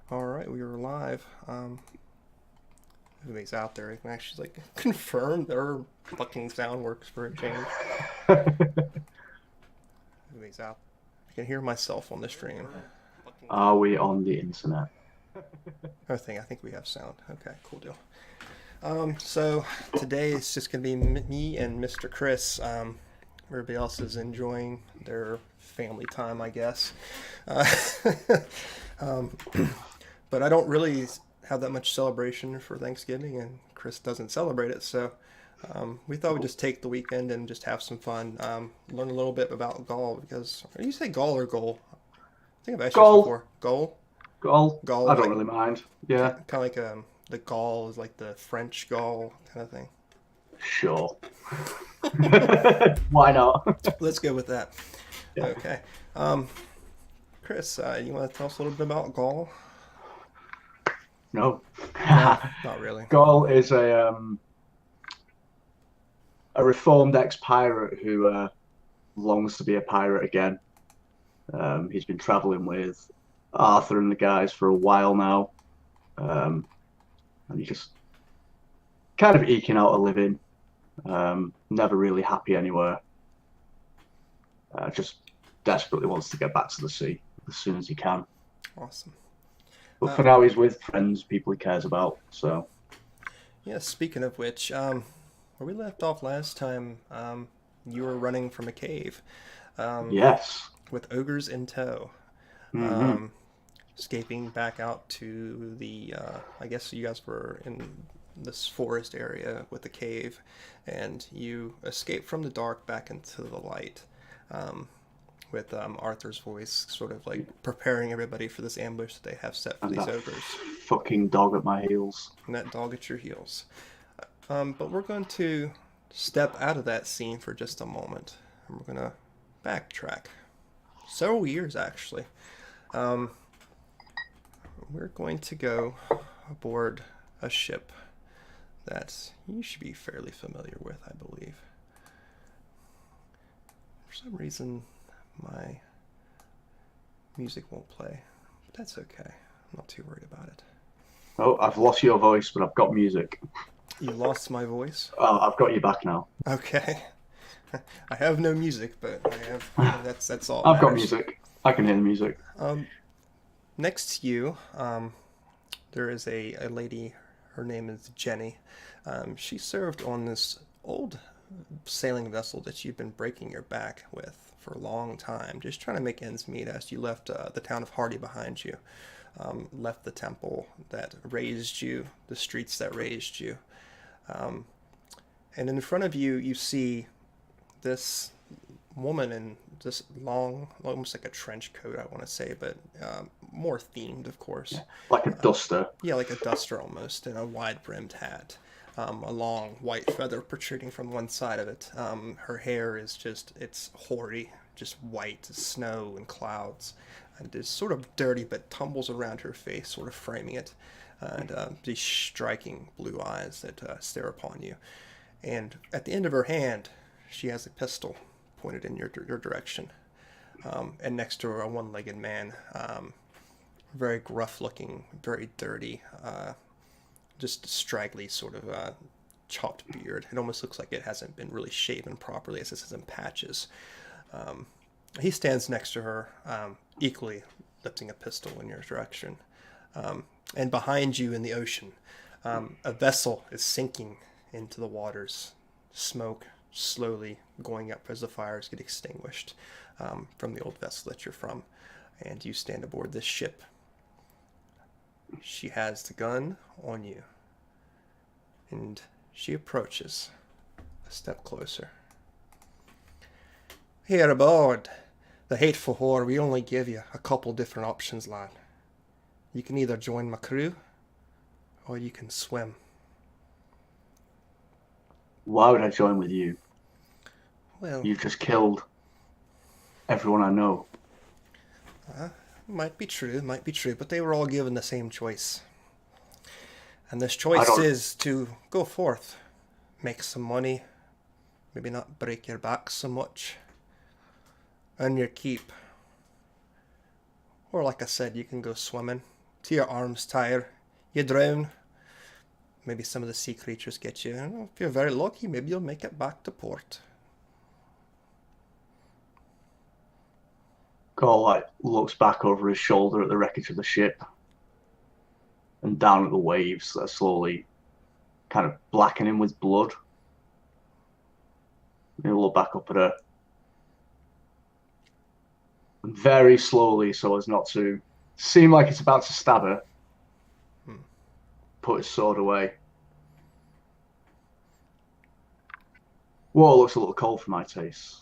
All right, we are live. Everybody's out there. I can actually confirm their fucking sound works for a change. Everybody's out. I can hear myself on the stream. Are we on the internet? I think we have sound. Okay, cool deal. So today it's just gonna be me and Mr. Chris. Everybody else is enjoying their family time, I guess. Uh, um, but I don't really have that much celebration for Thanksgiving, and Chris doesn't celebrate it. So we thought we'd just take the weekend and just have some fun, learn a little bit about Gaul. Because you say Gaul or Goal? I think I've asked you this Goal, before. Goal, goal. Gaul, I don't like really mind. kind Yeah, of like the Gaul is like the French Gaul kind of thing. sure. Why not? Let's go with that. Yeah. Okay, Chris, you want to tell us a little bit about Gaul? No. No, not really. Goal is a reformed ex-pirate who longs to be a pirate again. He's been traveling with Arthur and the guys for a while now, and he's just kind of eking out a living. Never really happy anywhere. Just desperately wants to get back to the sea as soon as he can. Awesome. But Uh, for now, he's with friends, people he cares about. So, yeah. Speaking of which, where we left off last time, you were running from a cave, um, yes. with ogres in tow. Hmm. Um, Escaping back out to the I guess you guys were in this forest area with the cave, and you escape from the dark back into the light, um, with Arthur's voice sort of like preparing everybody for this ambush that they have set for And these that ogres, fucking dog at my heels. and that dog at your heels. But we're going to step out of that scene for just a moment, and we're going to backtrack several years actually. um, we're going to go aboard a ship that you should be fairly familiar with, I believe. For some reason, my music won't play, but that's okay. I'm not too worried about it. Oh, I've lost your voice, but I've got music. You lost my voice? Oh, I've got you back now. Okay. I have no music, but that's all that I've got matters. music. I can hear the music. Um, Next to you, there is a lady. Her name is Jenny. She served on this old sailing vessel that you've been breaking your back with for a long time, just trying to make ends meet as you left the town of Hardy behind you, left the temple that raised you, the streets that raised you. Um, and in front of you, you see this woman in this long, almost like a trench coat, I want to say, but more themed, of course. Yeah. Like a duster. Yeah, like a duster almost, and a wide brimmed hat. A long white feather protruding from one side of it. Her hair is just, it's hoary, just white as snow and clouds. And it is sort of dirty, but tumbles around her face, sort of framing it. And these striking blue eyes that stare upon you. And at the end of her hand, she has a pistol pointed in your direction. And next to her, a one legged man, very gruff looking, very dirty, just straggly sort of chopped beard. It almost looks like it hasn't been really shaven properly as this is in patches. Um, he stands next to her, equally lifting a pistol in your direction. And behind you in the ocean, a vessel is sinking into the waters. Smoke slowly going up as the fires get extinguished from the old vessel that you're from. And you stand aboard this ship. She has the gun on you, and she approaches a step closer. Here aboard the hateful whore, we only give you a couple different options, lad. You can either join my crew, or you can swim. Why would I join with you? Well, You've just killed everyone I know. might be true, but they were all given the same choice. And this I choice don't. is to go forth, make some money, maybe not break your back so much, earn your keep. Or, like I said, you can go swimming, to your arms tire. You drown. Maybe some of the sea creatures get you. If you're very lucky, maybe you'll make it back to port. Cole like looks back over his shoulder at the wreckage of the ship and down at the waves that are slowly kind of blackening with blood. He'll look back up at her. And very slowly, so as not to seem like it's about to stab her, put his sword away. Water looks a little cold for my taste.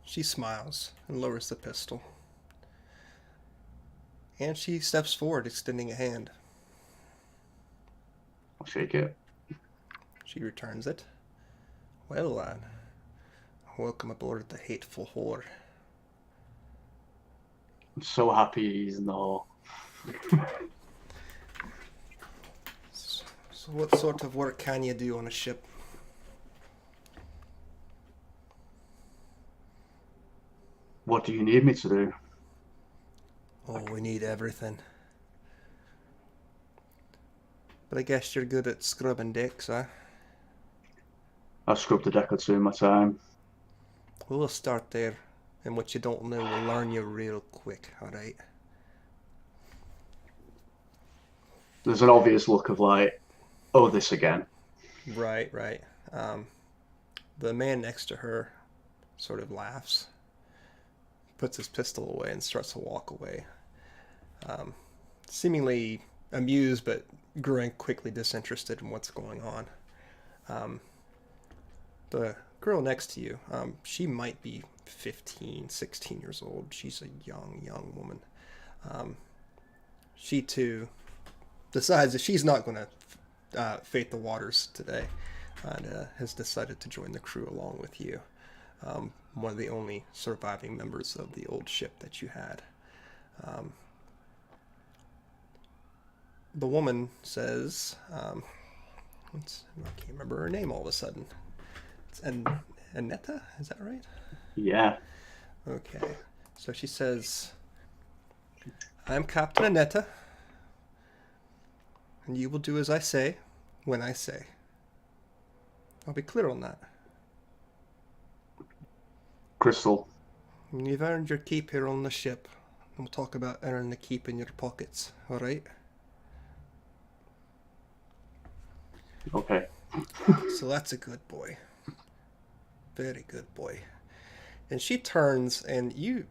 She smiles and lowers the pistol. And she steps forward, extending a hand. I'll shake it. She returns it. Well, lad, welcome aboard the hateful whore. I'm so happy he's in the hall. So what sort of work can you do on a ship? What do you need me to do? Oh, we need everything. But I guess you're good at scrubbing decks, huh? I've scrubbed a deck or two in my time. We'll start there, and what you don't know will learn you real quick, alright? There's an obvious look of like, oh, this again. Right. The man next to her sort of laughs, puts his pistol away, and starts to walk away. Seemingly amused, but growing quickly disinterested in what's going on. The girl next to you, she might be 15, 16 years old. She's a young woman. She too decides that she's not going to fate the waters today, and has decided to join the crew along with you. One of the only surviving members of the old ship that you had. The woman says, I can't remember her name all of a sudden. It's Annetta, is that right? Yeah. Okay. So she says, I'm Captain Annetta, and you will do as I say, when I say. I'll be clear on that. Crystal. You've earned your keep here on the ship, and we'll talk about earning the keep in your pockets, alright? Okay. So that's a good boy. Very good boy. And she turns, and you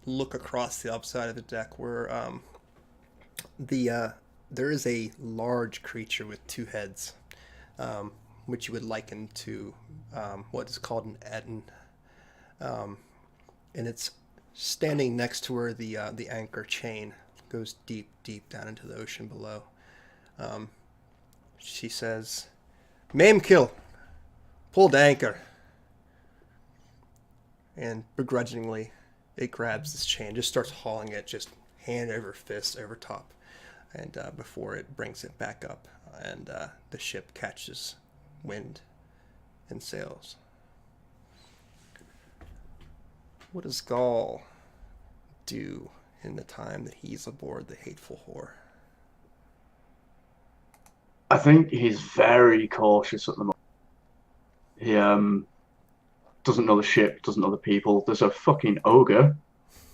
look across the upside of the deck where there is a large creature with two heads, which you would liken to what is called an Etten. And it's standing next to where the anchor chain goes deep down into the ocean below. She says, "Maim kill, pull the anchor." And begrudgingly, it grabs this chain, just starts hauling it, just hand over fist over top, and before it brings it back up, and the ship catches wind and sails. What does Gaul do in the time that he's aboard the hateful whore? I think he's very cautious at the moment. He doesn't know the ship, doesn't know the people. There's a fucking ogre,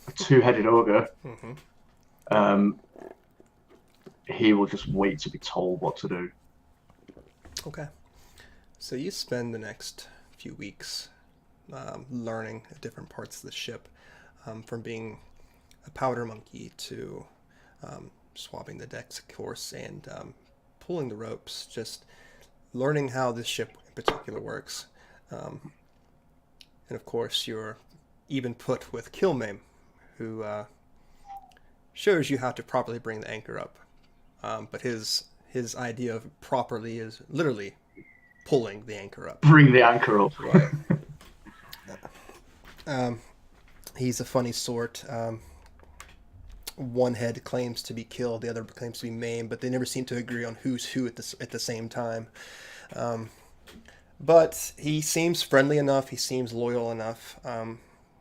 a two-headed ogre. Mm-hmm. He will just wait to be told what to do. Okay. So you spend the next few weeks learning different parts of the ship, from being a powder monkey to swabbing the decks, of course, and pulling the ropes, just learning how this ship in particular works. And of course, you're even put with Kilmaim, who shows you how to properly bring the anchor up. But his idea of properly is literally pulling the anchor up. Bring the anchor up. Right. He's a funny sort. One head claims to be killed, the other claims to be maimed, but they never seem to agree on who's who at the same time. But he seems friendly enough. He seems loyal enough.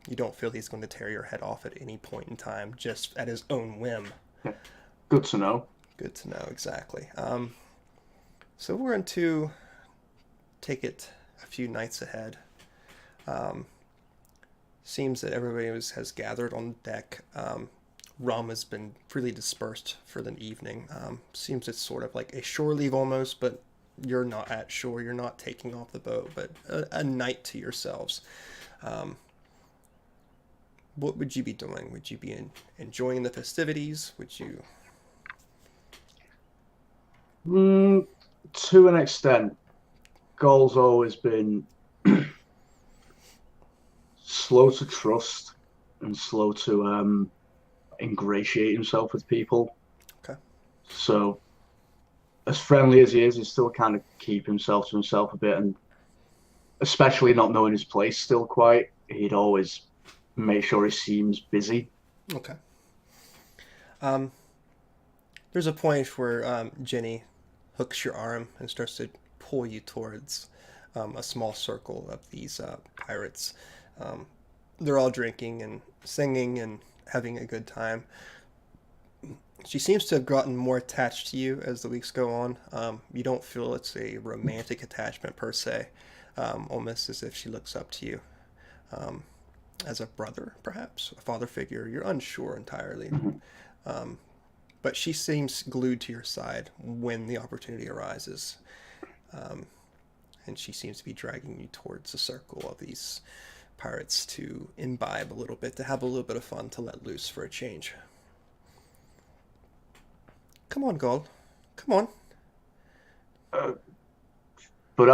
You don't feel he's going to tear your head off at any point in time, just at his own whim. Yeah. Good to know. Good to know, exactly. So we're going to take it a few nights ahead. Seems that everybody has gathered on deck. Rum has been freely dispersed for the evening. Seems it's sort of like a shore leave almost, but you're not at shore. You're not taking off the boat, but a night to yourselves. What would you be doing? Would you be enjoying the festivities? Would you? To an extent, Goal's always been slow to trust and slow to ingratiate himself with people. Okay. So, as friendly as he is, he still kind of keep himself to himself a bit, and especially not knowing his place still quite, he'd always make sure he seems busy. Okay. There's a point where Jenny hooks your arm and starts to pull you towards a small circle of these pirates. They're all drinking and singing and having a good time. She seems to have gotten more attached to you as the weeks go on. You don't feel it's a romantic attachment per se, almost as if she looks up to you as a brother, perhaps, a father figure. You're unsure entirely. But she seems glued to your side when the opportunity arises. And she seems to be dragging you towards the circle of these pirates to imbibe a little bit, to have a little bit of fun, to let loose for a change. Come on, Gold. Come on. But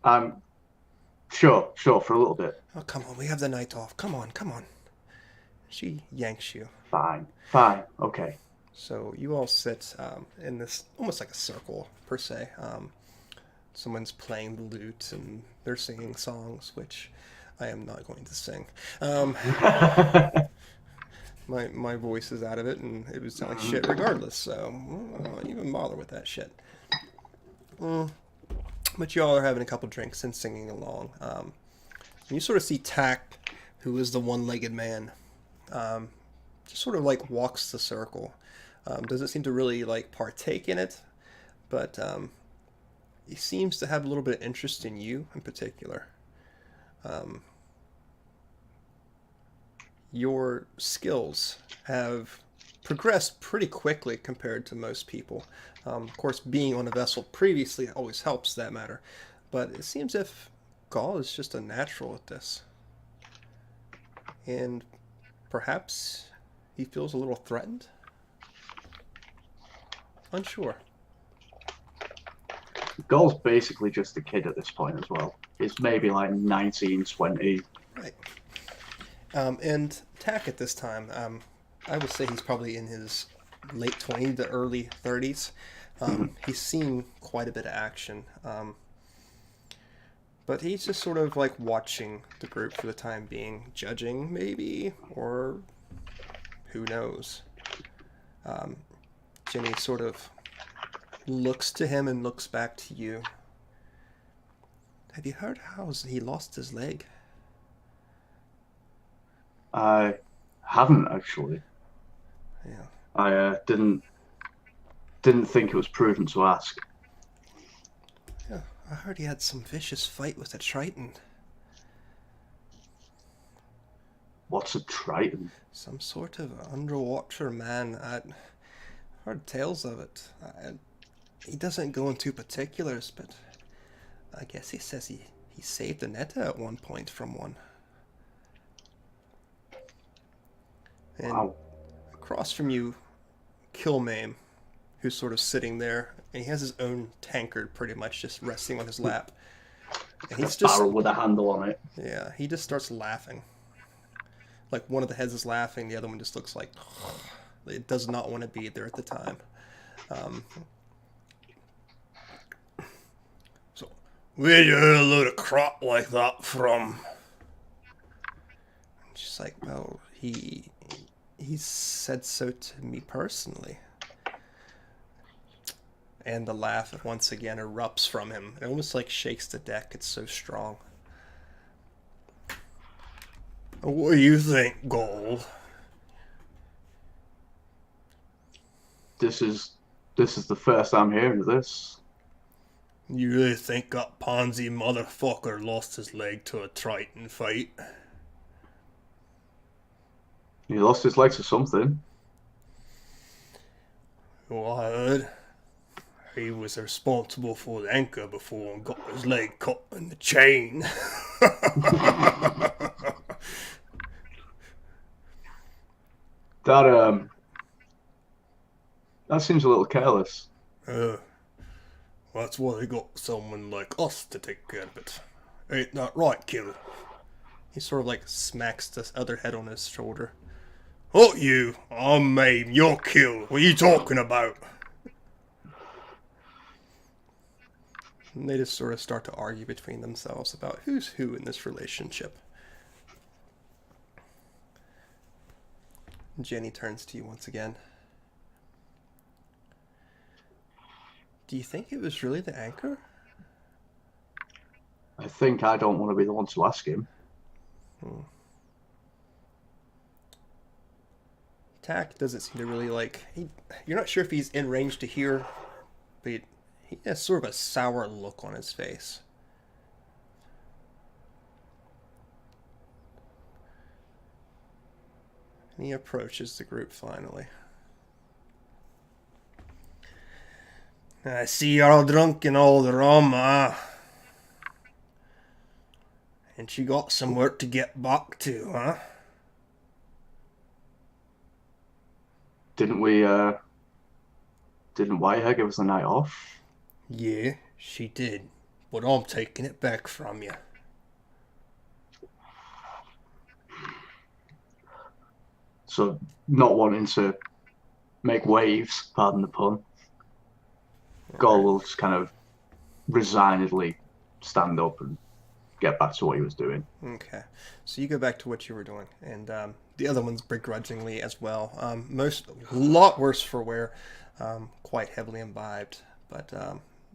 I'm sure, for a little bit. Oh, come on. We have the night off. Come on, come on. She yanks you. Fine, okay. So you all sit in this almost like a circle per se. Someone's playing the lute and they're singing songs, which I am not going to sing. My voice is out of it, and it would sound like shit regardless. So I don't even bother with that shit. But you all are having a couple drinks and singing along. You sort of see Tack, who is the one-legged man, just sort of like walks the circle. Doesn't seem to really like partake in it, but he seems to have a little bit of interest in you in particular. Your skills have progressed pretty quickly compared to most people. Of course, being on a vessel previously always helps that matter, but it seems as if Gaul is just a natural at this. And perhaps he feels a little threatened? Unsure. Goal's basically just a kid at this point as well. He's maybe like 19, 20. Right. And Tack at this time, I would say he's probably in his late 20s to early 30s. He's seen quite a bit of action. But he's just sort of like watching the group for the time being, judging maybe, or who knows. Jenny sort of looks to him and looks back to you. Have you heard how he lost his leg? I haven't actually. Yeah. I didn't think it was prudent to ask. Yeah, I heard he had some vicious fight with a Triton. What's a Triton? Some sort of underwater man. I heard tales of it. He doesn't go into particulars, but I guess he says he saved Anetta at one point from one. And Wow. across from you, Kilmaim, who's sort of sitting there, and he has his own tankard pretty much just resting on his lap. And he's just Barrel with a handle on it. Yeah, he just starts laughing. Like one of the heads is laughing, the other one just looks like it does not want to be there at the time. So, where'd you earn a load of crap like that from? And she's like, well, he said so to me personally. And the laugh once again erupts from him. It almost like shakes the deck. It's so strong. What do you think, Gold? This is this is the first I'm hearing of this. You really think that pansy motherfucker lost his leg to a Triton fight? He lost his legs or something. Well, I heard he was responsible for the anchor before and got his leg caught in the chain. That that seems a little careless. uh, that's why they got someone like us to take care of it. Ain't that right, kid? He sort of like smacks this other head on his shoulder. Oh, you! I'm Mame, you're killed. What are you talking about? And they just sort of start to argue between themselves about who's who in this relationship. Jenny turns to you once again. Do you think it was really the anchor? I think I don't want to be the one to ask him. Tack doesn't seem to really like. You're not sure if he's in range to hear, but he has sort of a sour look on his face. And he approaches the group finally. I see you're all drunk in all the rum, And you got somewhere to get back to, huh? Didn't Whitehair give us a night off? Yeah, she did. But I'm taking it back from you. So, not wanting to make waves, pardon the pun, Gol will just kind of resignedly stand up and get back to what he was doing. Okay. So you go back to what you were doing, and the other ones begrudgingly as well. A lot worse for wear, quite heavily imbibed, but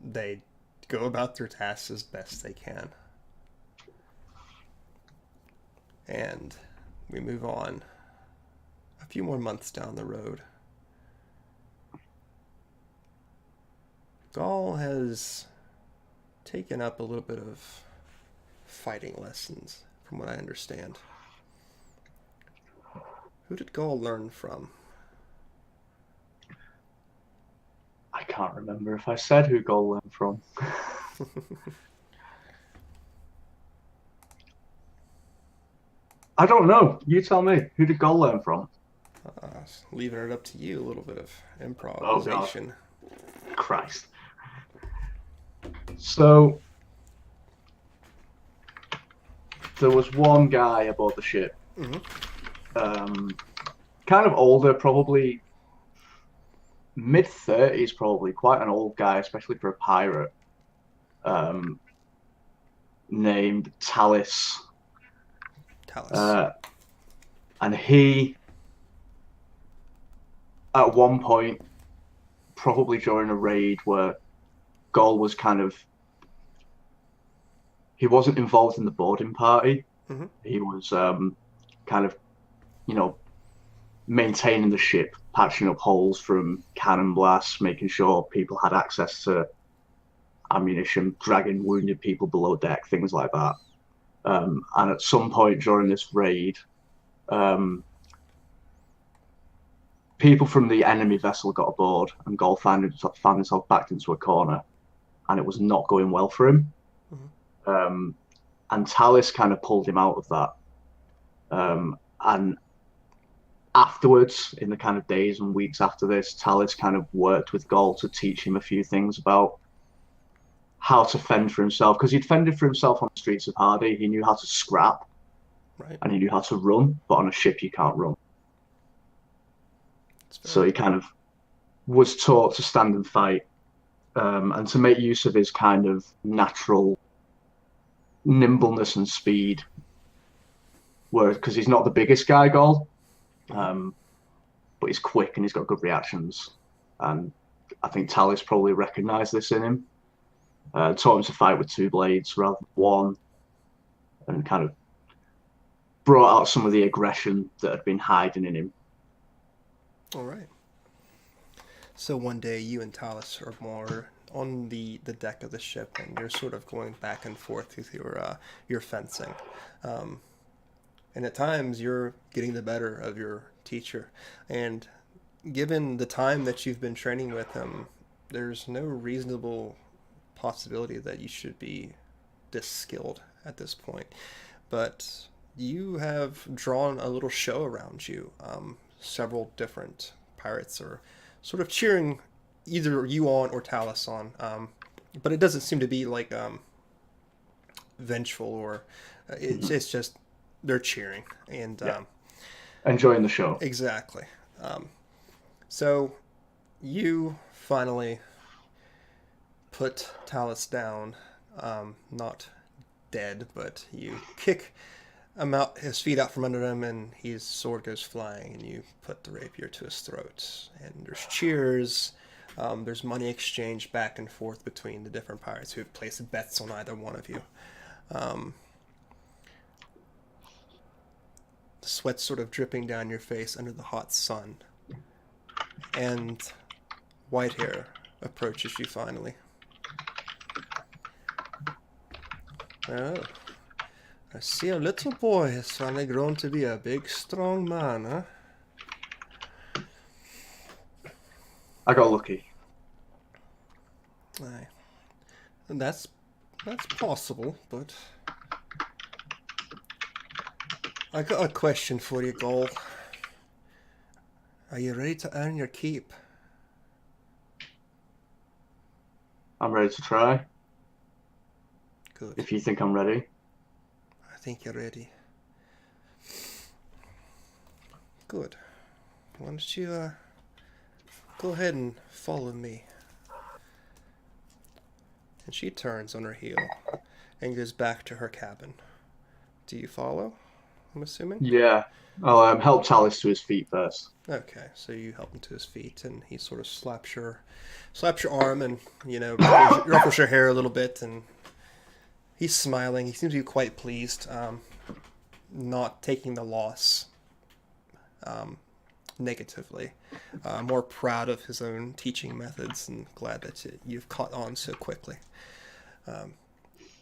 they go about their tasks as best they can. And we move on a few more months down the road. Gaul has taken up a little bit of fighting lessons, from what I understand. Who did Gaul learn from? I can't remember if I said who Gol learned from. I don't know. You tell me. Who did Gol learn from? Leaving it up to you, a little bit of Oh, improvisation. God. Christ. So, there was one guy aboard the ship. Kind of older, probably mid-30s, probably. Quite an old guy, especially for a pirate. Named Tallis. Talus. And he, at one point, probably during a raid where Gol was he wasn't involved in the boarding party. He was kind of, maintaining the ship, patching up holes from cannon blasts, making sure people had access to ammunition, dragging wounded people below deck, things like that. And at some point during this raid, people from the enemy vessel got aboard, and Gol found himself backed into a corner, and it was not going well for him. And Tallis kind of pulled him out of that. And afterwards, in the kind of days and weeks after this, Tallis kind of worked with Gol to teach him a few things about how to fend for himself, because he'd fended for himself on the streets of Hardy. He knew how to scrap, Right. And he knew how to run, but on a ship you can't run. So he kind of was taught to stand and fight, and to make use of his kind of natural nimbleness and speed. Because he's not the biggest guy, Gol, but he's quick and he's got good reactions. And I think Tallis probably recognised this in him. Taught him to fight with two blades rather than one, and kind of brought out some of the aggression that had been hiding in him. All right. So one day you and Talis are more on the deck of the ship, and you're sort of going back and forth with your fencing, um, and at times you're getting the better of your teacher. And given the time that you've been training with him, there's no reasonable possibility that you should be this skilled at this point. But you have drawn a little show around you. Several different pirates are sort of cheering either you on or Talus on. But it doesn't seem to be like vengeful or it's just they're cheering and Yeah, enjoying the show. exactly. Um, so you finally put Talus down, not dead, but you kick him out, his feet out from under him, and his sword goes flying, and you put the rapier to his throat. And there's cheers. There's money exchanged back and forth between the different pirates who have placed bets on either one of you. Um, the sweat's sort of dripping down your face under the hot sun. And Whitehair approaches you finally. Oh, I see a little boy has finally grown to be a big, strong man, huh? I got lucky. Aye. And that's possible, but I got a question for you, Gol. Are you ready to earn your keep? I'm ready to try. Good. If you think I'm ready. I think you're ready. Good. Why don't you go ahead and follow me? And she turns on her heel and goes back to her cabin. Do you follow? I'm assuming? Yeah. I'll help Tallis to his feet first. Okay, so you help him to his feet, and he sort of slaps your arm, and ruffles your hair a little bit, and he's smiling. He seems to be quite pleased, not taking the loss negatively. More proud of his own teaching methods, and glad that you've caught on so quickly.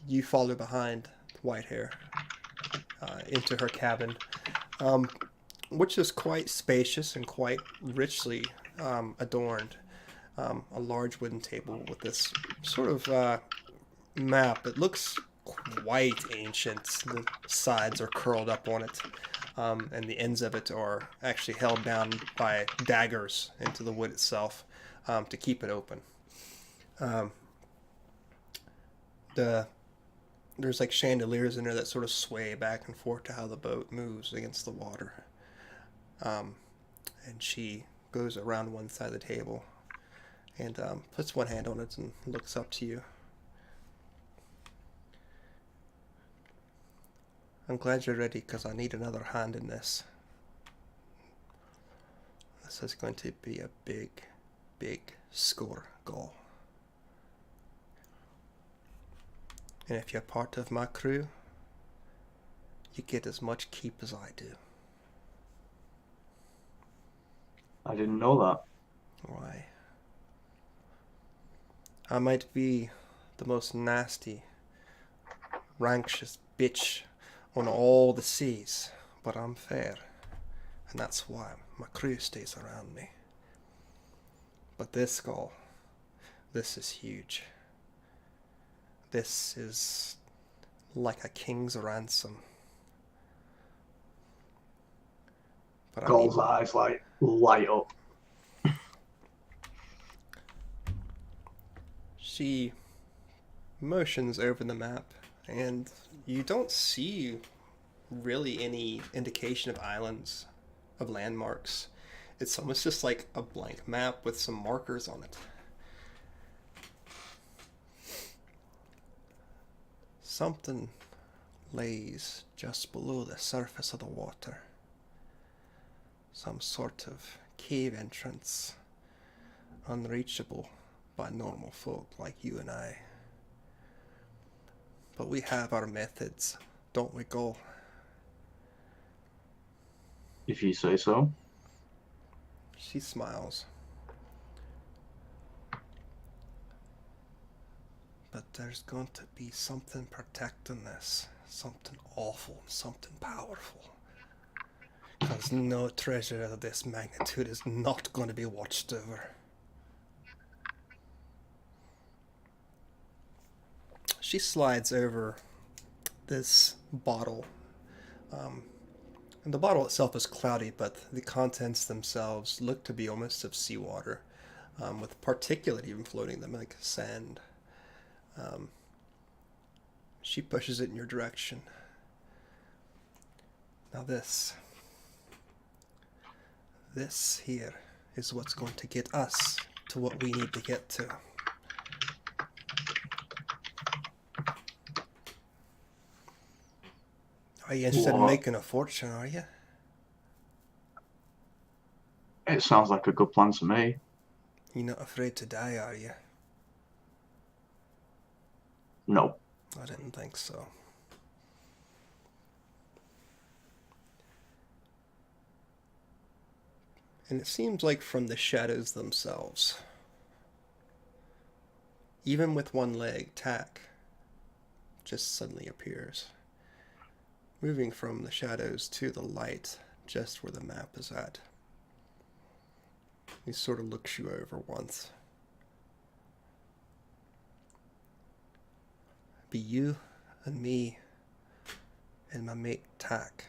You follow behind Whitehair into her cabin, which is quite spacious and quite richly adorned. A large wooden table with this sort of map. It looks quite ancient. The sides are curled up on it, and the ends of it are actually held down by daggers into the wood itself to keep it open. There's like chandeliers in there that sort of sway back and forth to how the boat moves against the water. And she goes around one side of the table and puts one hand on it and looks up to you. I'm glad you're ready because I need another hand in this. This is going to be a big, big score goal. And if you're part of my crew, you get as much keep as I do. I didn't know that. Why? I might be the most nasty, ranctious bitch on all the seas, but I'm fair, and that's why my crew stays around me. But this goal, this is huge. This is like a king's ransom. But Gold's eyes like light up. She motions over the map, and you don't see really any indication of islands, of landmarks. It's almost just like a blank map with some markers on it. Something lays just below the surface of the water. Some sort of cave entrance, unreachable by normal folk like you and I. But we have our methods, don't we, Gull? if you say so. She smiles. But there's going to be something protecting this. Something awful, something powerful. Because no treasure of this magnitude is not going to be watched over. She slides over this bottle. And the bottle itself is cloudy, but the contents themselves look to be almost of seawater, with particulate even floating them like sand. She pushes it in your direction. Now this here is what's going to get us to what we need to get to. Are you interested in What? making a fortune, are you? It sounds like a good plan to me. You're not afraid to die, are you? No. I didn't think so. And it seems like from the shadows themselves, even with one leg, Tack just suddenly appears, moving from the shadows to the light just where the map is at. He sort of looks you over once. Be you and me and my mate Tack.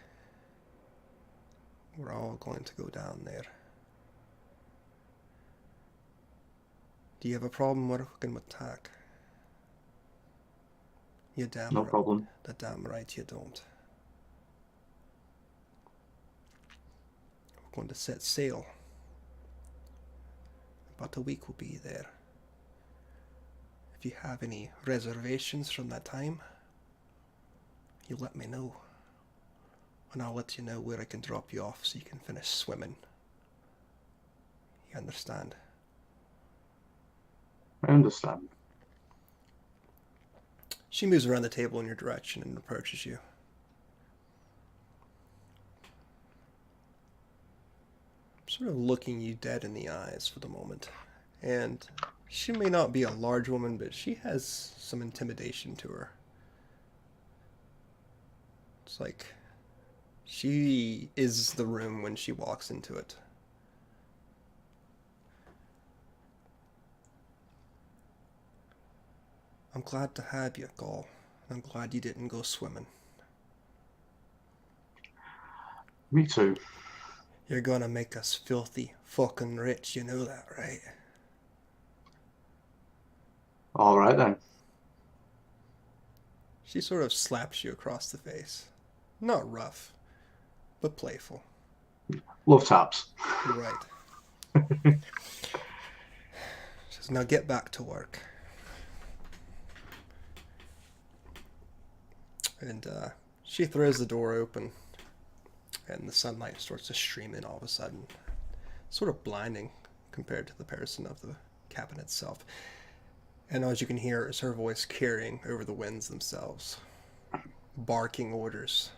We're all going to go down there. Do you have a problem working with Tack? You're damn No right. problem. The damn right you don't. We're going to set sail. About a week we'll be there. If you have any reservations from that time, you let me know. And I'll let you know where I can drop you off so you can finish swimming. You understand? I understand. She moves around the table in your direction and approaches you. Sort of looking you dead in the eyes for the moment. And she may not be a large woman, but she has some intimidation to her. It's like she is the room when she walks into it. I'm glad to have you, Gaul. I'm glad you didn't go swimming. Me too. You're gonna make us filthy fucking rich, you know that, right? All right then. She sort of slaps you across the face. Not rough, but playful. Love taps. Right. She says, now get back to work. And she throws the door open, and the sunlight starts to stream in all of a sudden. Sort of blinding compared to the person of the cabin itself. And all you can hear is her voice carrying over the winds themselves, barking orders.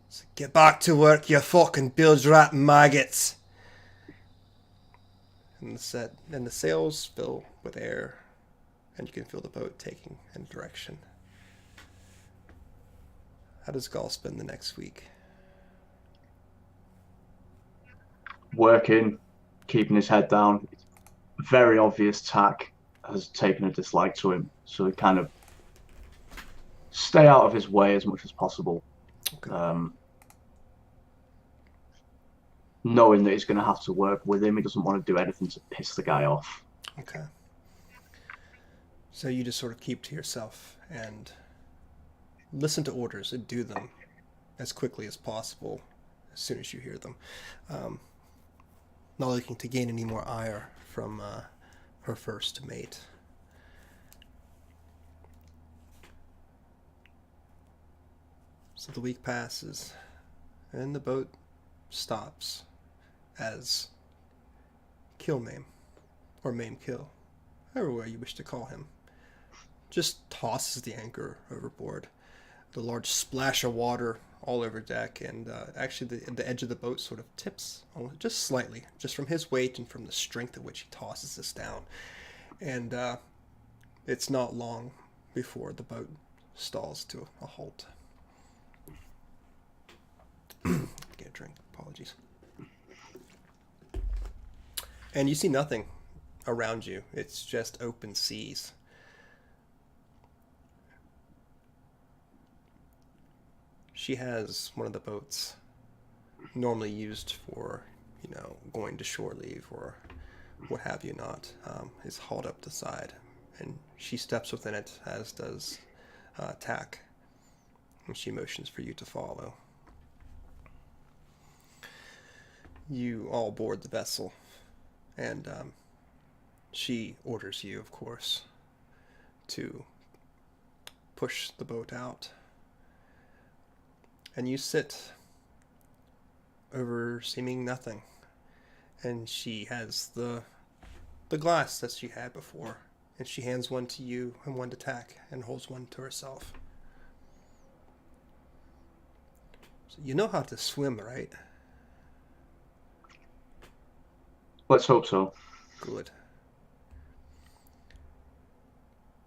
So get back to work, you fucking bilge rat maggots! And the sails fill with air, and you can feel the boat taking in a direction. How does Gaul spend the next week? Working, keeping his head down. Very obvious Tack has taken a dislike to him, so we kind of stay out of his way as much as possible. Okay. Knowing that he's going to have to work with him, he doesn't want to do anything to piss the guy off. Okay. So you just sort of keep to yourself and listen to orders and do them as quickly as possible as soon as you hear them. Not looking to gain any more ire from her first mate. So the week passes, and the boat stops as Kill Maim, or Maim Kill, however way you wish to call him, just tosses the anchor overboard. The large splash of water all over deck, and actually the edge of the boat sort of tips just slightly, just from his weight and from the strength at which he tosses this down. And it's not long before the boat stalls to a halt. Get a drink. Apologies. And you see nothing around you. It's just open seas. She has one of the boats normally used for, going to shore leave or what have you not, is hauled up the side. And she steps within it, as does Tack. And she motions for you to follow. You all board the vessel. And she orders you, of course, to push the boat out. And you sit over seeming nothing. And she has the glass that she had before. And she hands one to you and one to Tack and holds one to herself. So you know how to swim, right? Let's hope so. Good.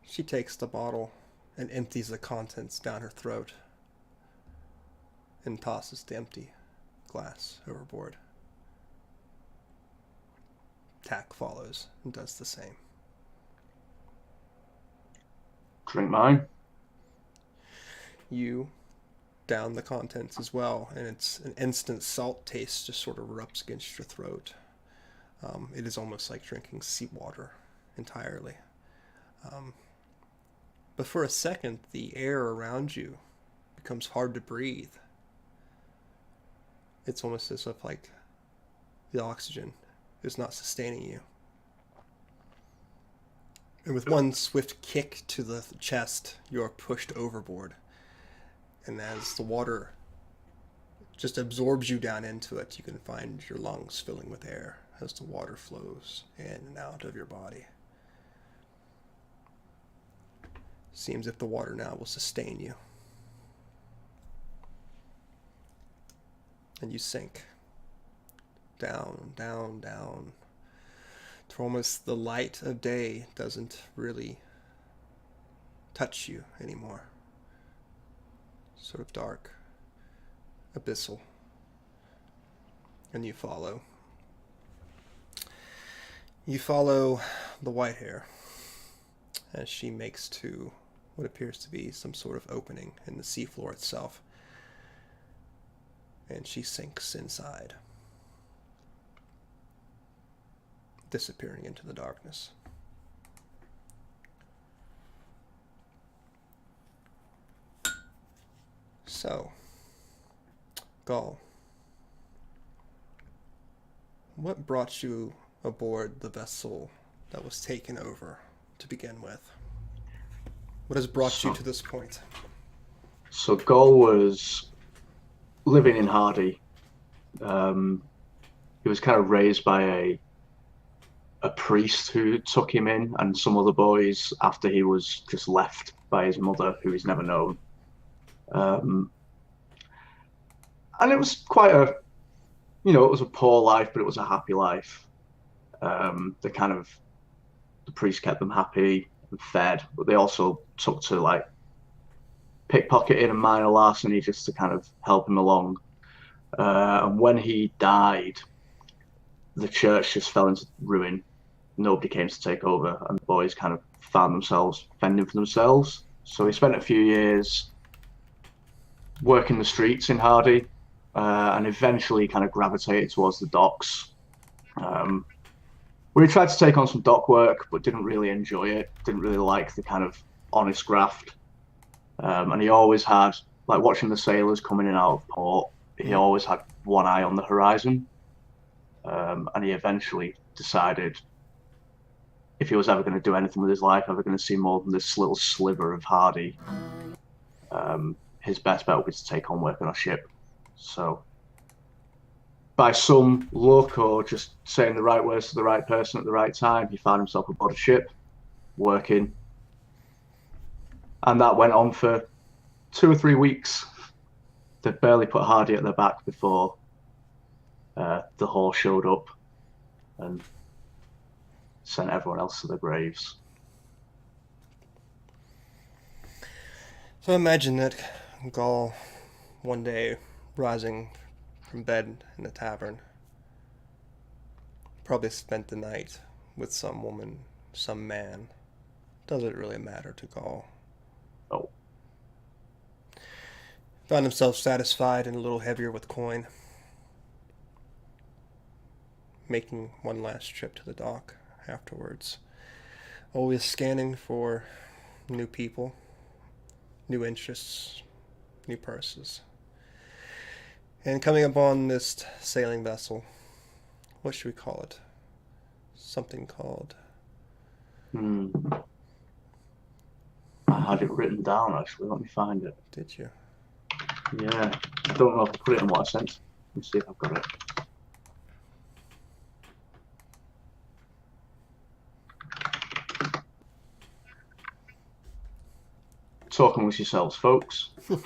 She takes the bottle and empties the contents down her throat and tosses the empty glass overboard. Tack follows and does the same. Drink mine. You down the contents as well, and it's an instant salt taste just sort of erupts against your throat. It is almost like drinking seawater entirely. But for a second, the air around you becomes hard to breathe. It's almost as if like the oxygen is not sustaining you. And with one swift kick to the chest, you are pushed overboard. And as the water just absorbs you down into it, you can find your lungs filling with air as the water flows in and out of your body. Seems if the water now will sustain you. And you sink down, down, down, to almost the light of day doesn't really touch you anymore. Sort of dark, abyssal. And you follow. You follow the white hair as she makes to what appears to be some sort of opening in the seafloor itself. And she sinks inside, disappearing into the darkness. So, Gull, what brought you aboard the vessel that was taken over to begin with? What has brought you to this point? So Gull was living in Hardy. He was kind of raised by a priest who took him in, and some other boys after he was just left by his mother, who he's never known. And it was quite it was a poor life, but it was a happy life. The priest kept them happy and fed, but they also took to like pickpocketing and minor larceny just to kind of help him along. And when he died, the church just fell into ruin. Nobody came to take over, and the boys kind of found themselves fending for themselves. So he spent a few years working the streets in Hardy, and eventually kind of gravitated towards the docks. Where he tried to take on some dock work, but didn't really enjoy it, didn't really like the kind of honest graft. And he always had, like watching the sailors coming in and out of port, he always had one eye on the horizon. And he eventually decided if he was ever going to do anything with his life, ever going to see more than this little sliver of Hardy, his best bet would be to take on work on a ship. So by some luck or just saying the right words to the right person at the right time, he found himself aboard a ship, working. And that went on for 2 or 3 weeks. They barely put Hardy at the back before the horse showed up and sent everyone else to their graves. So imagine that Gaul, one day, rising from bed in a tavern, probably spent the night with some woman, some man. Doesn't really matter to Gaul. Oh, Found himself satisfied and a little heavier with coin, making one last trip to the dock afterwards. Always scanning for new people, new interests, new purses. And coming upon this sailing vessel, what should we call it? Something called... hmm. I had it written down actually. Let me find it. Did you? Yeah, I don't know if I put it in what I sent. Let me see if I've got it. Talk amongst yourselves, folks. I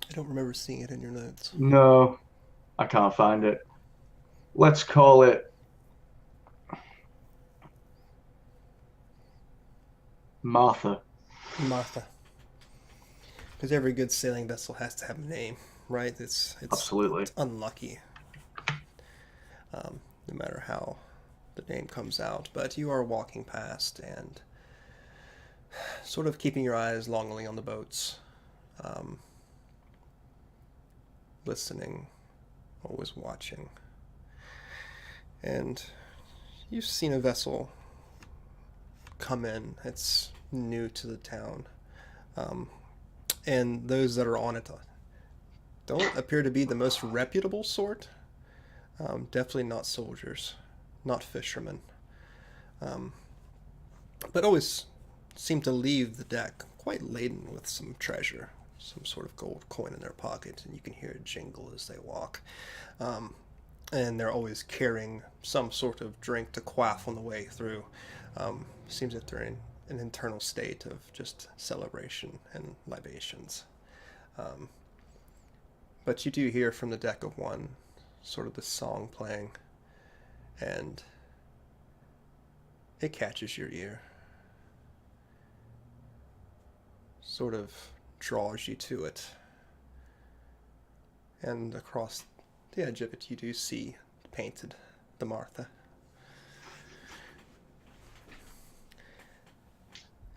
don't remember seeing it in your notes. No, I can't find it. Let's call it Martha. Martha. Because every good sailing vessel has to have a name, right? Absolutely. It's unlucky, no matter how the name comes out. But you are walking past and sort of keeping your eyes longingly on the boats, listening, always watching. And you've seen a vessel come in. It's new to the town. And those that are on it don't appear to be the most reputable sort. Definitely not soldiers, not fishermen. But always seem to leave the deck quite laden with some treasure, some sort of gold coin in their pocket, and you can hear it jingle as they walk. And they're always carrying some sort of drink to quaff on the way through. Seems that they're in an internal state of just celebration and libations. But you do hear from the deck of one sort of the song playing, and it catches your ear. Sort of draws you to it. And across the edge of it you do see painted the Martha.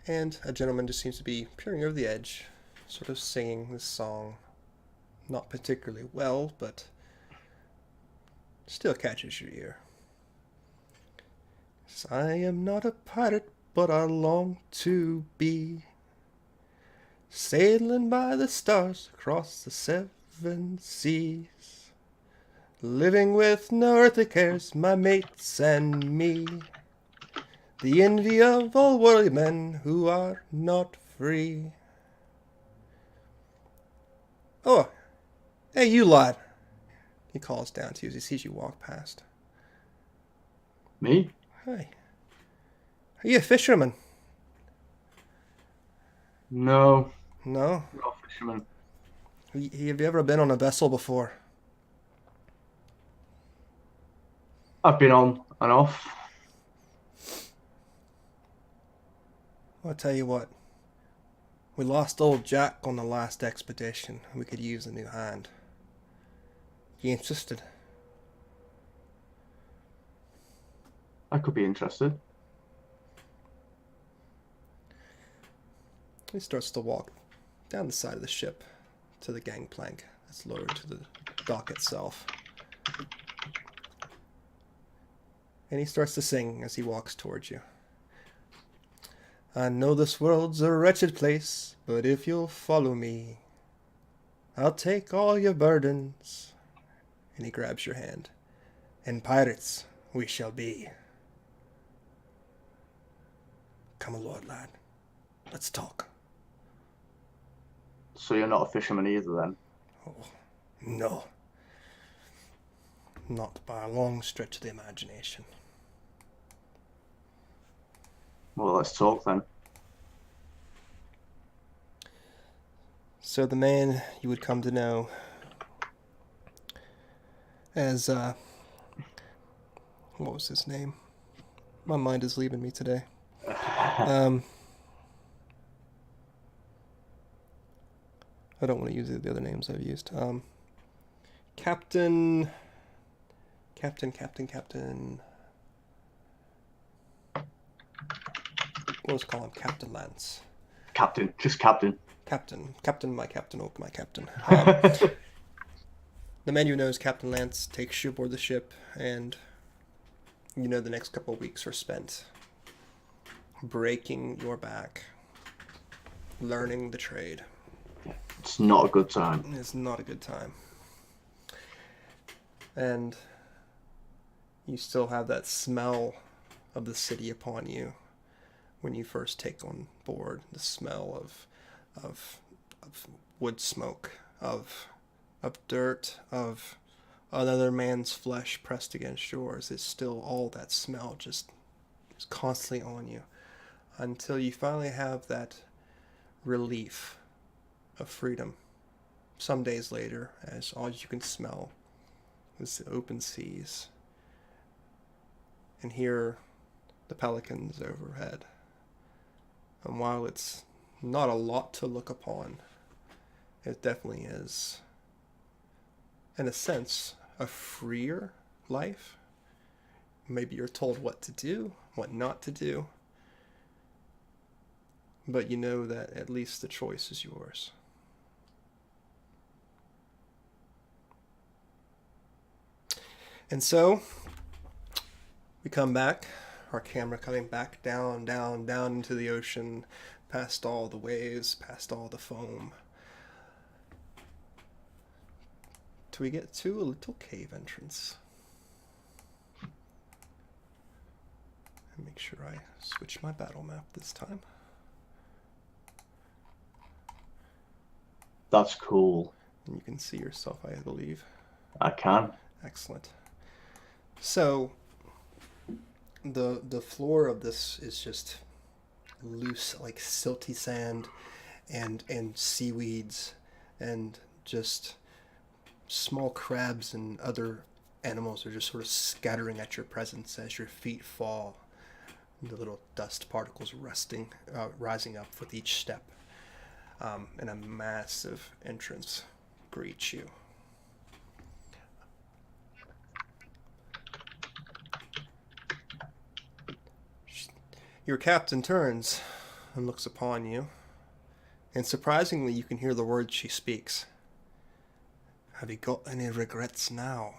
And a gentleman just seems to be peering over the edge, sort of singing this song. Not particularly well, but still catches your ear. Says, I am not a pirate, but I long to be, sailing by the stars across the seven seas, living with no earthly cares, my mates and me, the envy of all worldly men who are not free. Oh, hey you lad, he calls down to you as he sees you walk past. Me? Hi. Are you a fisherman? No, No? not a fisherman. Have you ever been on a vessel before? I've been on and off. I'll tell you what. We lost old Jack on the last expedition. We could use a new hand. You interested? I could be interested. He starts to walk down the side of the ship to the gangplank that's lowered to the dock itself. And he starts to sing as he walks towards you. I know this world's a wretched place, but if you'll follow me, I'll take all your burdens. And he grabs your hand. And pirates we shall be. Come aboard, lad. Let's talk. So you're not a fisherman either then? Oh, no. Not by a long stretch of the imagination. Well, let's talk then. So the man you would come to know as, what was his name? My mind is leaving me today. Um, I don't want to use the other names I've used. Captain. Captain. Let's call him Captain Lance. Captain, just Captain. Captain, my captain, oh my captain. The man you know as Captain Lance takes you aboard the ship, and you know the next couple of weeks are spent breaking your back, learning the trade. It's not a good time. It's not a good time. And you still have that smell of the city upon you when you first take on board. The smell of wood smoke, of dirt, of another man's flesh pressed against yours. It's still all that smell just is constantly on you until you finally have that relief of freedom. Some days later, as all you can smell is the open seas and hear the pelicans overhead. And while it's not a lot to look upon, it definitely is, in a sense, a freer life. Maybe you're told what to do, what not to do, but you know that at least the choice is yours. And so we come back, our camera coming back down into the ocean, past all the waves, past all the foam, till we get to a little cave entrance. And make sure I switch my battle map this time. That's cool. And you can see yourself, I believe. I can. Excellent. So the floor of this is just loose, like silty sand and seaweeds and just small crabs and other animals are just sort of scattering at your presence as your feet fall. The little dust particles rising up with each step. And a massive entrance greets you. Your captain turns and looks upon you, and surprisingly you can hear the words she speaks. Have you got any regrets now?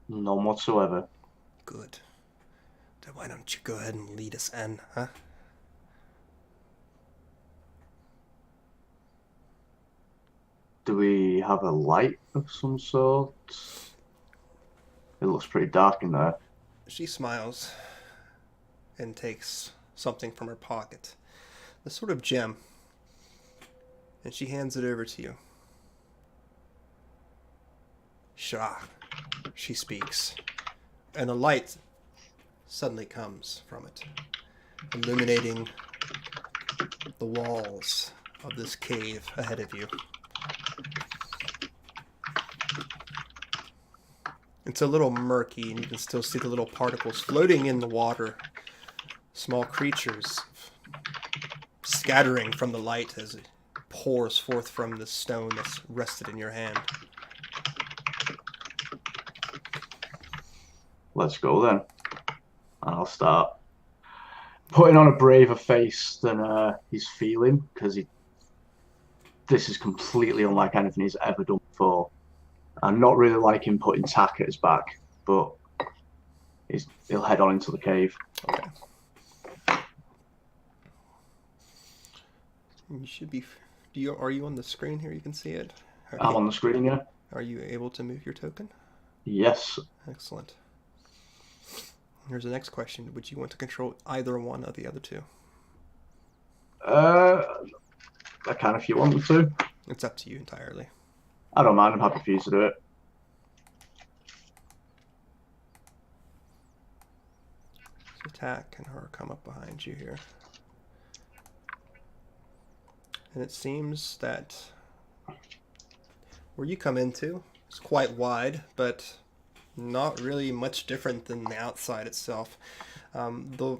None whatsoever. Good. Then why don't you go ahead and lead us in, huh? Do we have a light of some sort? It looks pretty dark in there. She smiles and takes something from her pocket, a sort of gem, and she hands it over to you. Shah, she speaks, and a light suddenly comes from it, illuminating the walls of this cave ahead of you. It's a little murky, and you can still see the little particles floating in the water. Small creatures scattering from the light as it pours forth from the stone that's rested in your hand. Let's go then. And I'll start putting on a braver face than he's feeling, because this is completely unlike anything he's ever done before. I'm not really liking putting tack at his back, but he'll head on into the cave. Okay. You should be. Are you on the screen here? You can see it. Okay. I'm on the screen, yeah. Are you able to move your token? Yes. Excellent. Here's the next question. Would you want to control either one of the other two? I can if you want me to. It's up to you entirely. I don't mind. I'm happy for you to do it. So attack and her come up behind you here. And it seems that where you come into is quite wide, but not really much different than the outside itself. The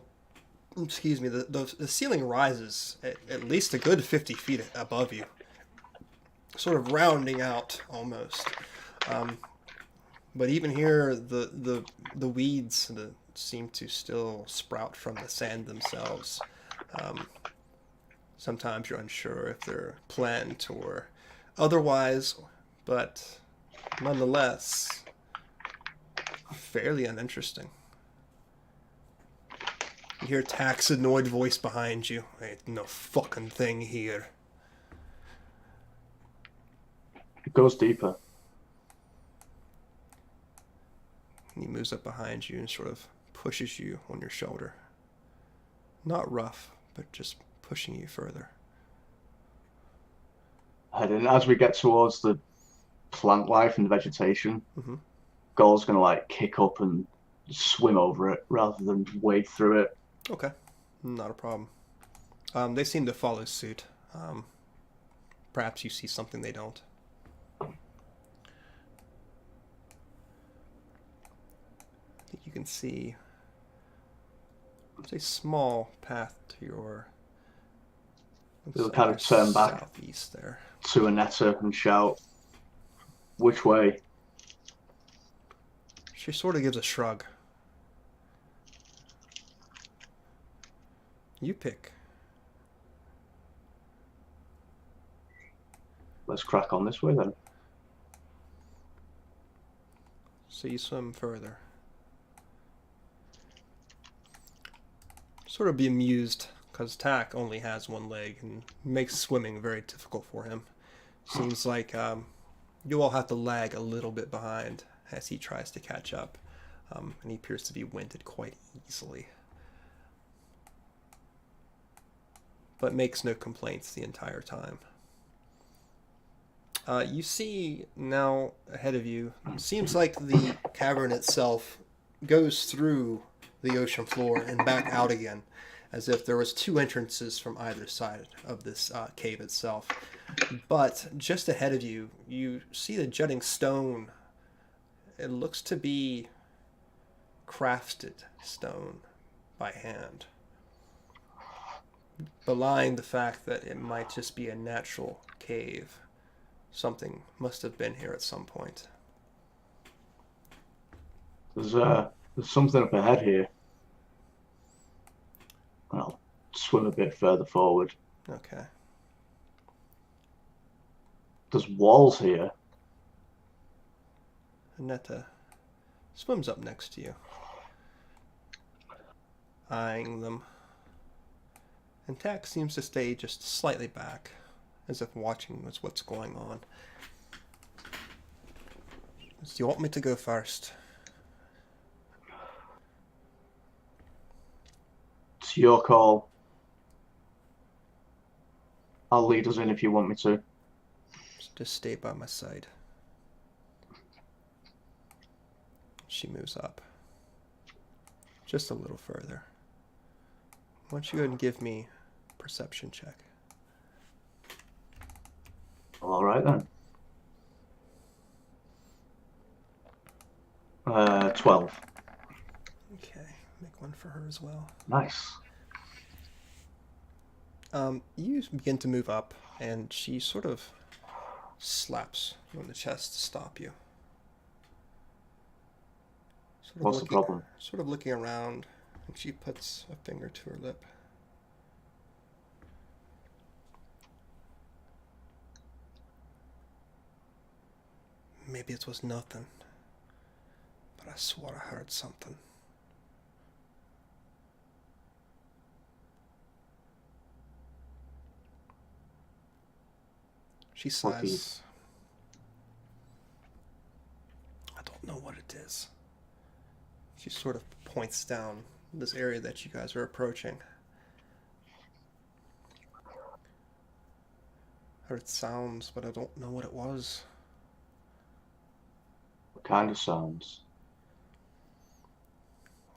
excuse me, the ceiling rises at least a good 50 feet above you, sort of rounding out almost. Um, but even here, the weeds seem to still sprout from the sand themselves. Um, Sometimes you're unsure if they're planned or otherwise, but nonetheless, fairly uninteresting. You hear Tack's annoyed voice behind you. Ain't no fucking thing here. It goes deeper. And he moves up behind you and sort of pushes you on your shoulder. Not rough, but just pushing you further. And as we get towards the plant life and the vegetation, Mm-hmm. Goal's gonna like kick up and swim over it rather than wade through it. Okay, not a problem. They seem to follow suit. Perhaps you see something they don't. I think you can see a small path to your. They'll kind of turn back southeast there to Anetta and shout, "Which way?" She sort of gives a shrug. You pick. Let's crack on this way then. So you swim further. Sort of be amused because Tack only has one leg and makes swimming very difficult for him. Seems like you all have to lag a little bit behind as he tries to catch up, and he appears to be winded quite easily. But makes no complaints the entire time. You see now ahead of you, it seems like the cavern itself goes through the ocean floor and back out again, as if there was two entrances from either side of this cave itself. But just ahead of you, you see the jutting stone. It looks to be crafted stone by hand, belying the fact that it might just be a natural cave. Something must have been here at some point. There's something up ahead here. I'll swim a bit further forward. Okay. There's walls here. Anetta swims up next to you, eyeing them. And Tack seems to stay just slightly back, as if watching what's going on. Do you want me to go first? It's your call. I'll lead us in if you want me to. Just stay by my side. She moves up. Just a little further. Why don't you go ahead and give me a perception check? Well, all right then. 12. Okay, make one for her as well. Nice. You begin to move up, and she sort of slaps you on the chest to stop you. What's the problem? Sort of looking around, and she puts a finger to her lip. Maybe it was nothing, but I swore I heard something. She sighs. I don't know what it is. She sort of points down this area that you guys are approaching. Heard sounds, but I don't know what it was. What kind of sounds?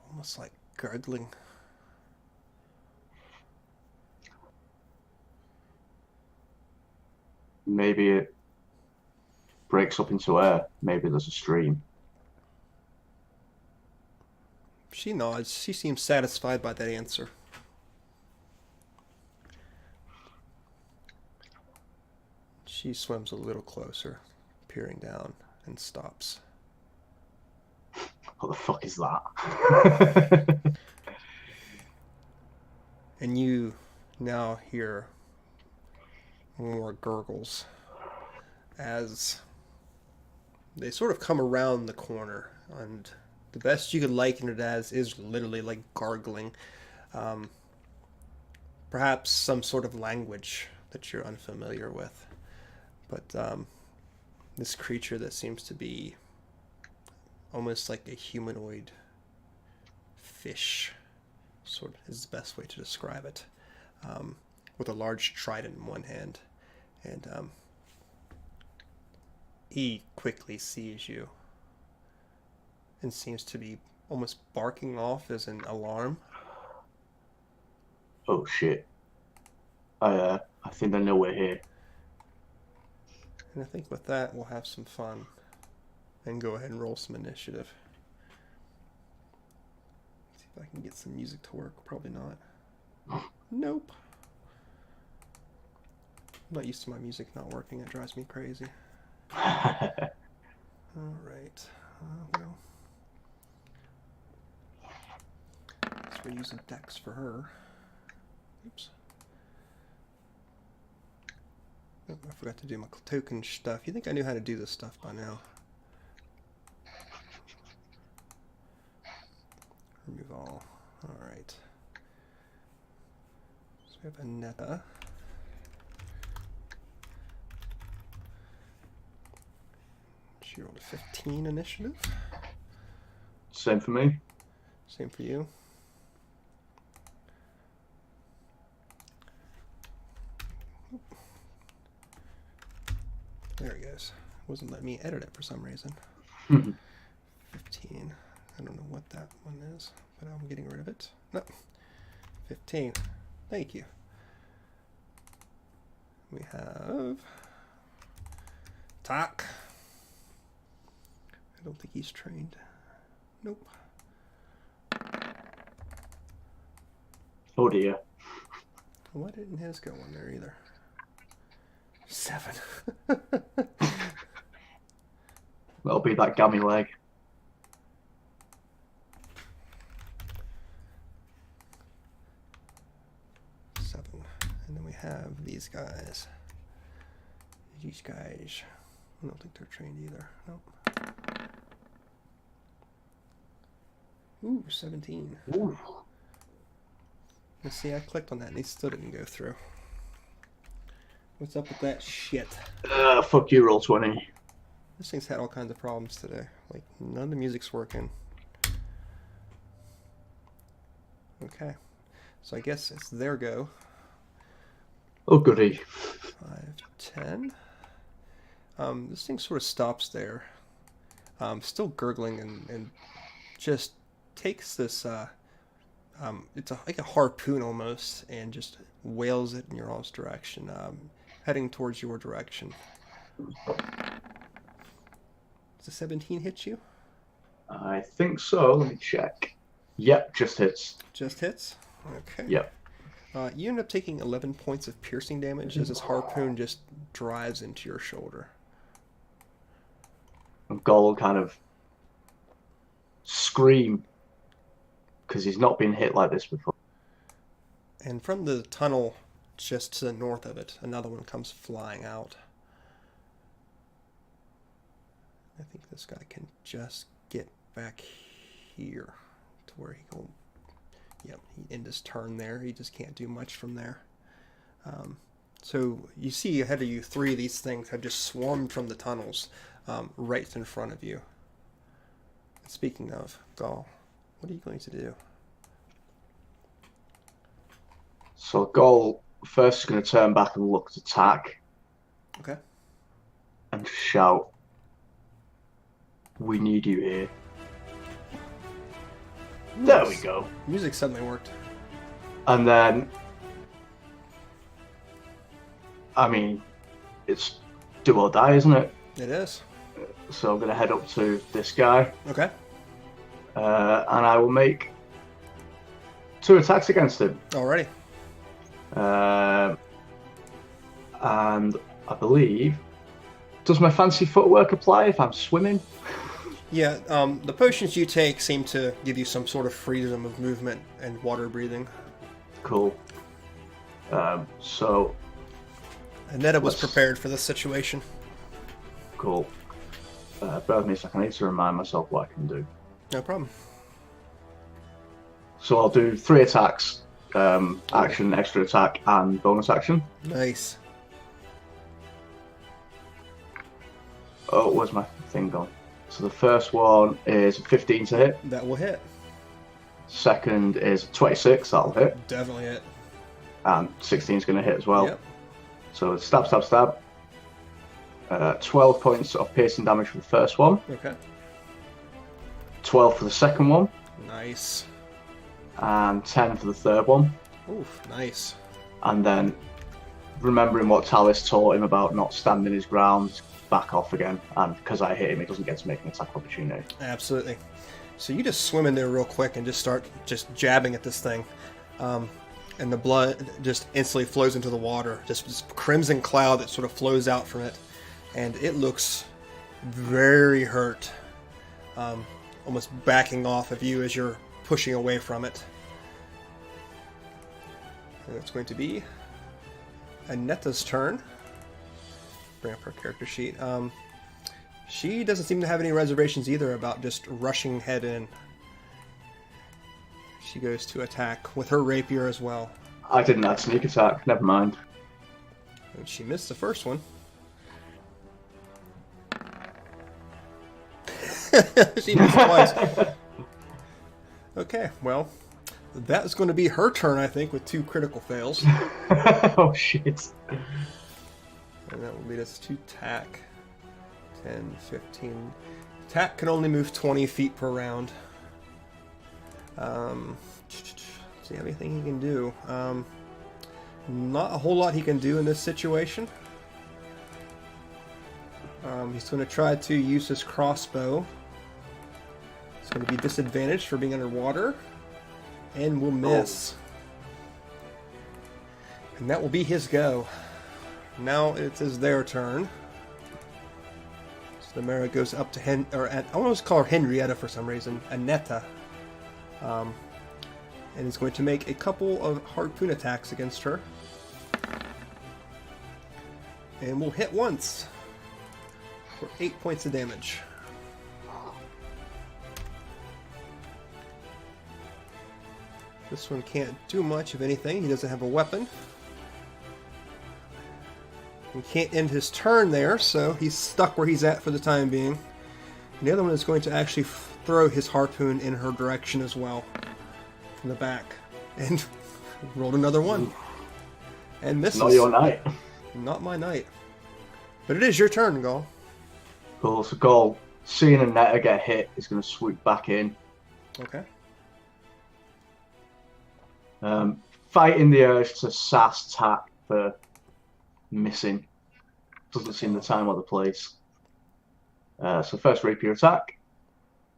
Almost like gurgling. Maybe it breaks up into air. Maybe there's a stream. She nods. She seems satisfied by that answer. She swims a little closer, peering down, and stops. What the fuck is that? And you now hear more gurgles as they sort of come around the corner, and the best you could liken it as is literally like gargling. Um, Perhaps some sort of language that you're unfamiliar with. But this creature that seems to be almost like a humanoid fish, sort of is the best way to describe it, with a large trident in one hand. And he quickly sees you and seems to be almost barking off as an alarm. Oh shit. I think I know we're here. And I think with that, we'll have some fun and go ahead and roll some initiative. See if I can get some music to work. Probably not. Nope. I'm not used to my music not working. It drives me crazy. Alright. Well. Guess we're using Dex for her. Oops. Oh, I forgot to do my token stuff. You think I knew how to do this stuff by now? Remove all. Alright. So we have a Netta. She rolled a 15 initiative. Same for me. Same for you. There it goes. Wasn't letting me edit it for some reason. 15. I don't know what that one is, but I'm getting rid of it. No. 15. Thank you. We have Tak. I don't think he's trained. Nope. Oh dear. Why didn't his go on there either? 7. That'll be that gammy leg. And then we have these guys. These guys. I don't think they're trained either. Nope. Ooh, 17. Ooh. Let's see, I clicked on that and they still didn't go through. What's up with that shit? Fuck you, roll 20. This thing's had all kinds of problems today. Like, none of the music's working. Okay. So I guess it's their go. Oh, goody. 5, 10. This thing sort of stops there. Still gurgling and just takes this, it's like a harpoon almost, and just wails it in your all's direction, heading towards your direction. Does the 17 hit you? I think so. Let me check. Yep, just hits. Just hits? Okay. Yep. You end up taking 11 points of piercing damage as this harpoon just drives into your shoulder. And Gol kind of scream because he's not been hit like this before. And from the tunnel just to the north of it, another one comes flying out. I think this guy can just get back here to where he will. Yep, he end his turn there. He just can't do much from there. So you see ahead of you, 3 of these things have just swarmed from the tunnels right in front of you. Speaking of, Gol, what are you going to do? So Gol first is going to turn back and look to Tak. Okay. And shout, "We need you here." There we go. Music suddenly worked. And then, I mean, it's do or die, isn't it? It is. So I'm going to head up to this guy, Okay. and I will make 2 attacks against him. Alrighty. And I believe, does my fancy footwork apply if I'm swimming? Yeah, the potions you take seem to give you some sort of freedom of movement and water breathing. Cool. So Anetta was prepared for this situation. cool. Bear with me a second. I need to remind myself what I can do. No problem. So I'll do 3 attacks, action, extra attack, and bonus action. Nice. Oh, where's my thing gone? So the first one is 15 to hit. That will hit. Second is 26, that'll hit. Definitely hit. And 16 is going to hit as well. Yep. So stab, stab, stab. 12 points of piercing damage for the first one. Okay. 12 for the second one. Nice. And 10 for the third one. Oof, nice. And then, remembering what Talis taught him about not standing his ground, back off again. And because I hit him, he doesn't get to make an attack opportunity. Absolutely. So you just swim in there real quick and just start just jabbing at this thing. And the blood just instantly flows into the water. Just this crimson cloud that sort of flows out from it. And it looks very hurt. Almost backing off of you as you're pushing away from it. And it's going to be Anetta's turn. Bring up her character sheet. She doesn't seem to have any reservations either about just rushing head in. She goes to attack with her rapier as well. I didn't add sneak attack, never mind. And she missed the first one. She missed twice. Okay, well, that's going to be her turn, I think, with 2 critical fails. Oh, shit. And that will lead us to Tack. 10, 15. Tack can only move 20 feet per round. Does he have anything he can do? Not a whole lot he can do in this situation. He's going to try to use his crossbow. It's going to be disadvantaged for being underwater. And will miss. And that will be his go. Now it is their turn. So the Mara goes up to I almost call her Henrietta for some reason. Anetta. And is going to make a couple of harpoon attacks against her. And will hit once. For 8 points of damage. This one can't do much of anything. He doesn't have a weapon. He can't end his turn there, so he's stuck where he's at for the time being. And the other one is going to actually throw his harpoon in her direction as well. From the back. And rolled another one. And misses. Not your night. Not my night. But it is your turn, Gall. Cool, so Gol, seeing Anetta get hit, is going to swoop back in. Okay. Fighting the urge to sass Tack for missing. Doesn't seem the time or the place. So first rapier attack.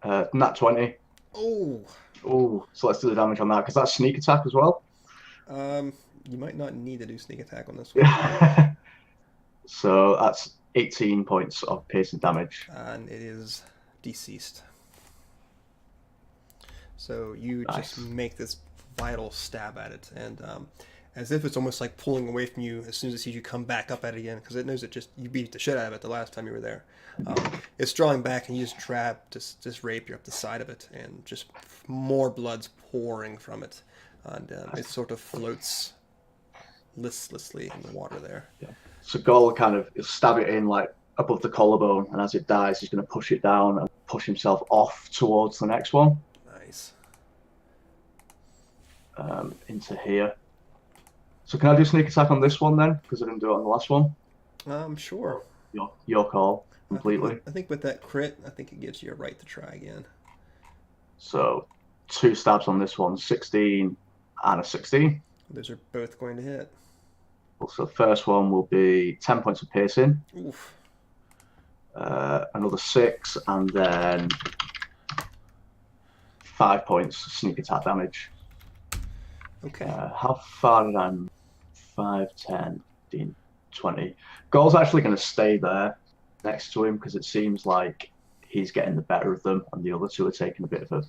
Nat 20. Oh. Oh, so let's do the damage on that, because that's sneak attack as well. You might not need to do sneak attack on this one. So that's 18 points of piercing damage. And it is deceased. So you Nice. just make this vital stab at it, and as if it's almost like pulling away from you as soon as it sees you come back up at it again, because it knows that you beat the shit out of it the last time you were there. It's drawing back, and you just trap this rapier up the side of it, and just more blood's pouring from it, and it sort of floats listlessly in the water there. Yeah. So Gol kind of stab it in like above the collarbone, and as it dies, he's going to push it down and push himself off towards the next one. Nice. Into here. So can I do sneak attack on this one then? Because I didn't do it on the last one. Sure. Your call completely. I think with that crit, I think it gives you a right to try again. So 2 stabs on this one, 16 and a 16. Those are both going to hit. So first one will be 10 points of piercing, Oof. another 6, and then 5 points sneak attack damage. Okay. How far did I move? 5, 10, 15, 20. Goal's actually going to stay there next to him because it seems like he's getting the better of them, and the other two are taking a bit of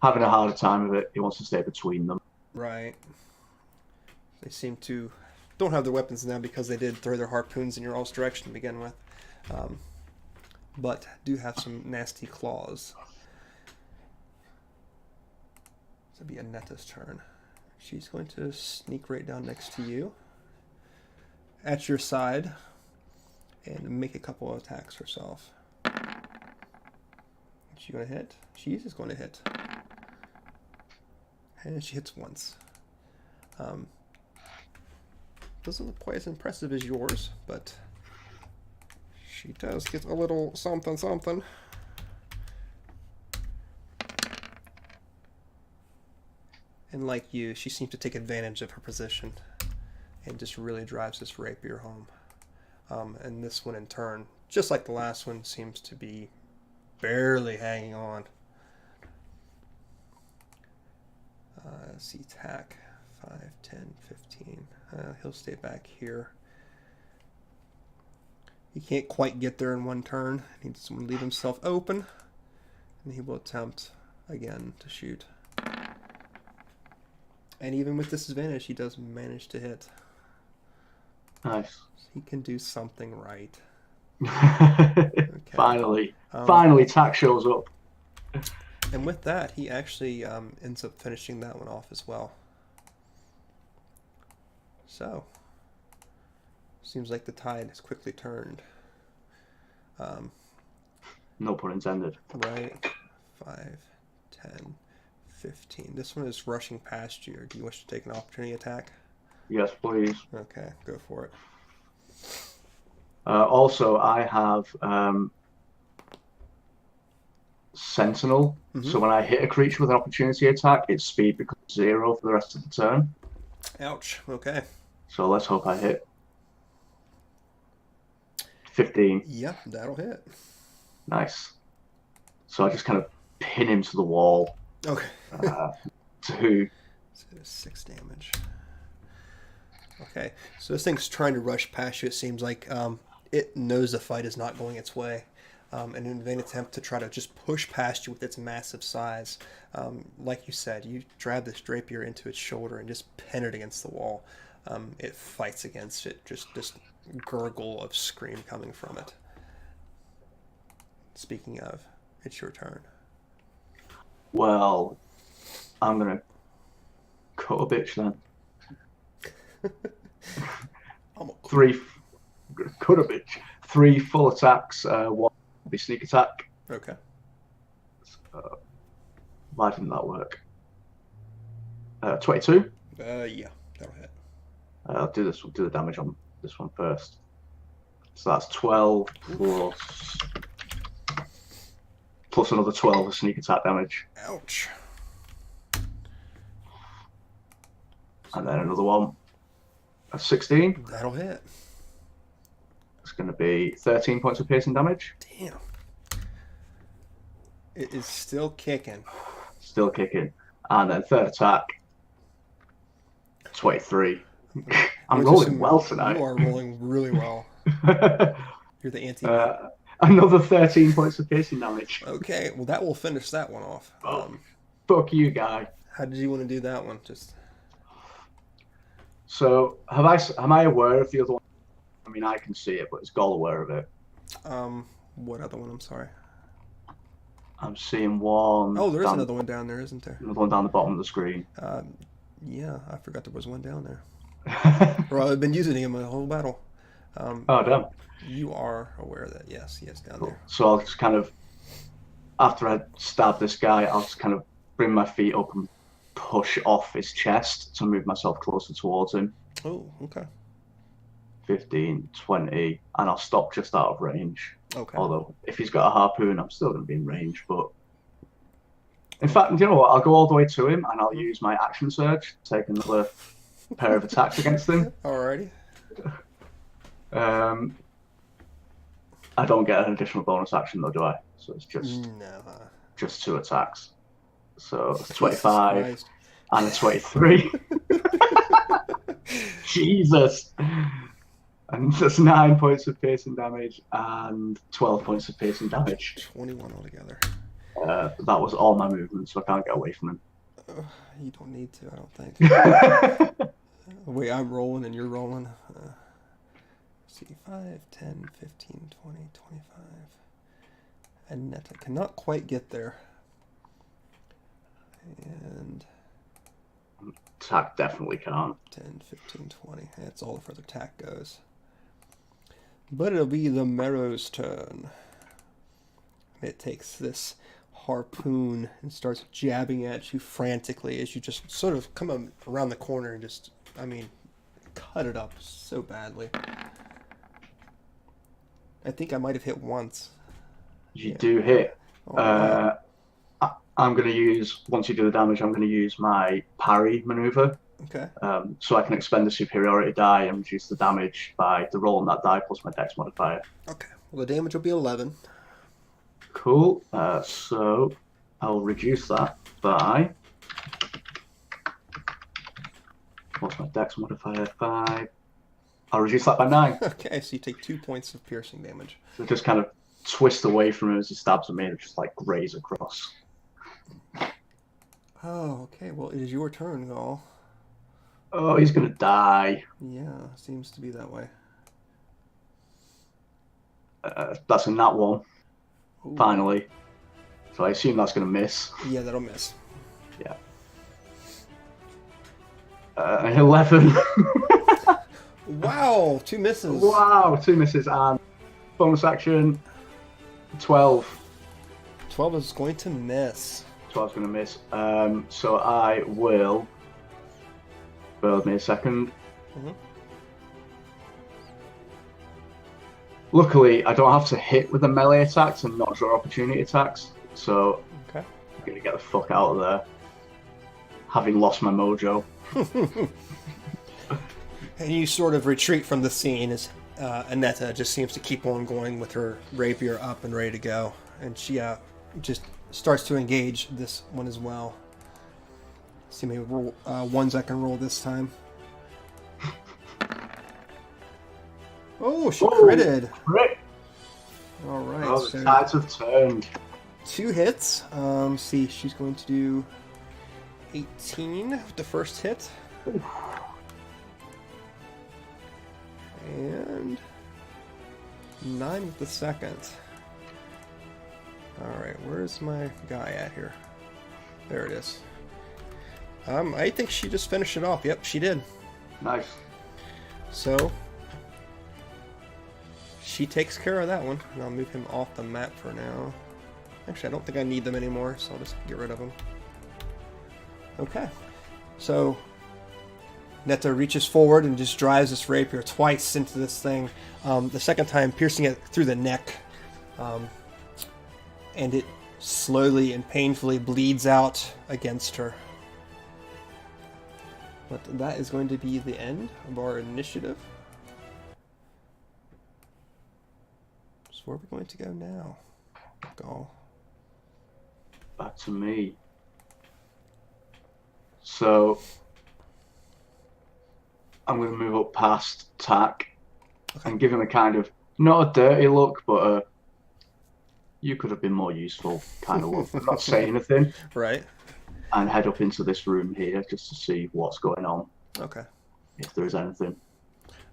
having a harder time of it. He wants to stay between them. Right. They seem to don't have their weapons now because they did throw their harpoons in your all's direction to begin with, but do have some nasty claws. This will be Anetta's turn. She's going to sneak right down next to you, at your side, and make a couple of attacks herself. Is she going to hit? She is going to hit. And she hits once. Doesn't look quite as impressive as yours, but she does get a little something something. And like you, she seems to take advantage of her position and just really drives this rapier home. And this one in turn, just like the last one, seems to be barely hanging on. Let's see, attack 5, 10, 15. He'll stay back here. He can't quite get there in one turn. He needs to leave himself open, and he will attempt again to shoot. And even with disadvantage, he does manage to hit. Nice. He can do something right. Okay. Finally, Tack shows up. And with that, he actually ends up finishing that one off as well. So, seems like the tide has quickly turned. No pun intended. Right. 5, 10, 15. This one is rushing past you. Do you wish to take an opportunity attack? Yes, please. Okay, go for it. Also, I have Sentinel. Mm-hmm. So when I hit a creature with an opportunity attack, its speed becomes 0 for the rest of the turn. Ouch. Okay. So let's hope I hit. 15. Yeah, that'll hit. Nice. So I just kind of pin him to the wall. Okay. 2. So 6 damage. Okay. So this thing's trying to rush past you. It seems like it knows the fight is not going its way. And in a vain attempt to try to just push past you with its massive size. Like you said, you drive this rapier into its shoulder and just pin it against the wall. It fights against it, just this gurgle of scream coming from it. Speaking of, it's your turn. Well, I'm going to cut a bitch then. 3 cut a bitch. 3 full attacks, 1 will be sneak attack. Okay. Why didn't that work? 22. Yeah, that'll hit. I'll do this. We'll do the damage on this one first. So that's 12 plus another 12 of sneak attack damage. Ouch. And then another one. That's 16. That'll hit. It's going to be 13 points of piercing damage. Damn. It is still kicking. Still kicking. And then third attack. 23. I'm rolling well tonight. You are rolling really well. You're the anti. Another 13 points of piercing damage. Okay, well that will finish that one off. Fuck you, guy. How did you want to do that one? So, am I aware of the other one? I mean, I can see it, but is Gol aware of it? What other one? I'm sorry. I'm seeing one. Oh, there is another one down there, isn't there? Another one down the bottom of the screen. Yeah, I forgot there was one down there. Well, I've been using him the whole battle. Oh, damn. You are aware of that, yes, he is down there. So I'll just kind of, after I stab this guy, I'll just kind of bring my feet up and push off his chest to move myself closer towards him. Oh, okay. 15, 20, and I'll stop just out of range. Okay. Although, if he's got a harpoon, I'm still going to be in range, but... In fact, you know what? I'll go all the way to him, and I'll use my action surge to take another pair of attacks against him. Alrighty. I don't get an additional bonus action though, do I? So it's No. just 2 attacks. So it's Jesus 25 Christ. and a 23. Jesus. And that's 9 points of piercing damage and 12 points of piercing damage. 21 altogether. That was all my movement, so I can't get away from him. You don't need to, I don't think. Wait, I'm rolling and you're rolling. See, 5, 10, 15, 20, 25. And Netta cannot quite get there. And Attack definitely can't. 10, 15, 20. That's all the further attack goes. But it'll be the Marrow's turn. It takes this harpoon and starts jabbing at you frantically as you just sort of come around the corner and just, I mean, cut it up so badly. I think I might have hit once. You do hit. Oh, wow. I'm going to use, once you do the damage, I'm going to use my parry maneuver. Okay. So I can expend the superiority die and reduce the damage by the roll on that die plus my dex modifier. Okay. Well, the damage will be 11. Cool. So I'll reduce that by, what's my dex modifier? 5. I'll reduce that by 9. Okay, so you take 2 points of piercing damage. So just kind of twist away from him as he stabs at me and just like graze across. Oh, okay. Well, it is your turn, Gall. Oh, he's going to die. Yeah, seems to be that way. That's a nat 1, Ooh. finally. So I assume that's going to miss. Yeah, that'll miss. Yeah. 11. Wow, 2 misses. Wow, 2 misses and bonus action 12. 12 is going to miss. 12's going to miss. So I will. Bear with me a second. Mm-hmm. Luckily, I don't have to hit with the melee attacks and not draw opportunity attacks. So Okay. I'm going to get the fuck out of there. Having lost my mojo. And you sort of retreat from the scene as Annetta just seems to keep on going with her rapier up and ready to go. And she just starts to engage this one as well. See, maybe roll, ones I can roll this time. Oh, she critted. Crit. All right. Oh, the so tides have turned. 2 hits. See, she's going to do 18 with the first hit. Oof. And 9 with the second. Alright, where's my guy at here? There it is. I think she just finished it off. Yep, she did. Nice. So, she takes care of that one. And I'll move him off the map for now. Actually, I don't think I need them anymore, so I'll just get rid of them. Okay. So, Netta reaches forward and just drives this rapier twice into this thing. The second time piercing it through the neck. And it slowly and painfully bleeds out against her. But that is going to be the end of our initiative. So where are we going to go now? Go. Back to me. So I'm going to move up past Tack and give him a kind of, not a dirty look, but a you could have been more useful kind of look. Not say anything. Right. And head up into this room here just to see what's going on. Okay. If there is anything.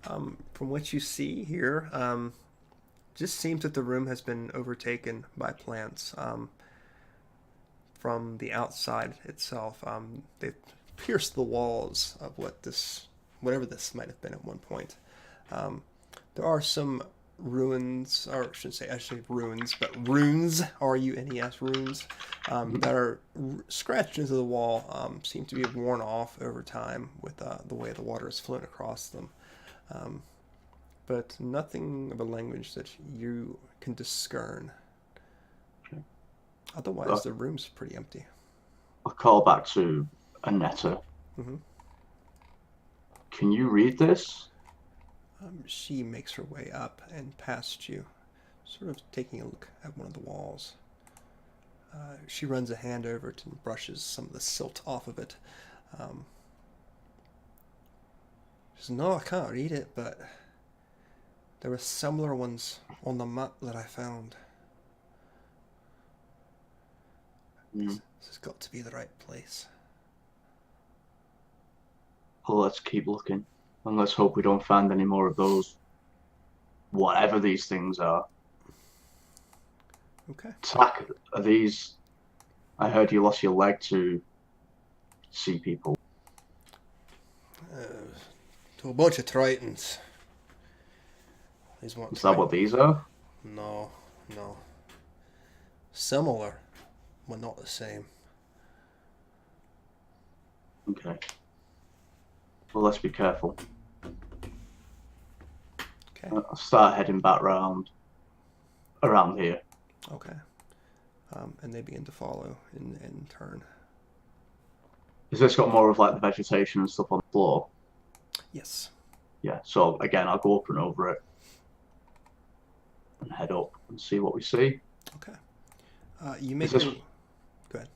From what you see here, just seems that the room has been overtaken by plants. From the outside itself, they've pierced the walls of whatever this might have been at one point. There are some ruins, or I shouldn't say actually ruins, but runes, R-U-N-E-S, runes, that are scratched into the wall, seem to be worn off over time with the way the water has flown across them. But nothing of a language that you can discern. Okay. Otherwise, the room's pretty empty. I'll call back to Annetta. Mm-hmm. Can you read this? She makes her way up and past you, sort of taking a look at one of the walls. She runs a hand over it and brushes some of the silt off of it. Um, she says, "No, I can't read it, but there were similar ones on the map that I found. Mm. This has got to be the right place." Well, let's keep looking. And let's hope we don't find any more of those, whatever these things are. Okay. Tack, are these... I heard you lost your leg to see people. To a bunch of Tritons. These weren't Is that what Tritons. these are? No, no. Similar, but not the same. Okay. Well, let's be careful. Okay. I'll start heading back around here. Okay. And they begin to follow in turn. Has this got more of like the vegetation and stuff on the floor? Yes. Yeah. So again, I'll go up and over it and head up and see what we see. Okay. You make Is this, your... Go ahead.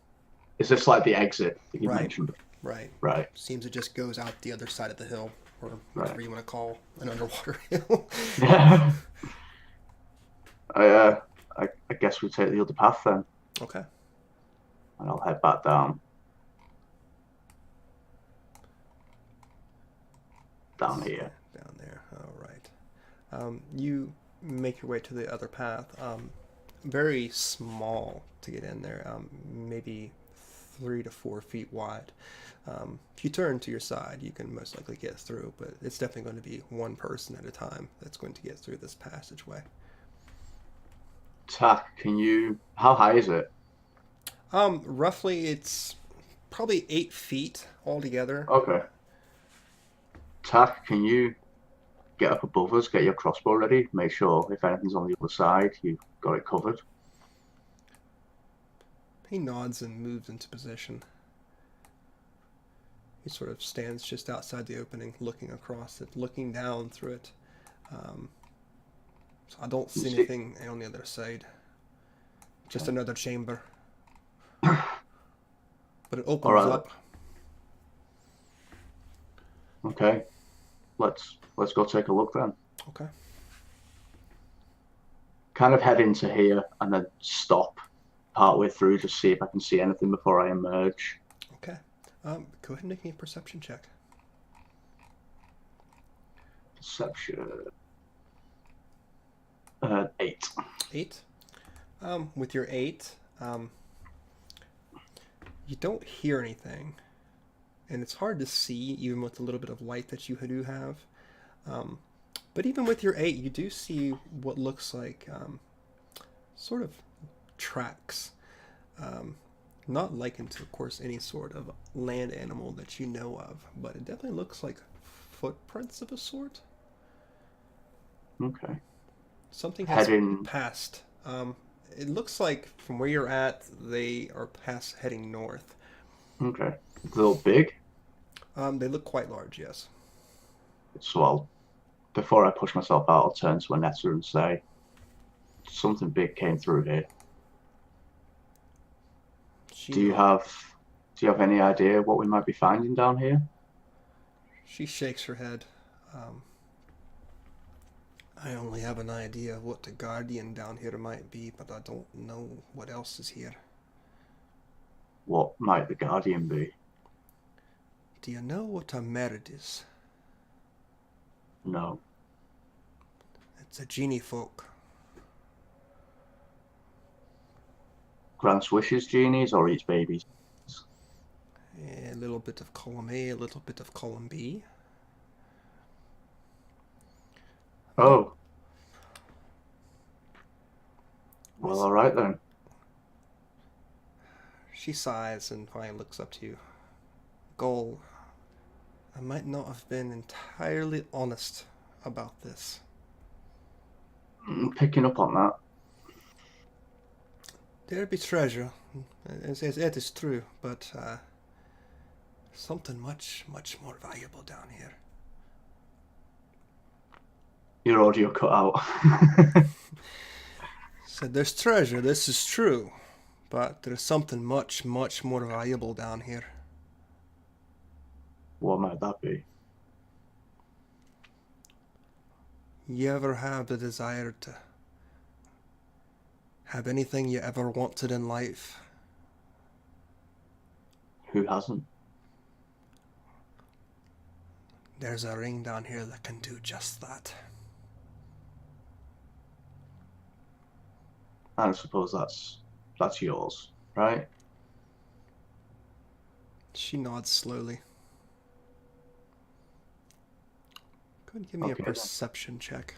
is this like the exit that you Right. mentioned? Right. Right. Seems it just goes out the other side of the hill, or whatever Right. you want to call an underwater hill. Yeah. I guess we take the other path then, Okay. and I'll head back down here. Down there. All right. You make your way to the other path. Very small to get in there. Maybe 3 to 4 feet wide. If you turn to your side, you can most likely get through, but it's definitely going to be one person at a time that's going to get through this passageway. Tack, how high is it? Roughly, it's probably 8 feet altogether. Okay. Tack, can you get up above us, get your crossbow ready, make sure if anything's on the other side, you've got it covered? He nods and moves into position. He sort of stands just outside the opening, looking across it, looking down through it. So I don't see anything on the other side. Just another chamber. But it opens up. Okay. Let's go take a look then. Okay. Kind of head into here and then stop partway through, just see if I can see anything before I emerge. Okay. Go ahead and make me a perception check. Perception. 8. 8. With your 8, you don't hear anything, and it's hard to see even with the little bit of light that you do have. But even with your 8, you do see what looks like sort of tracks. Not likened to, of course, any sort of land animal that you know of, but it definitely looks like footprints of a sort. Okay. Something has passed. It looks like from where you're at, they are heading north. Okay. A little big? They look quite large, yes. So before I push myself out, I'll turn to Annetta and say, something big came through here. Do you have any idea what we might be finding down here? She shakes her head. I only have an idea of what the Guardian down here might be, but I don't know what else is here. What might the Guardian be? Do you know what a merid is? No. It's a genie folk. Grants wishes genies or eats babies? A little bit of column A, a little bit of column B. Oh. Well, all right then. She sighs and finally looks up to you. Goal, I might not have been entirely honest about this. I'm picking up on that. There be treasure, it is true, but something much, much more valuable down here. your audio cut out. Said there's treasure, this is true, but there's something much, much more valuable down here. What might that be? You ever have the desire to have anything you ever wanted in life? Who hasn't? There's a ring down here that can do just that. I suppose that's yours, right? She nods slowly. Go ahead and give me Okay, a then. perception check.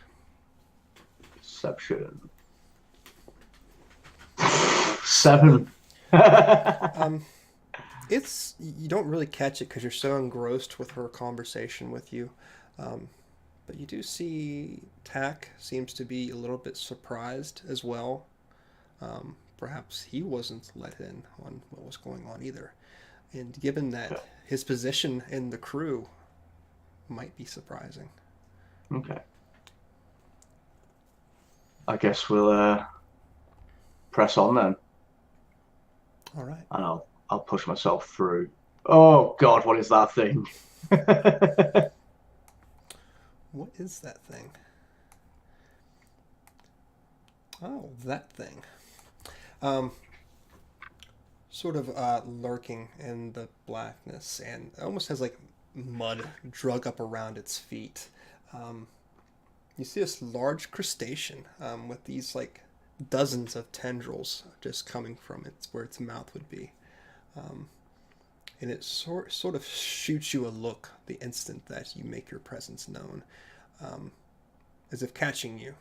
Perception. 7. It's you don't really catch it because you're so engrossed with her conversation with you, but you do see Tack seems to be a little bit surprised as well. Perhaps he wasn't let in on what was going on either, and given that his position in the crew might be surprising. Okay. I guess we'll press on then, All right. and I'll push myself through. Oh God, what is that thing? What is that thing? Oh, that thing. Sort of lurking in the blackness, and it almost has like mud drug up around its feet. You see this large crustacean with these like dozens of tendrils just coming from it where its mouth would be. And it sort of shoots you a look the instant that you make your presence known, as if catching you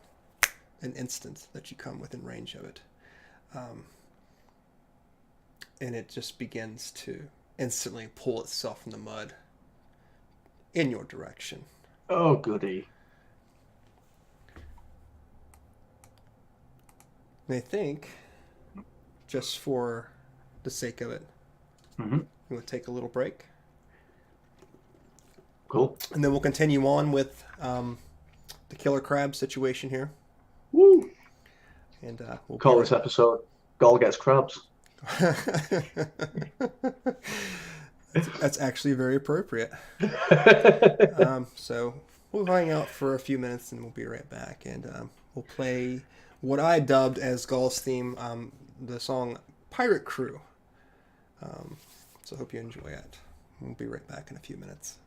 an instant that you come within range of it. And it just begins to instantly pull itself from the mud in your direction. Oh goody. And I think, just for the sake of it, Mm-hmm. we will take a little break. Cool. And then we'll continue on with the killer crab situation here. Woo! And we'll Call this episode "Gall Gets Crabs." That's actually very appropriate. So we'll hang out for a few minutes and we'll be right back. And we'll play what I dubbed as Gall's theme, the song Pirate Crew. So I hope you enjoy it. We'll be right back in a few minutes.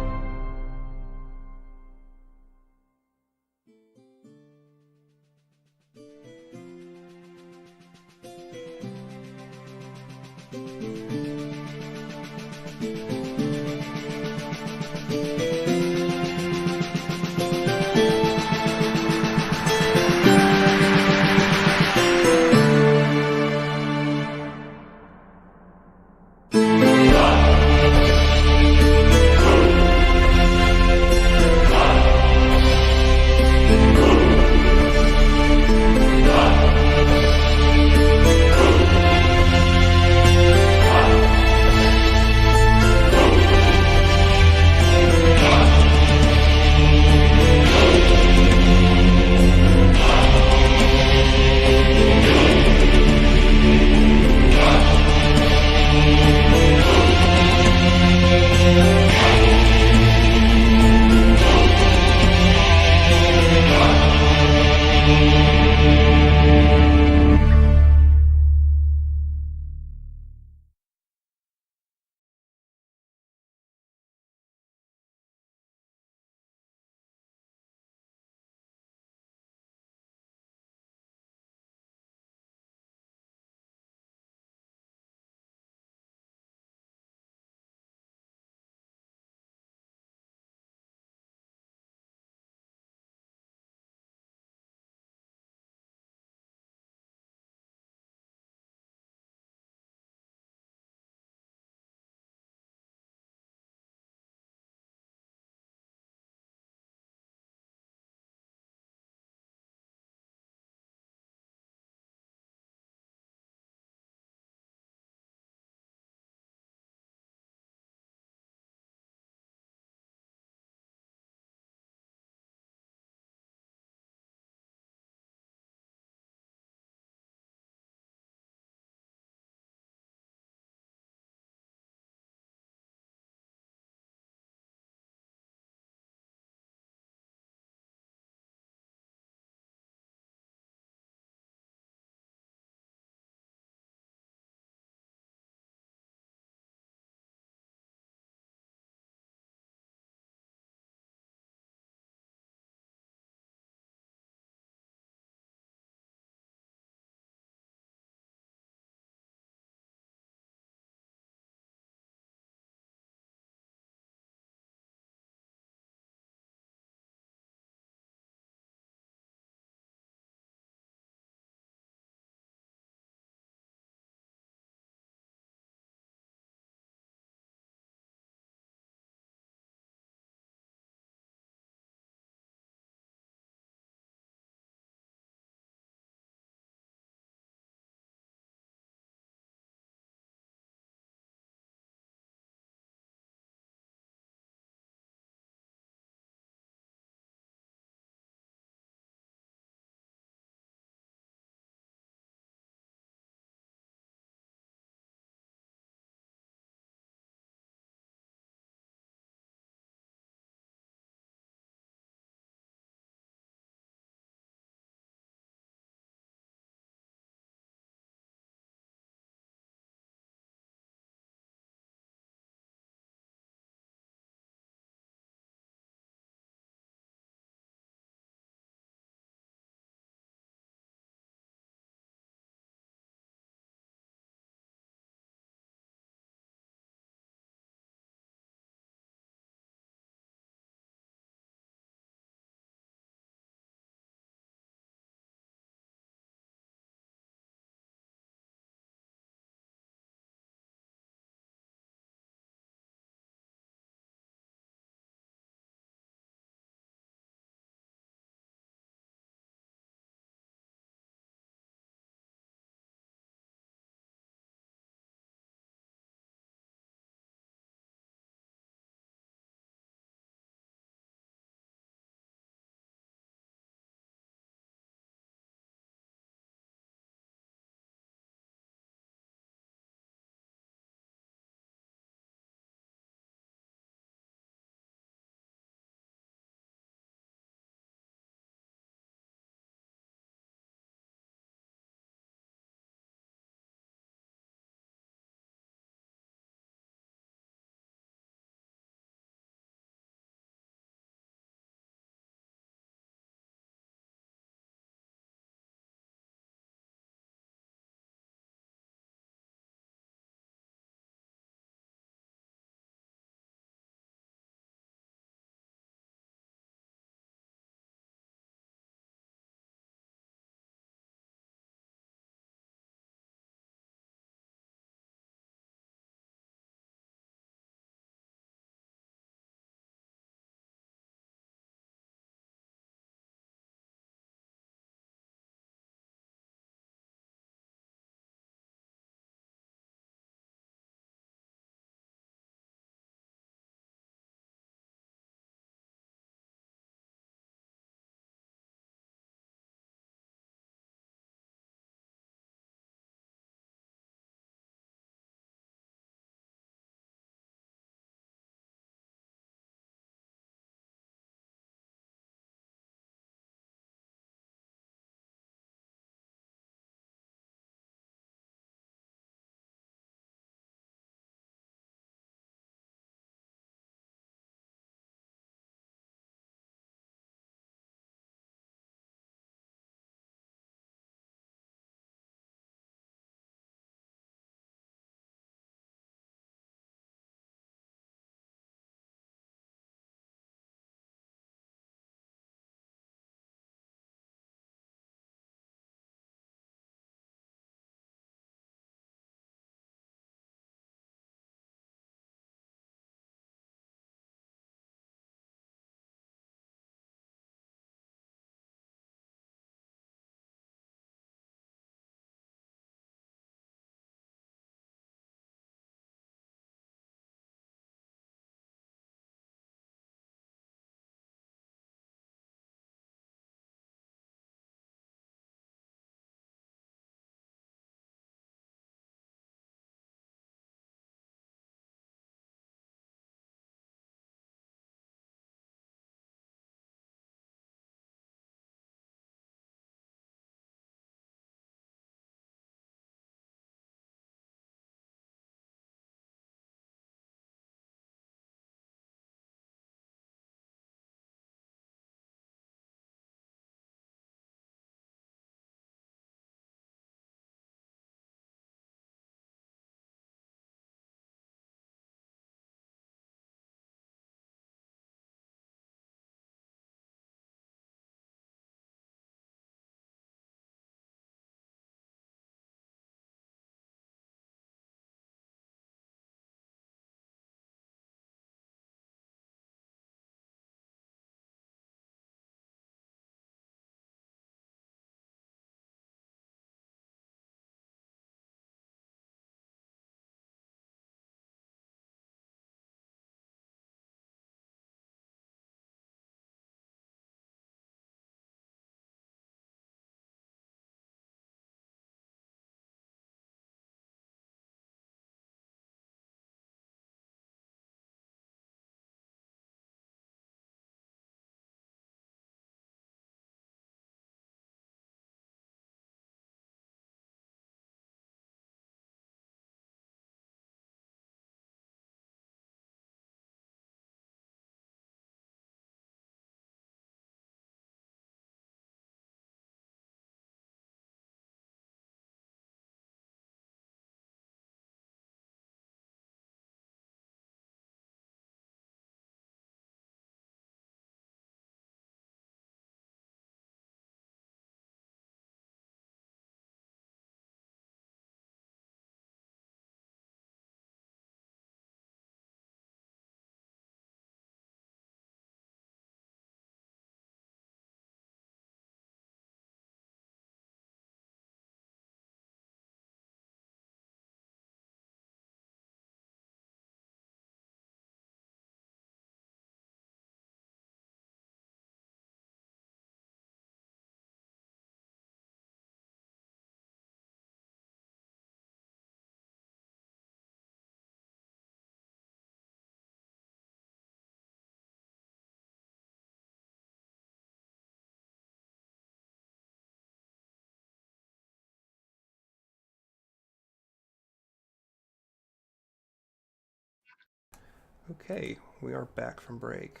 Okay, we are back from break.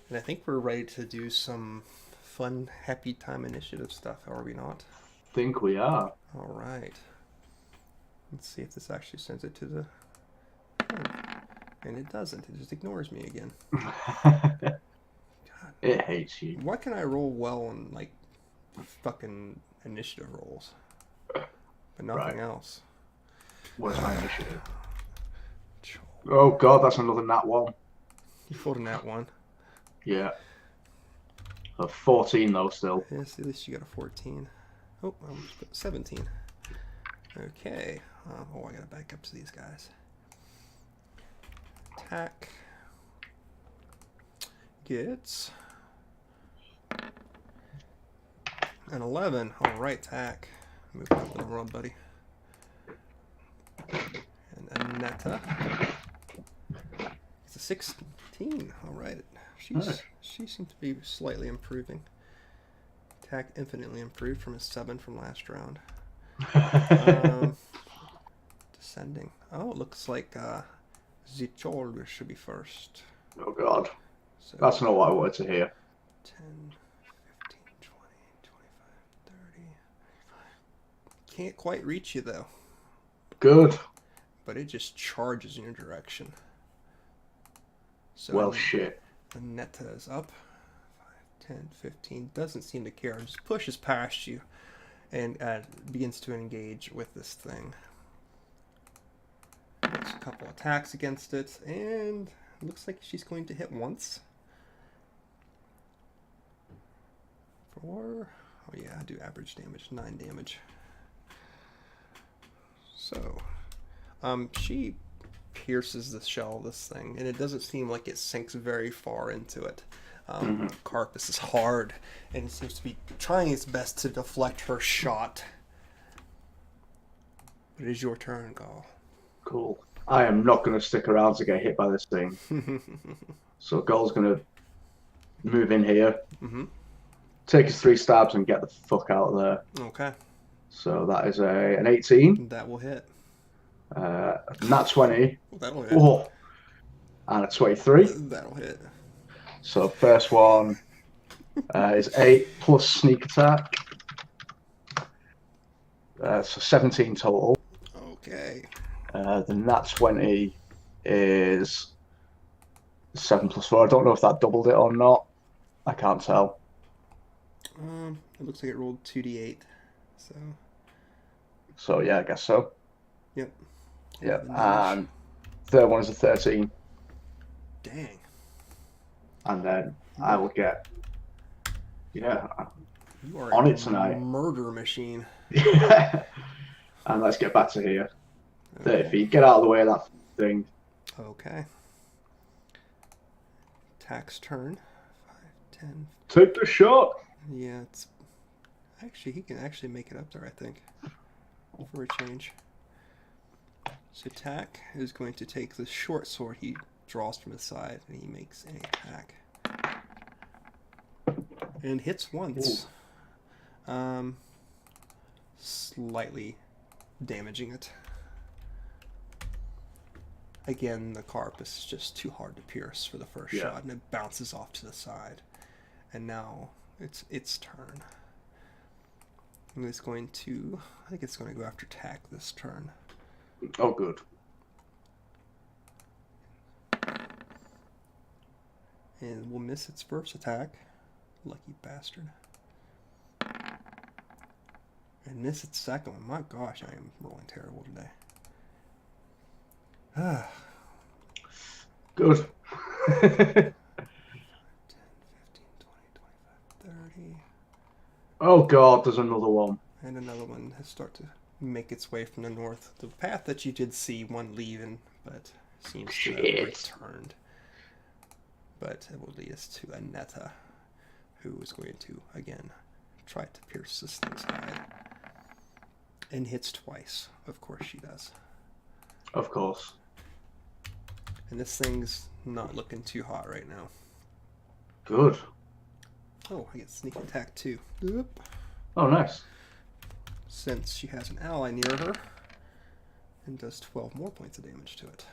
And I think we're ready to do some fun, happy time initiative stuff, are we not? Think we are. All right. Let's see if this actually sends it to the phone. And it doesn't. It just ignores me again. God. It hates you. Why can I roll well on, like, fucking initiative rolls? But nothing else. Where's my initiative? Oh god, that's another nat one. You pulled a nat one. Yeah. A 14 though still. Yes, at least you got a 14. Oh, I almost put 17. Okay. Oh, I gotta back up to these guys. Attack. Gets an 11. Alright, attack. Move up the world, buddy. And Aneta. It's a 16. Alright. She seems to be slightly improving. Attack infinitely improved from a 7 from last round. Descending. Oh, it looks like Zichol should be first. Oh god. So That's not what I wanted to hear. 10, 15, 20, 25, 30. Can't quite reach you though. Good. But it just charges in your direction. So Well, shit. The Netta is up. 5, 10, 15. Doesn't seem to care. Just pushes past you and begins to engage with this thing. Makes a couple attacks against it, and it looks like she's going to hit once. Oh yeah, I do average damage, 9 damage. So, she pierces the shell of this thing, and it doesn't seem like it sinks very far into it. Carpus is hard, and it seems to be trying its best to deflect her shot. But it is your turn, Gaul. Cool. I am not going to stick around to get hit by this thing. So Gaul's going to move in here, take his 3 stabs, and get the fuck out of there. Okay. So that is an 18. That will hit. Nat 20. That'll hit. Oh, and a 23. That'll hit. So first one is 8 plus sneak attack. So 17 total. Okay. The nat 20 is 7 plus 4. I don't know if that doubled it or not. I can't tell. It looks like it rolled 2d8. So yeah, I guess so. Yep. Yep. And third one is a 13. Dang. And then I will get, you are on it tonight. Murder machine. And let's get back to here. 30 feet. Get out of the way of that thing. Okay. Attack's turn. 5, 10. Take the shot. Yeah, it's actually, he can actually make it up there, I think, for a change. So attack is going to take the short sword he draws from his side, and he makes an attack. And hits once. Slightly damaging it. Again, the carpus is just too hard to pierce for the first shot, and it bounces off to the side. And now it's its turn. And it's going to, I think it's going to go after Tack this turn. Oh, good. And will miss its first attack. Lucky bastard. And miss its second one. My gosh, I am rolling terrible today. Good. 10, 15, 20, 25, 30. Oh god, there's another one. And another one has started to make its way from the north. The path that you did see one leaving, but seems to have returned. But it will lead us to Aneta, who is going to, again, try to pierce this thing's hide. And hits twice. Of course she does. Of course. And this thing's not looking too hot right now. Good. Oh, I get sneak attack too. Oop. Oh, nice. Since she has an ally near her, and does 12 more points of damage to it.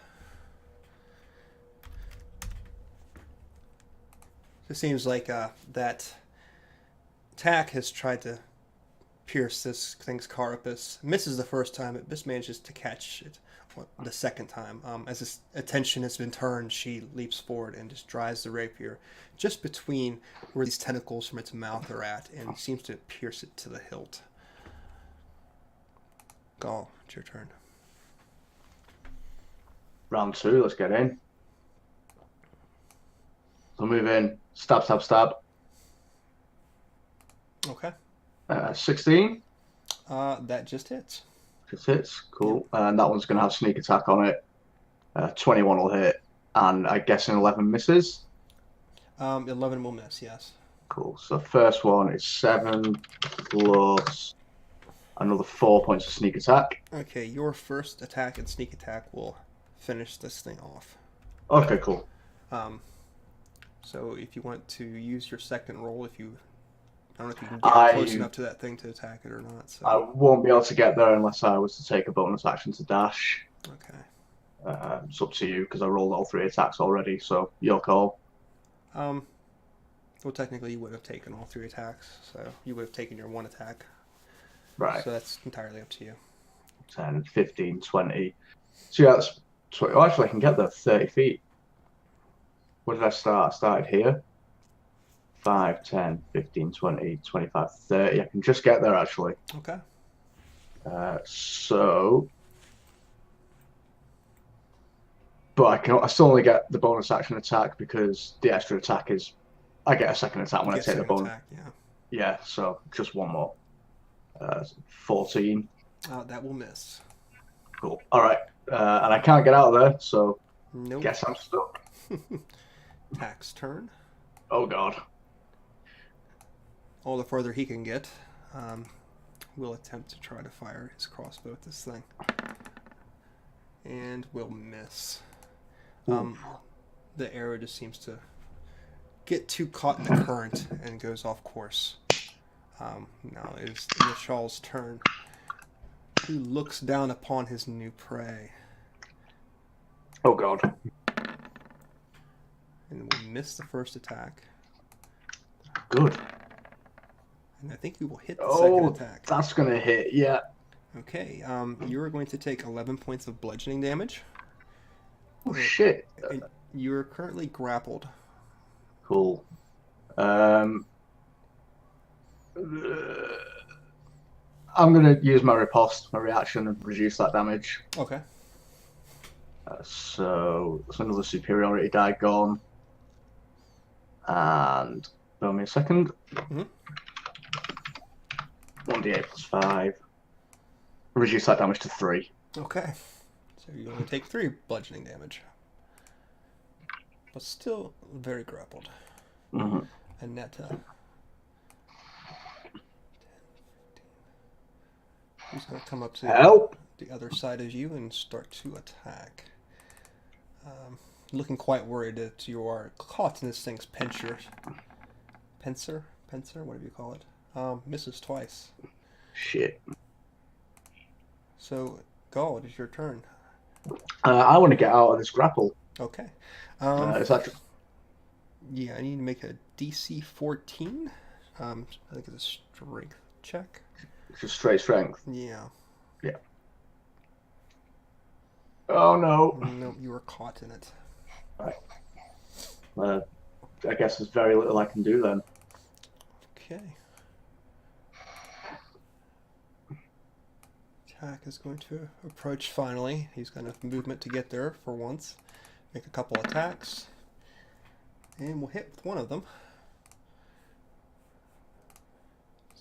It seems like that attack has tried to pierce this thing's carapace. Misses the first time. It just manages to catch it the second time. As its attention has been turned, she leaps forward and just drives the rapier just between where these tentacles from its mouth are at, and seems to pierce it to the hilt. Gaul, it's your turn. Round 2, let's get in. So move in. Stab, stab, stab. Okay. 16. That just hits. Just hits. Cool. And that one's going to have sneak attack on it. 21 will hit. And I guess an 11 misses. 11 will miss, yes. Cool. So the first one is 7 plus another 4 points of sneak attack. Okay, your first attack and sneak attack will finish this thing off. Okay, cool. So if you want to use your second roll, I don't know if you can get close enough to that thing to attack it or not. So. I won't be able to get there unless I was to take a bonus action to dash. Okay. It's up to you because I rolled all 3 attacks already, so your call. Well, technically you would have taken all 3 attacks, so you would have taken your 1 attack. Right. So that's entirely up to you. 10, 15, 20. So yeah, that's 20. Oh, actually, I can get there 30 feet. Where did I start? I started here. 5, 10, 15, 20, 25, 30. I can just get there, actually. Okay. But I still only get the bonus action attack because the extra attack is... I get a second attack when I take the bonus. Attack, yeah. Yeah, so just one more. 14. That will miss. Cool. All right. And I can't get out of there, so nope. Guess I'm stuck. Attack's turn. Oh, God. All the further he can get, will attempt to try to fire his crossbow at this thing. And will miss. The arrow just seems to get too caught in the current and goes off course. Now it is the Shawl's turn. He looks down upon his new prey. Oh, God. And will miss the first attack. Good. And I think he will hit the second attack. That's going to hit, yeah. Okay, you're going to take 11 points of bludgeoning damage. Oh, shit. And you're currently grappled. Cool. I'm going to use my riposte, my reaction, and reduce that damage. Okay. So that's another superiority die gone. And bear me a second. 1d8 plus 5. Reduce that damage to 3. Okay. So you only take 3 bludgeoning damage. But still very grappled. Mm-hmm. And Netta. He's going to come up to the other side of you and start to attack. Looking quite worried that you are caught in this thing's pincer? Whatever you call it. Misses twice. Shit. So, Gaul, it is your turn. I want to get out of this grapple. Okay. Is that just... Yeah, I need to make a DC 14. I think it's a strength check. It's just straight strength. Yeah. Yeah. Oh, no. No, you were caught in it. Right. I guess there's very little I can do then. Okay. Attack is going to approach finally. He's got enough movement to get there for once. Make a couple attacks. And we'll hit with one of them.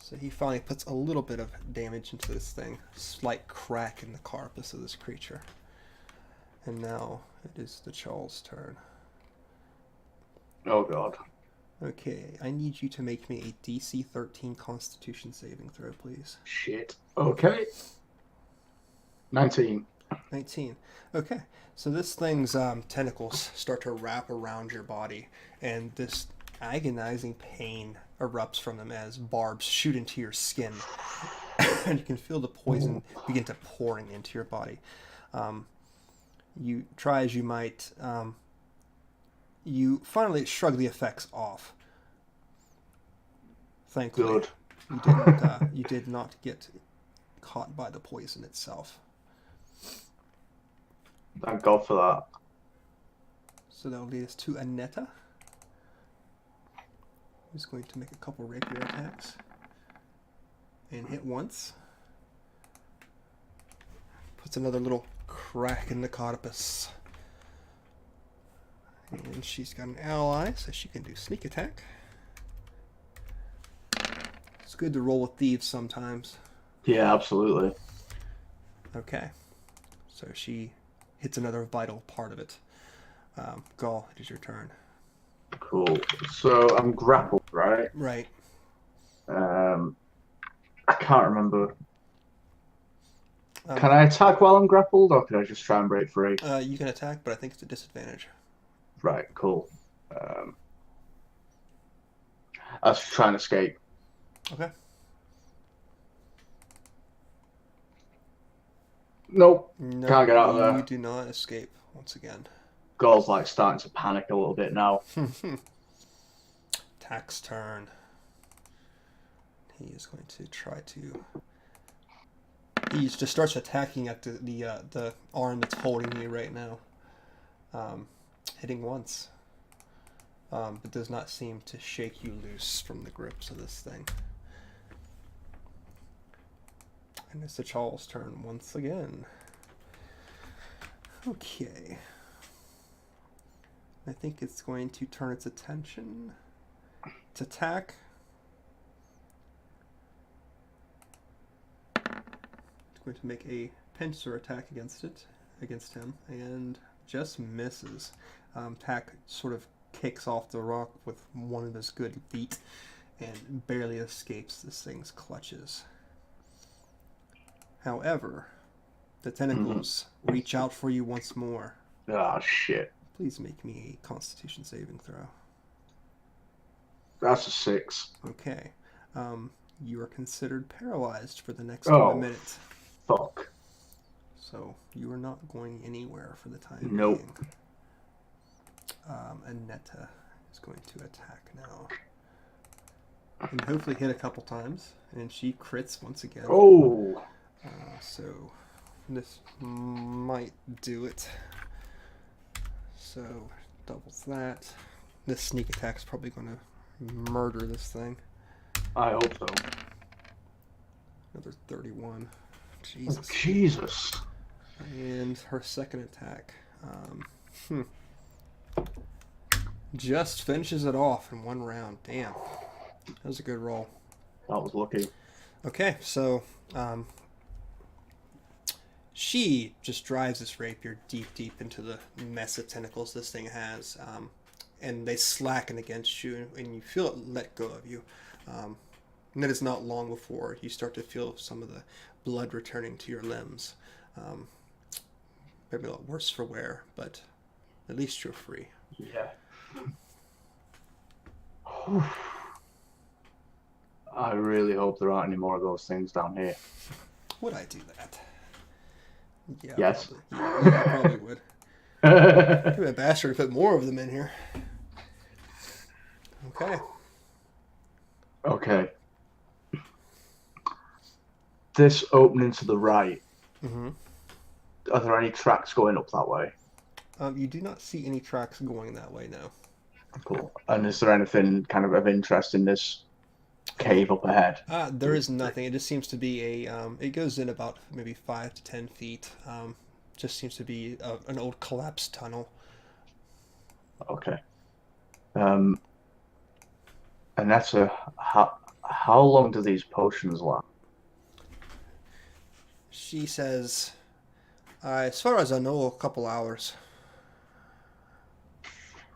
So he finally puts a little bit of damage into this thing. Slight crack in the carapace of this creature. And now it is the Charles' turn. Oh, God. Okay, I need you to make me a DC 13 Constitution saving throw, please. Shit. Okay. 19. 19. Okay, so this thing's tentacles start to wrap around your body, and this agonizing pain erupts from them as barbs shoot into your skin. And you can feel the poison begin to pouring into your body. You try as you might, you finally shrug the effects off, Thankfully, Good. you didn't. You did not get caught by the poison itself. Thank God for that. So that will lead us to Aneta, who's going to make a couple rapier attacks and hit once. Puts another little crack in the codipus. And she's got an ally, so she can do sneak attack. It's good to roll with thieves sometimes. Yeah, absolutely. Okay. So she hits another vital part of it. Gaul, it is your turn. Cool. So I'm grappled, right? Right. I can't remember. Um, Can I attack while I'm grappled, or can I just try and break free? you can attack, but I think it's a disadvantage. Right, cool. I was trying to escape. Okay. Nope, No, can't get out of you there. do not escape once again. Goal's like starting to panic a little bit now. Tack's turn. He is going to try to. He just starts attacking at the arm that's holding you right now. Hitting once. But does not seem to shake you loose from the grips of this thing. And it's the Charles' turn once again. Okay. I think it's going to turn its attention to attack. It's going to make a pincer attack against him, and just misses. Tack sort of kicks off the rock with one of his good feet and barely escapes this thing's clutches. However, the tentacles reach out for you once more. Ah, shit. Please make me a Constitution saving throw. That's a 6. Okay. You are considered paralyzed for the next Oh, minute. fuck. So you are not going anywhere for the time Nope. being. Aneta is going to attack now. And hopefully hit a couple times. And she crits once again. Oh. So this might do it. So doubles that. This sneak attack's probably going to murder this thing. I hope so. Another 31. Oh, Jesus. Jesus. And her second attack. Just finishes it off in one round. Damn. That was a good roll. That was lucky. Okay, so she just drives this rapier deep into the mess of tentacles this thing has. And they slacken against you, and you feel it let go of you. And it is not long before you start to feel some of the blood returning to your limbs. Maybe a lot worse for wear, but at least you're free. Yeah. I really hope there aren't any more of those things down here. Would I do that? Yeah, Yes. Probably. Yeah, I probably would. Could be a bastard to put more of them in here. Okay. Okay. This opening to the right, Mm-hmm. are there any tracks going up that way? You do not see any tracks going that way now. Cool. And is there anything kind of interest in this cave up ahead? There is nothing. It just seems to be it goes in about maybe 5 to 10 feet. Just seems to be an old collapsed tunnel. Okay. And that's how long do these potions last? She says, as far as I know, a couple hours.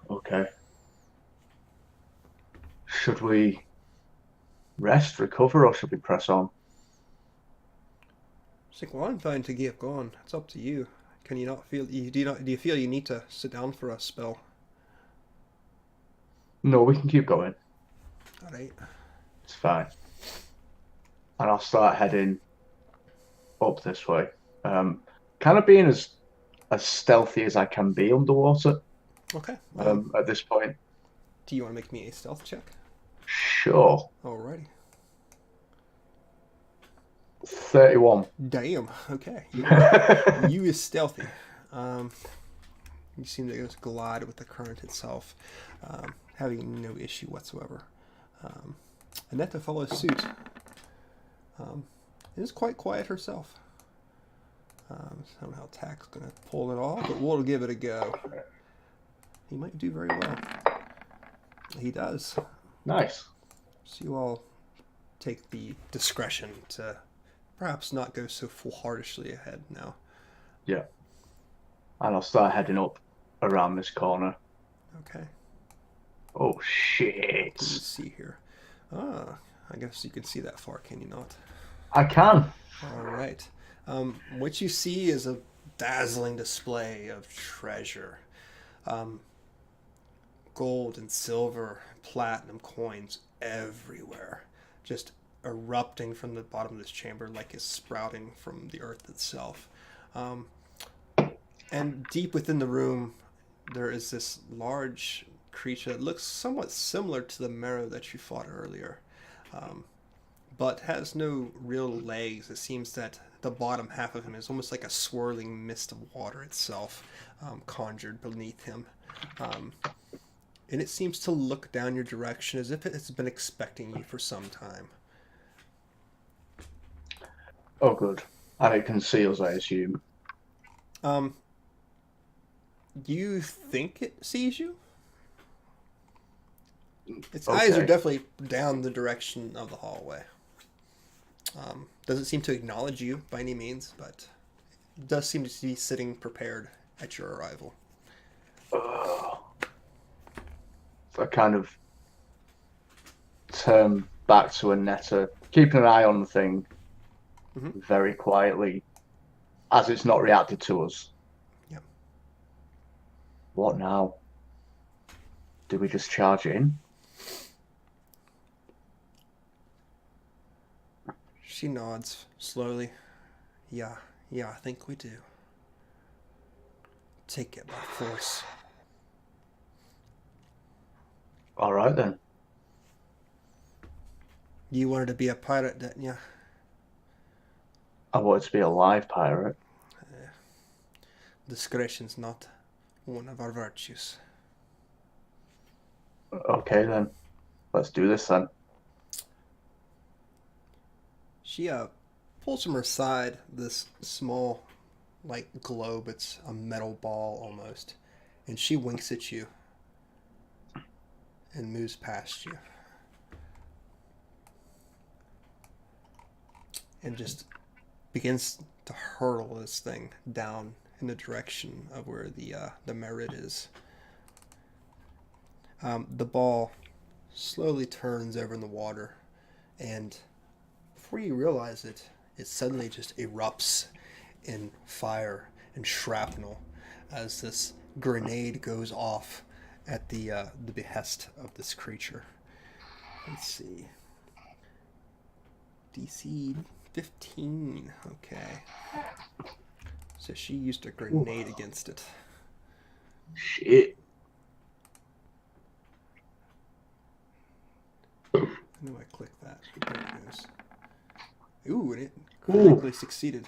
Okay. Should we rest, recover, or should we press on? She's like, well, I'm fine to keep going. It's up to you. Can you not feel? Do you feel you need to sit down for a spell? No, we can keep going. All right. It's fine. And I'll start heading up this way. Kind of being as stealthy as I can be underwater Okay. at this point. Do you want to make me a stealth check? Sure. Alrighty. 31. Damn. Okay. You is stealthy. Um, you seem to just glide with the current itself, having no issue whatsoever. Annette follows suit. Is quite quiet herself. Somehow Tack's going to pull it off, but we'll give it a go. He might do very well. He does. Nice. So you all take the discretion to perhaps not go so foolhardishly ahead now. Yeah. And I'll start heading up around this corner. Okay. Oh, shit. What do you see here? Ah, I guess you can see that far, can you not? I can. All right. What you see is a dazzling display of treasure. Gold and silver, platinum coins everywhere. Just erupting from the bottom of this chamber like it's sprouting from the earth itself. And deep within the room, there is this large creature that looks somewhat similar to the Marrow that you fought earlier, but has no real legs. It seems that the bottom half of him is almost like a swirling mist of water itself, conjured beneath him. And it seems to look down your direction as if it has been expecting you for some time. Oh, good. And it can see us, I assume. You think it sees you? Its Okay. eyes are definitely down the direction of the hallway. Doesn't seem to acknowledge you by any means, but it does seem to be sitting prepared at your arrival. I kind of turn back to Annetta, keeping an eye on the thing very quietly as it's not reacted to us. Yep. What now? Do we just charge in? She nods slowly. Yeah, I think we do. Take it by force. All right, then. You wanted to be a pirate, didn't you? I wanted to be a live pirate. Discretion's not one of our virtues. Okay, then. Let's do this, then. She pulls from her side this small, like, globe. It's a metal ball almost. And she winks at you and moves past you. And just begins to hurtle this thing down in the direction of where the merit is. The ball slowly turns over in the water, and before you realize it, it suddenly just erupts in fire and shrapnel as this grenade goes off at the behest of this creature. Let's see. DC 15. Okay. So she used a grenade against it. Shit. I know I clicked that. There it goes. Ooh, and it critically succeeded.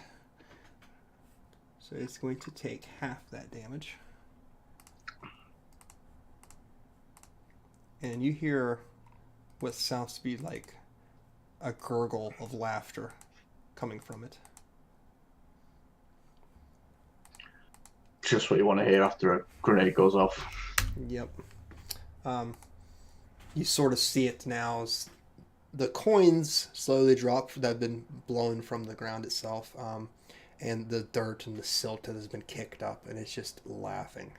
So it's going to take half that damage. And you hear what sounds to be like a gurgle of laughter coming from it. Just what you want to hear after a grenade goes off. Yep. You sort of see it now as the coins slowly drop that have been blown from the ground itself, and the dirt and the silt that has been kicked up, and it's just laughing.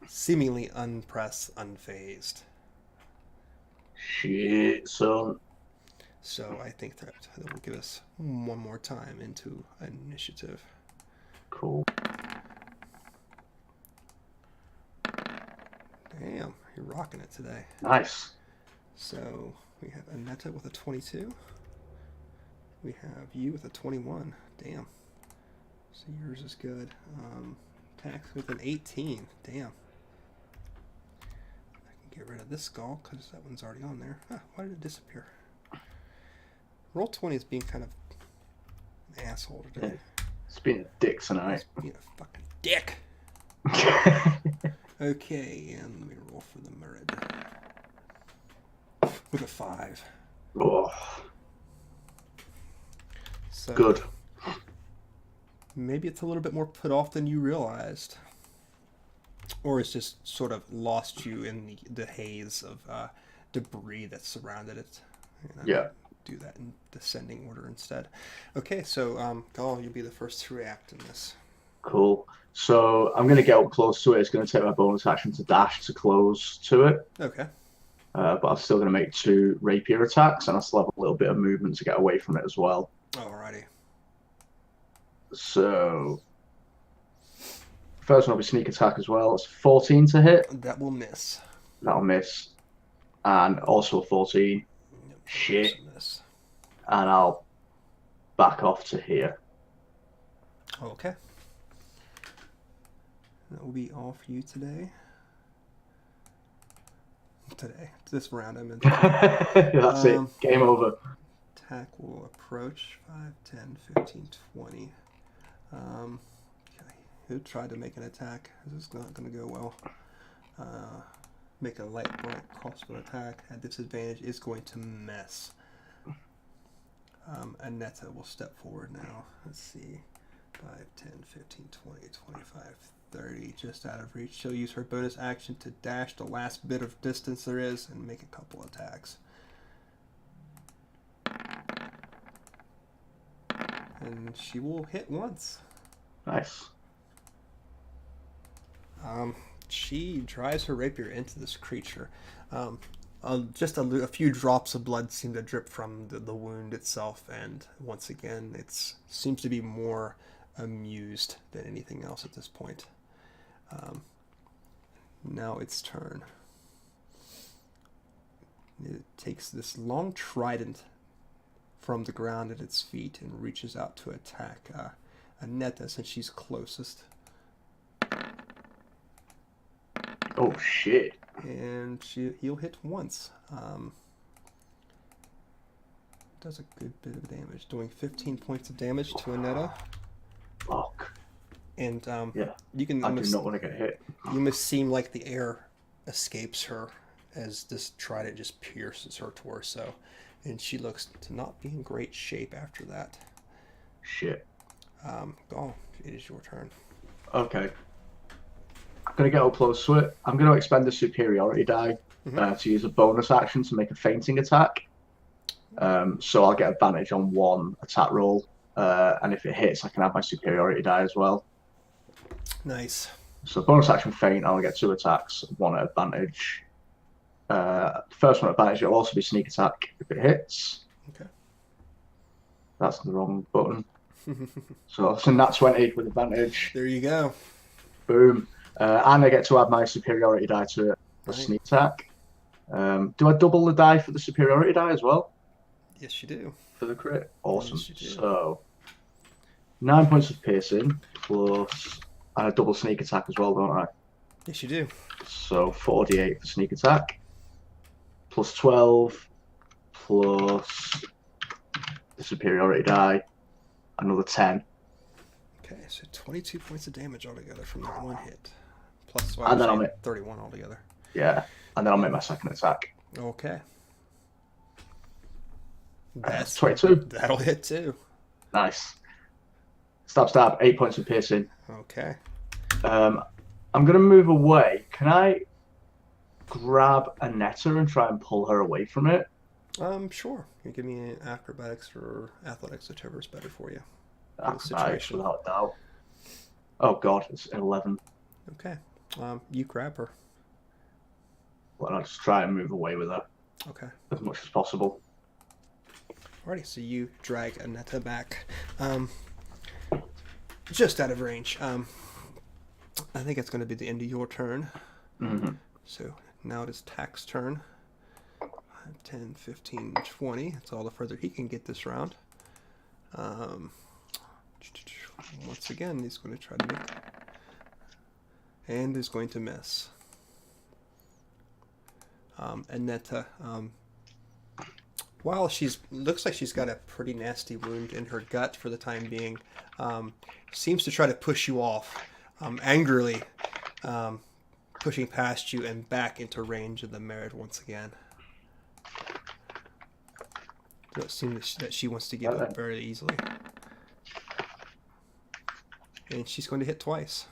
Seemingly unimpressed, unfazed. Shit, son. So I think that will give us one more time into initiative. Cool. Damn, you're rocking it today. Nice. So we have Annetta with a 22. We have you with a 21. Damn. So yours is good. Tax with an 18. Damn. I can get rid of this skull, because that one's already on there. Huh, why did it disappear? Roll 20 is being kind of an asshole today. It's been a dick tonight. It's being a fucking dick. Okay, and let me roll for the Murid. With a 5. Oh, So good. maybe it's a little bit more put off than you realized. Or it's just sort of lost you in the haze of debris that surrounded it. And Yeah. do that in descending order instead. Okay, so Gaul, you'll be the first to react in this. Cool. So I'm going to get up close to it. It's going to take my bonus action to dash to close to it. Okay. But I'm still going to make 2 rapier attacks, and I still have a little bit of movement to get away from it as well. Alrighty. So first one will be sneak attack as well. It's 14 to hit. That will miss. That'll miss. And also 14. Yep, Shit. miss. And I'll back off to here. Okay. That will be all for you today. This round I meant. That's it. Game over. Attack will approach 5, 10, 15, 20. Okay. He'll try to make an attack. This is not going to go well. Make a light bright crossbow attack at disadvantage is going to miss. Aneta will step forward now. Let's see. 5, 10, 15, 20, 25, 30. Just out of reach. She'll use her bonus action to dash the last bit of distance there is and make a couple attacks. And she will hit once. Nice. She drives her rapier into this creature. Just a few drops of blood seem to drip from the wound itself, and once again, it seems to be more amused than anything else at this point. Now it's turn. It takes this long trident from the ground at its feet and reaches out to attack Aneta since she's closest. Oh, shit. And he'll hit once. Does a good bit of damage, doing 15 points of damage to Aneta. Fuck. And Yeah. you can I do not want to get hit. you must seem like the air escapes her as this trident just pierces her torso, and she looks to not be in great shape after that. Shit. Gaul, it is your turn. Okay. I'm going to get up close to it. I'm going to expend the superiority die to use a bonus action to make a fainting attack. So I'll get advantage on 1 attack roll. And if it hits, I can have my superiority die as well. Nice. So bonus action feint, I'll get 2 attacks, 1 at advantage. First one at advantage, it'll also be sneak attack if it hits. Okay. That's the wrong button. So it's a nat 20 with advantage. There you go. Boom. And I get to add my superiority die to it for Right. sneak attack. Do I double the die for the superiority die as well? Yes, you do. For the crit? Awesome. Yes, you do. So 9 points of piercing plus and a double sneak attack as well, don't I? Yes, you do. So 48 for sneak attack. Plus 12 plus the superiority die. Another 10. Okay, so 22 points of damage altogether from that one hit. Plus, And then I'll make 31 altogether. Yeah. And then I'll make my second attack. Okay. That's 22. That'll hit too. Nice. Stab. 8 points of piercing. Okay. I'm going to move away. Can I grab Aneta and try and pull her away from it? Sure. You give me an acrobatics or athletics, whichever is better for you. Acrobatics, without doubt. Oh god, it's 11. Okay. You grab her. Well, I'll just try and move away with her Okay. as much as possible. Alrighty, so you drag Aneta back. Just out of range. I think it's going to be the end of your turn. Mm-hmm. So now it is Tack's turn. 5, 10, 15, 20. That's all the further he can get this round. Once again, he's going to try to make... And is going to miss. Aneta, while looks like she's got a pretty nasty wound in her gut for the time being, seems to try to push you off, angrily, pushing past you and back into range of the Merid once again. It seems that she wants to give up very easily. And she's going to hit twice.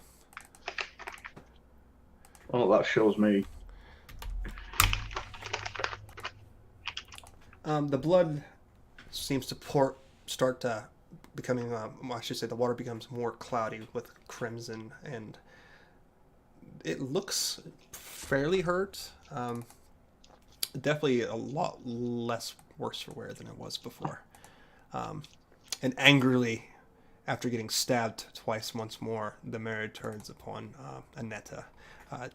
Oh, that shows me. The blood seems to start becoming, I should say the water becomes more cloudy with crimson, and it looks fairly hurt. Definitely a lot less worse for wear than it was before. And angrily, after getting stabbed twice once more, the Merid turns upon Aneta,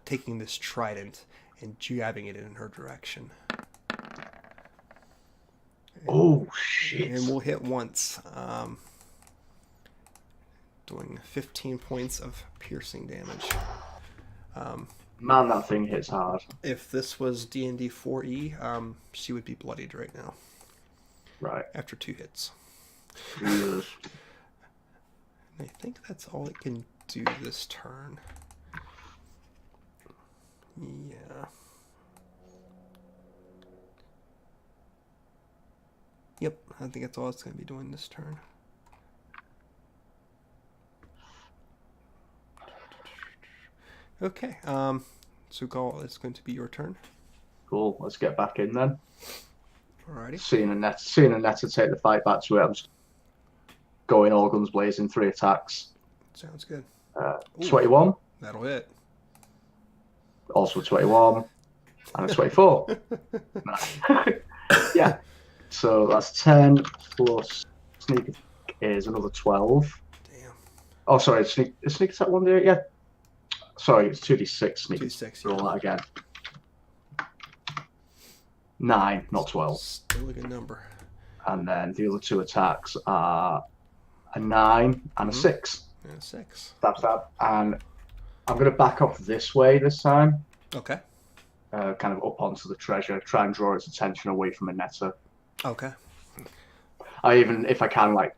taking this trident and jabbing it in her direction. Oh, shit. And we'll hit once. Doing 15 points of piercing damage. Man, that thing hits hard. If this was D&D 4E, she would be bloodied right now. Right. After 2 hits. Jesus. I think that's all it can do this turn. Yeah. Yep, I think that's all it's going to be doing this turn. Okay, so Gaul, it's going to be your turn. Cool, let's get back in then. Alrighty. Seeing Aneta take the fight back to it, I'm just going all guns blazing, 3 attacks. Sounds good. 21. That'll hit. Also 21. And a 24. Yeah. So that's 10 plus sneak attack is another 12. Damn. Oh, sorry, sneak attack 1d8? Yeah. Sorry, it's 2d6 sneak. 2d6, roll that again. 9, not 12. Still a good number. And then the other 2 attacks are a 9 and a 6. And a 6. Stab. And I'm going to back off this way this time. Okay. Kind of up onto the treasure, try and draw its attention away from Aneta. Okay. I even, if I can, like,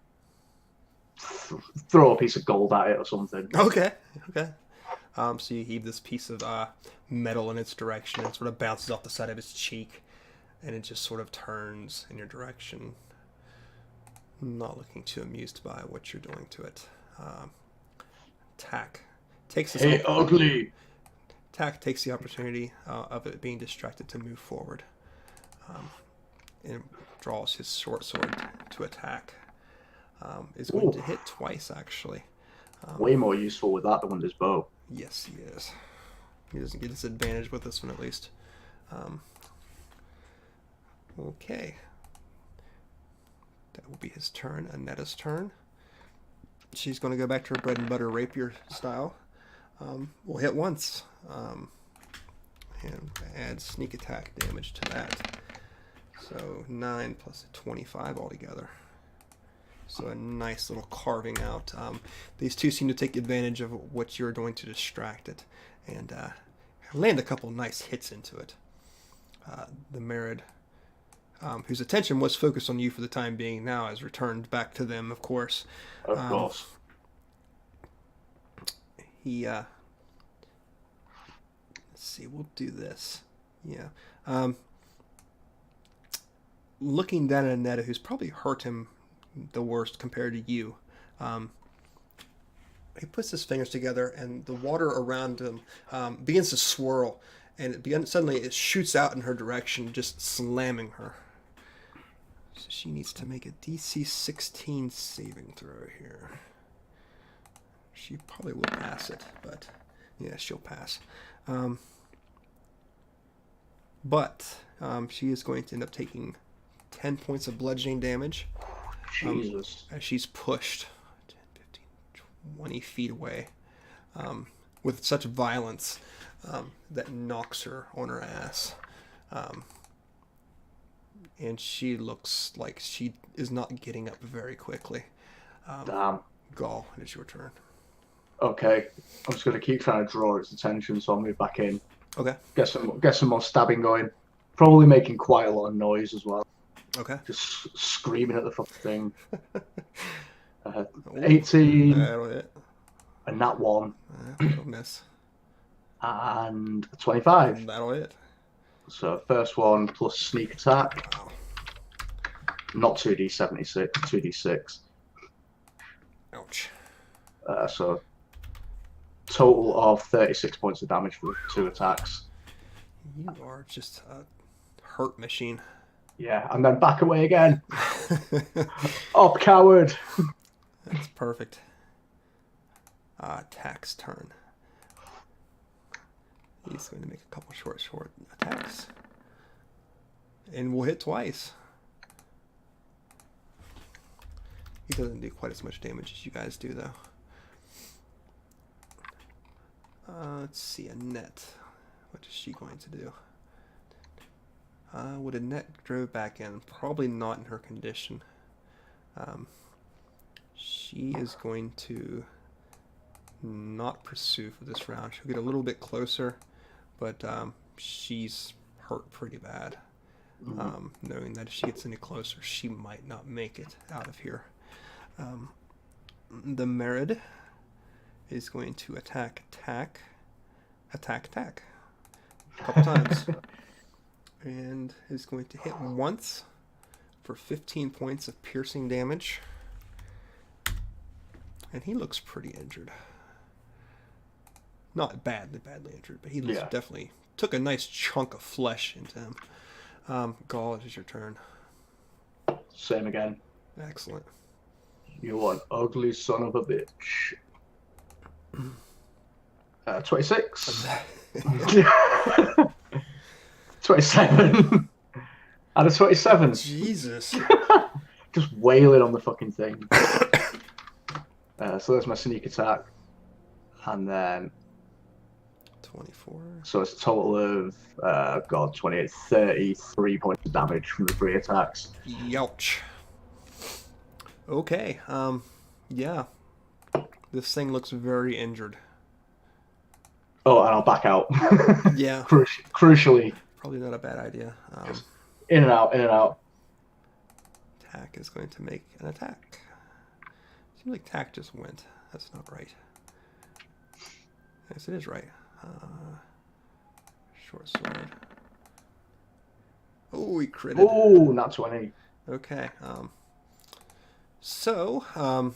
throw a piece of gold at it or something. Okay. So you heave this piece of metal in its direction, and it sort of bounces off the side of its cheek, and it just sort of turns in your direction, not looking too amused by what you're doing to it. Tack takes this. Hey, ugly! Tack takes the opportunity of it being distracted to move forward, and draws his short sword to attack. Is going to hit twice, actually. Way more useful with that than with his bow. Yes, he is. He doesn't get disadvantage with this one, at least. Okay. That will be his turn. Aneta's turn. She's going to go back to her bread and butter rapier style. We'll hit once. And add sneak attack damage to that. So 9 plus 25 altogether. So a nice little carving out. These two seem to take advantage of what you're doing to distract it, and land a couple nice hits into it. The Merid, whose attention was focused on you for the time being, now has returned back to them, of course. Of course. He, let's see, we'll do this. Yeah. Looking down at Aneta, who's probably hurt him the worst compared to you, he puts his fingers together, and the water around him begins to swirl, and suddenly it shoots out in her direction, just slamming her. So she needs to make a DC 16 saving throw here. She probably will pass it, but yeah, she'll pass. But she is going to end up taking 10 points of bludgeoning damage. Jesus. As she's pushed 10, 15, 20 feet away with such violence that knocks her on her ass. And she looks like she is not getting up very quickly. Damn. Gaul, it is your turn. Okay. I'm just going to keep trying to draw its attention, so I'll move back in. Okay. Get some more stabbing going. Probably making quite a lot of noise as well. Okay. Just screaming at the fucking thing. Ooh, 18, that'll hit. a nat 1, That'll miss. and a 25. That'll hit. So first one plus sneak attack. Wow. Not 2d76, 2d6. Ouch. So total of 36 points of damage for 2 attacks. You are just a hurt machine. Yeah, and then back away again. Up, coward. That's perfect. Tack's turn. He's going to make a couple short attacks. And we'll hit twice. He doesn't do quite as much damage as you guys do, though. Let's see, Annette. What is she going to do? Would Annette drove back in? Probably not in her condition. She is going to not pursue for this round. She'll get a little bit closer, but she's hurt pretty bad. Knowing that if she gets any closer, she might not make it out of here. The Merid is going to attack a couple times. And is going to hit once for 15 points of piercing damage. And he looks pretty injured. Not badly injured, but he looks definitely took a nice chunk of flesh into him. Gaul, it is your turn. Same again. Excellent. You an ugly son of a bitch. 26. 27. Out of 27. Jesus. Just wailing on the fucking thing. So there's my sneak attack. And then 24. So it's a total of 28, 33 points of damage from the 3 attacks. Youch. Okay. Yeah. This thing looks very injured. Oh, and I'll back out. Yeah. Crucially. Probably not a bad idea. In and out, in and out. Tack is going to make an attack. Seems like Tack just went. That's not right. Yes, it is right. Short sword. Oh, he critted. Oh, not 20. Okay. So,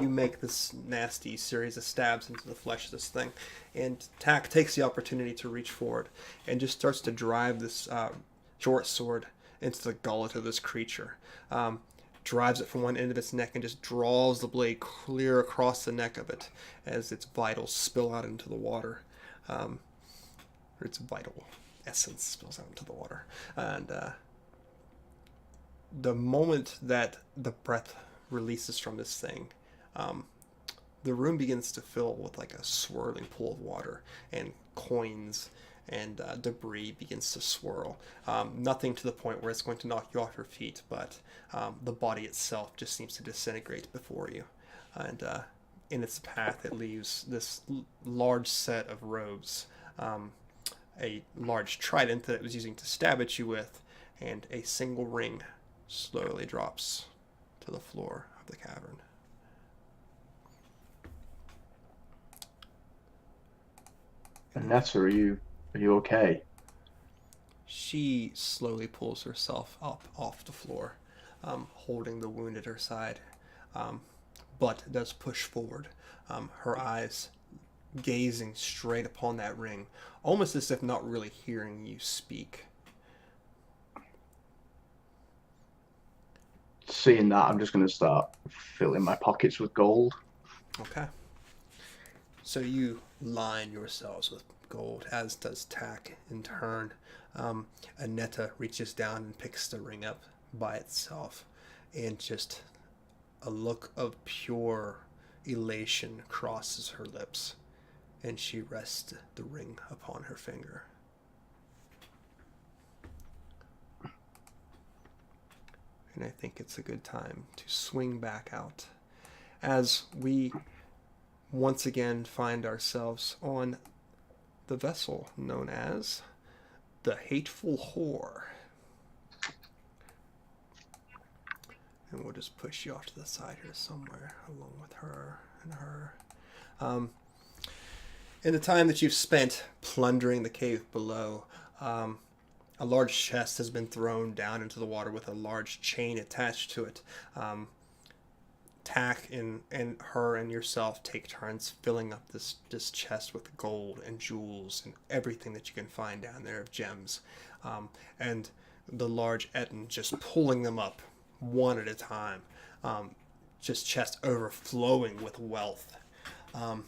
you make this nasty series of stabs into the flesh of this thing, and Tack takes the opportunity to reach forward and just starts to drive this short sword into the gullet of this creature. Drives it from one end of its neck and just draws the blade clear across the neck of it as its vitals spill out into the water. Or its vital essence spills out into the water. And the moment that the breath releases from this thing, the room begins to fill with like a swirling pool of water, and coins and debris begins to swirl. Nothing to the point where it's going to knock you off your feet, but the body itself just seems to disintegrate before you. And in its path, it leaves this large set of robes, a large trident that it was using to stab at you with, and a single ring slowly drops to the floor of the cavern. Annette, are you okay? She slowly pulls herself up off the floor, holding the wound at her side, but does push forward, her eyes gazing straight upon that ring, almost as if not really hearing you speak. Seeing that, I'm just going to start filling my pockets with gold. Okay. So you line yourselves with gold, as does Tack in turn. Annetta reaches down and picks the ring up by itself, and just a look of pure elation crosses her lips, and she rests the ring upon her finger. And I think it's a good time to swing back out as we once again find ourselves on the vessel known as the hateful whore. And we'll just push you off to the side here somewhere, along with her and her. In the time that you've spent plundering the cave below, a large chest has been thrown down into the water with a large chain attached to it. Tack and her and yourself take turns filling up this chest with gold and jewels and everything that you can find down there of gems. And the large Etten just pulling them up one at a time. Just chest overflowing with wealth. And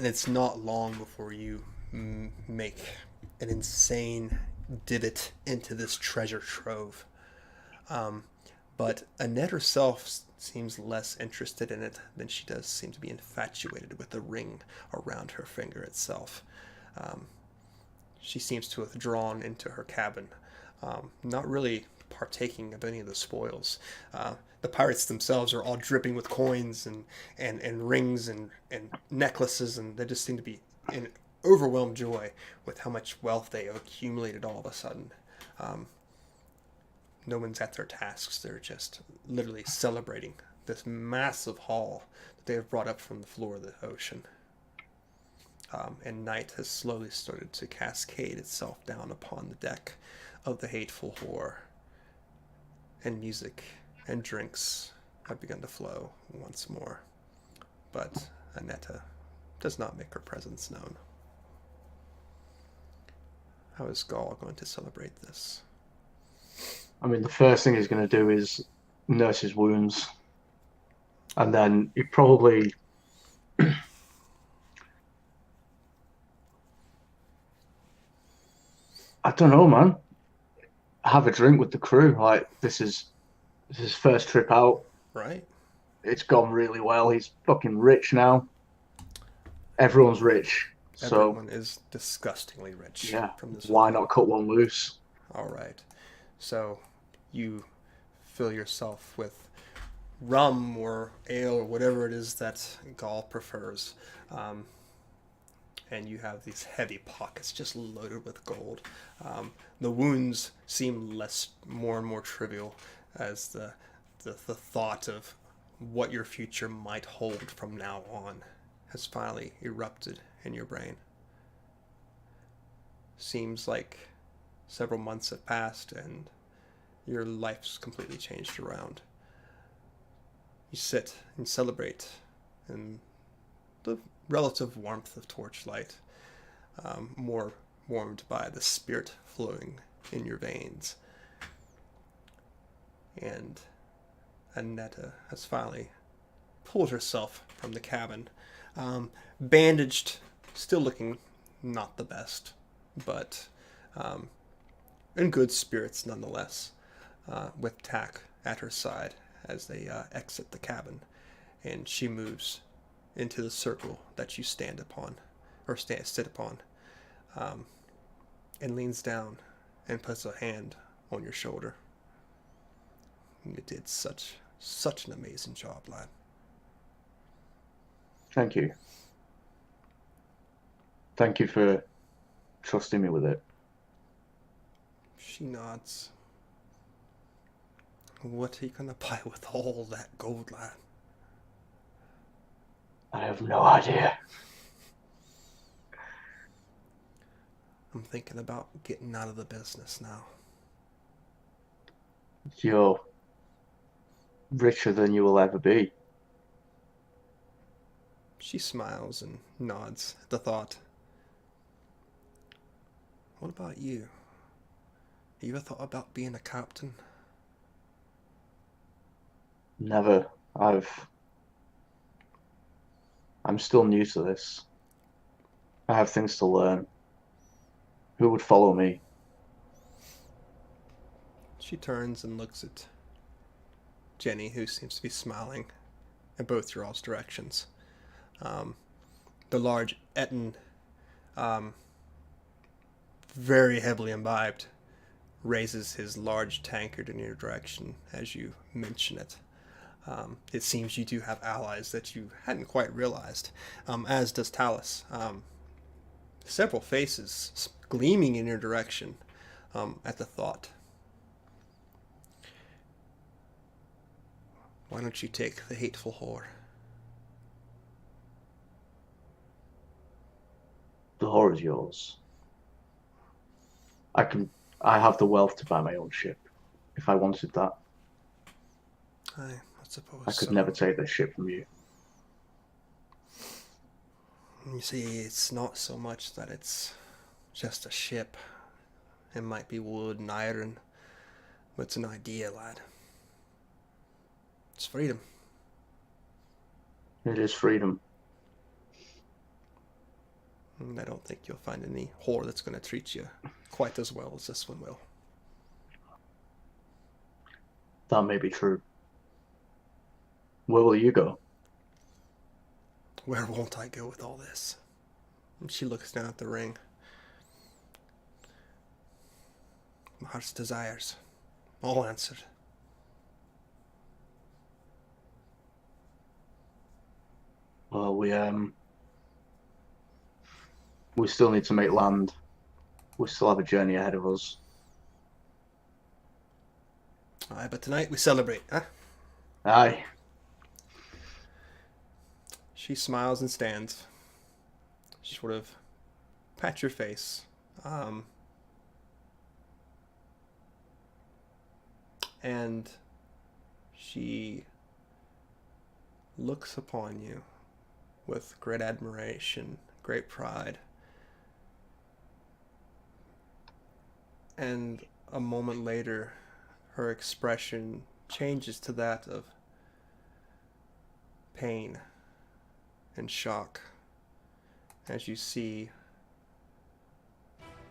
it's not long before you make an insane divot into this treasure trove. But Annette herself seems less interested in it than she does seem to be infatuated with the ring around her finger itself. She seems to have drawn into her cabin, not really partaking of any of the spoils. The pirates themselves are all dripping with coins and rings and necklaces, and they just seem to be in overwhelmed joy with how much wealth they have accumulated all of a sudden. No one's at their tasks. They're just literally celebrating this massive haul that they have brought up from the floor of the ocean. And night has slowly started to cascade itself down upon the deck of the hateful whore. And music and drinks have begun to flow once more. But Annetta does not make her presence known. How is Gaul going to celebrate this? I mean, the first thing he's going to do is nurse his wounds. And then he probably... I don't know, man. Have a drink with the crew. Like, this is his first trip out. Right. It's gone really well. He's fucking rich now. Everyone's rich. Everyone is disgustingly rich. Yeah. From this Why not cut one loose? All right. So you fill yourself with rum or ale or whatever it is that Gaul prefers. And you have these heavy pockets just loaded with gold. The wounds seem more and more trivial as the thought of what your future might hold from now on has finally erupted in your brain. Seems like several months have passed and your life's completely changed around. You sit and celebrate in the relative warmth of torchlight, more warmed by the spirit flowing in your veins. And Annetta has finally pulled herself from the cabin, bandaged, still looking not the best, but in good spirits nonetheless, with Tack at her side as they exit the cabin, and she moves into the circle that you stand upon, or sit upon, and leans down and puts a hand on your shoulder. You did such an amazing job, lad. Thank you. Thank you for trusting me with it. She nods. What are you gonna buy with all that gold, lad? I have no idea. I'm thinking about getting out of the business now. You're richer than you will ever be. She smiles and nods at the thought. What about you? You ever thought about being a captain? Never. I'm still new to this. I have things to learn. Who would follow me? She turns and looks at Jenny, who seems to be smiling in both your all's directions. The large Etten, very heavily imbibed, raises his large tankard in your direction as you mention it. It seems you do have allies that you hadn't quite realized, as does Talus. Several faces gleaming in your direction at the thought. Why don't you take the hateful whore? The whore is yours. I have the wealth to buy my own ship. If I wanted that, I suppose I could so. never take this ship from you. You see, it's not so much that it's just a ship. It might be wood and iron, but it's an idea, lad. It's freedom. It is freedom. And I don't think you'll find any whore that's going to treat you quite as well as this one will. That may be true. Where will you go? Where won't I go with all this? And she looks down at the ring. My heart's desires, all answered. Well, we still need to make land. We still have a journey ahead of us. Aye, but tonight we celebrate, huh? Aye. She smiles and stands. She sort of pats your face. And she looks upon you with great admiration, great pride. And a moment later, her expression changes to that of pain and shock as you see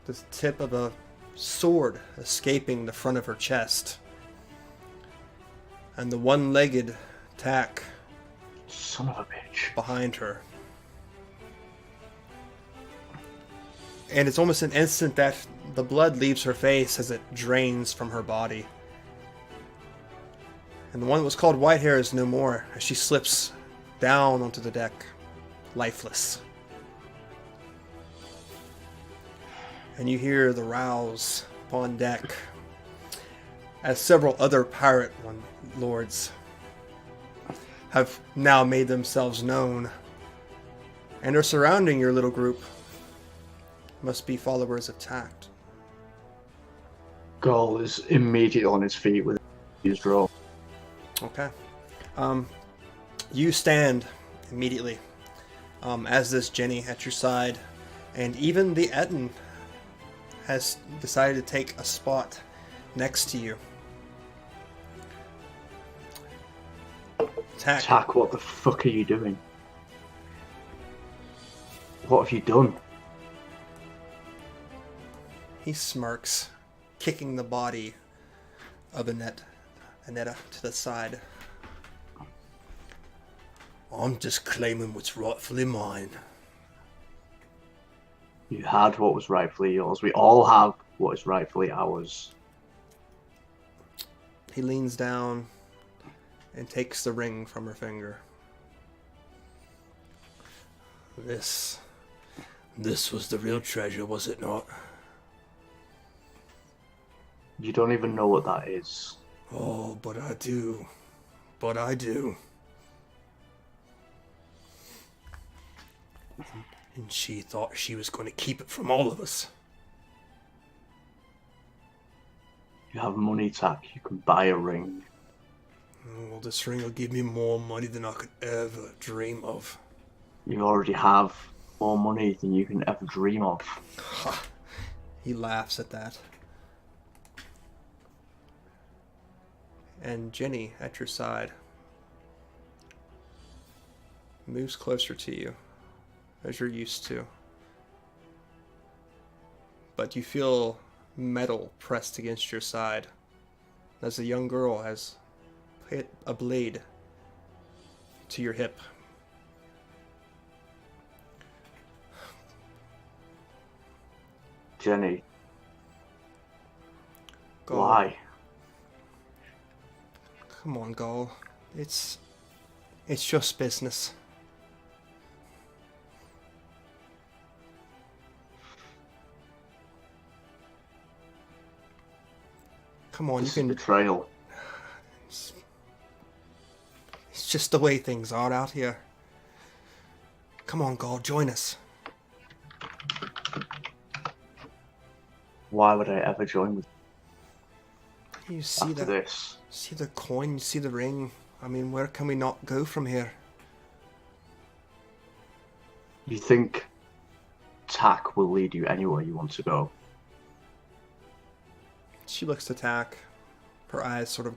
the tip of a sword escaping the front of her chest and the one-legged tack Son of a bitch. behind her. And it's almost an instant that the blood leaves her face as it drains from her body. And the one that was called Whitehair is no more as she slips down onto the deck, lifeless. And you hear the rouse upon deck as several other pirate lords have now made themselves known and are surrounding your little group. Must be followers of tact. Gaul is immediately on his feet with his draw. Okay. You stand immediately as this Jenny at your side, and even the Etten has decided to take a spot next to you. Tack. Tak, what the fuck are you doing? What have you done? He smirks, kicking the body of Annetta to the side. I'm just claiming what's rightfully mine. You had what was rightfully yours. We all have what is rightfully ours. He leans down and takes the ring from her finger. This was the real treasure, was it not? You don't even know what that is. Oh, but I do. But I do. And she thought she was going to keep it from all of us. You have money, Tak. You can buy a ring. Well, this ring will give me more money than I could ever dream of. You already have more money than you can ever dream of. He laughs at that. And Jenny, at your side, moves closer to you, as you're used to. But you feel metal pressed against your side, as a young girl has hit a blade to your hip. Jenny, Gaul, why? come on, Gaul. It's just business. Come on, you This is can. betrayal. It's just the way things are out here. Come on, God, join us. Why would I ever join with You see after that? this? See the coin? You see the ring? I mean, where can we not go from here? You think Tack will lead you anywhere you want to go? She looks to Tack, her eyes sort of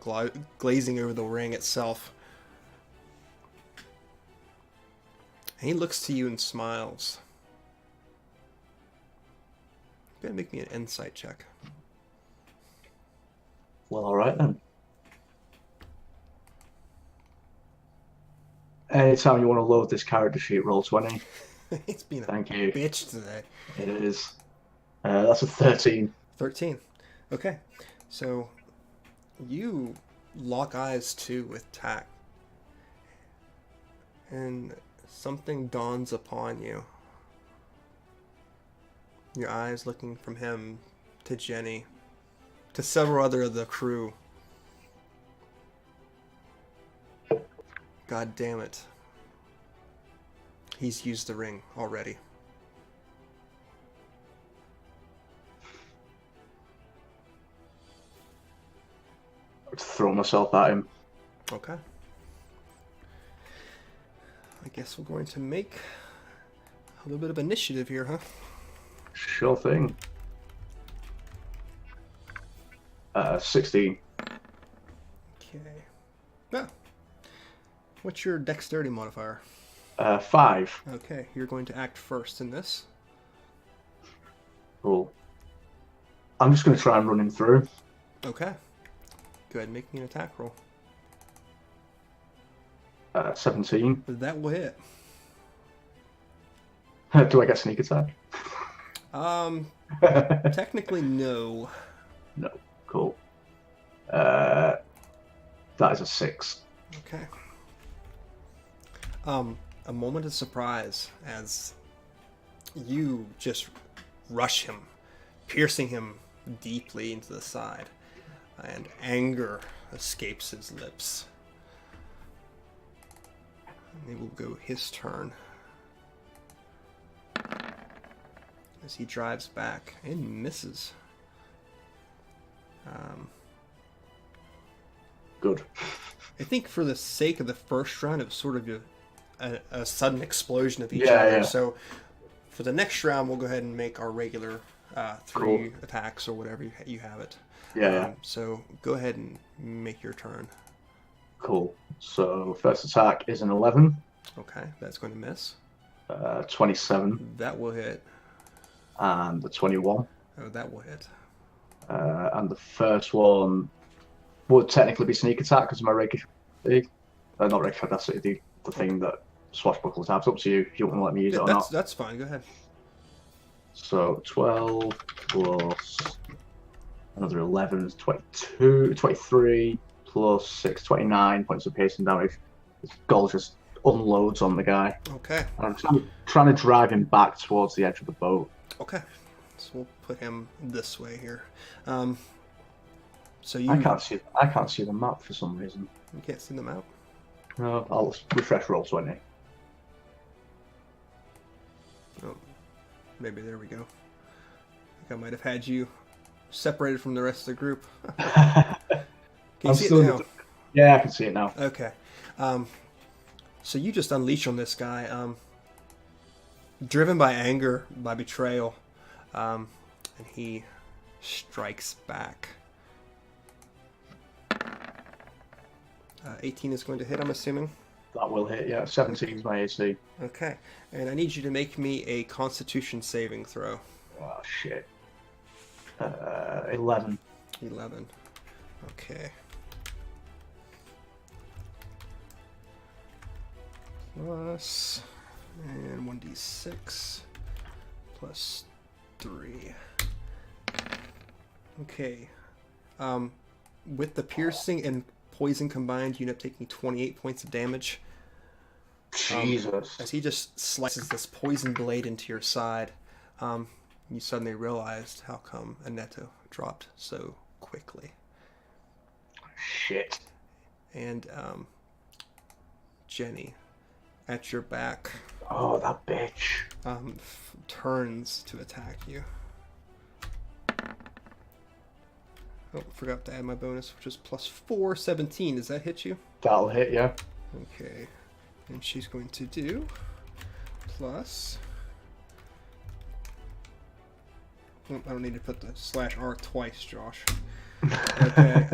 glazing over the ring itself. And he looks to you and smiles. Go ahead and make me an insight check. Well, all right then. Anytime you want to load this character sheet, roll 20. It's been a Thank you. bitch today. It is. That's a 13. 13. Okay. So you lock eyes too with Tack. And something dawns upon you. Your eyes looking from him to Jenny, to several other of the crew. God damn it. He's used the ring already. I'd throw myself at him. Okay. I guess we're going to make a little bit of initiative here, huh? Sure thing. 16. Okay. Now, what's your dexterity modifier? 5. Okay, you're going to act first in this. Cool. I'm just going to try and run him through. Okay. Go ahead and make me an attack roll. 17. That will hit. Do I get sneak attack? Technically no. No. Cool. That is a 6. Okay. A moment of surprise as you just rush him, piercing him deeply into the side, and anger escapes his lips. And it will go his turn as he drives back and misses. Good. I think for the sake of the first round, it was sort of a sudden explosion of each Yeah, other. yeah. So for the next round, we'll go ahead and make our regular 3 Cool. attacks or whatever you have it. Yeah. So go ahead and make your turn. Cool. So first attack is an 11. Okay, that's going to miss. 27. That will hit. And the 21. Oh, that will hit. And the first one would technically be sneak attack because of my rakish. Not rakish, that's the thing that swashbuckles have. It's up to you if you want to let me use it or not. That's fine. Go ahead. So 12 plus another 11 is 22, 23 plus 6, 29 points of piercing damage. This goal just unloads on the guy. Okay. And I'm trying to drive him back towards the edge of the boat. Okay. So we'll put him this way here. So I can't see the map for some reason. You can't see the map? No, I'll refresh roll 20. Oh, maybe there we go. I think I might have had you separated from the rest of the group. Can you see it now? Yeah, I can see it now. Okay. So you just unleash on this guy, driven by anger, by betrayal, and he strikes back. 18 is going to hit, I'm assuming. That will hit, yeah. 17 is my AC. Okay. And I need you to make me a Constitution saving throw. Oh, shit. 11. 11. Okay. Plus, and 1d6 plus 3. Okay. With the piercing and poison combined, you end up taking 28 points of damage. Jesus. As he just slices this poison blade into your side, you suddenly realized how come Aneto dropped so quickly. Shit. And Jenny, at your back, Oh, that bitch. turns to attack you. Oh, forgot to add my bonus, which is +4, 17. Does that hit you? That'll hit, yeah. Okay. And she's going to do plus. Oh, I don't need to put the /R twice, Josh. Okay.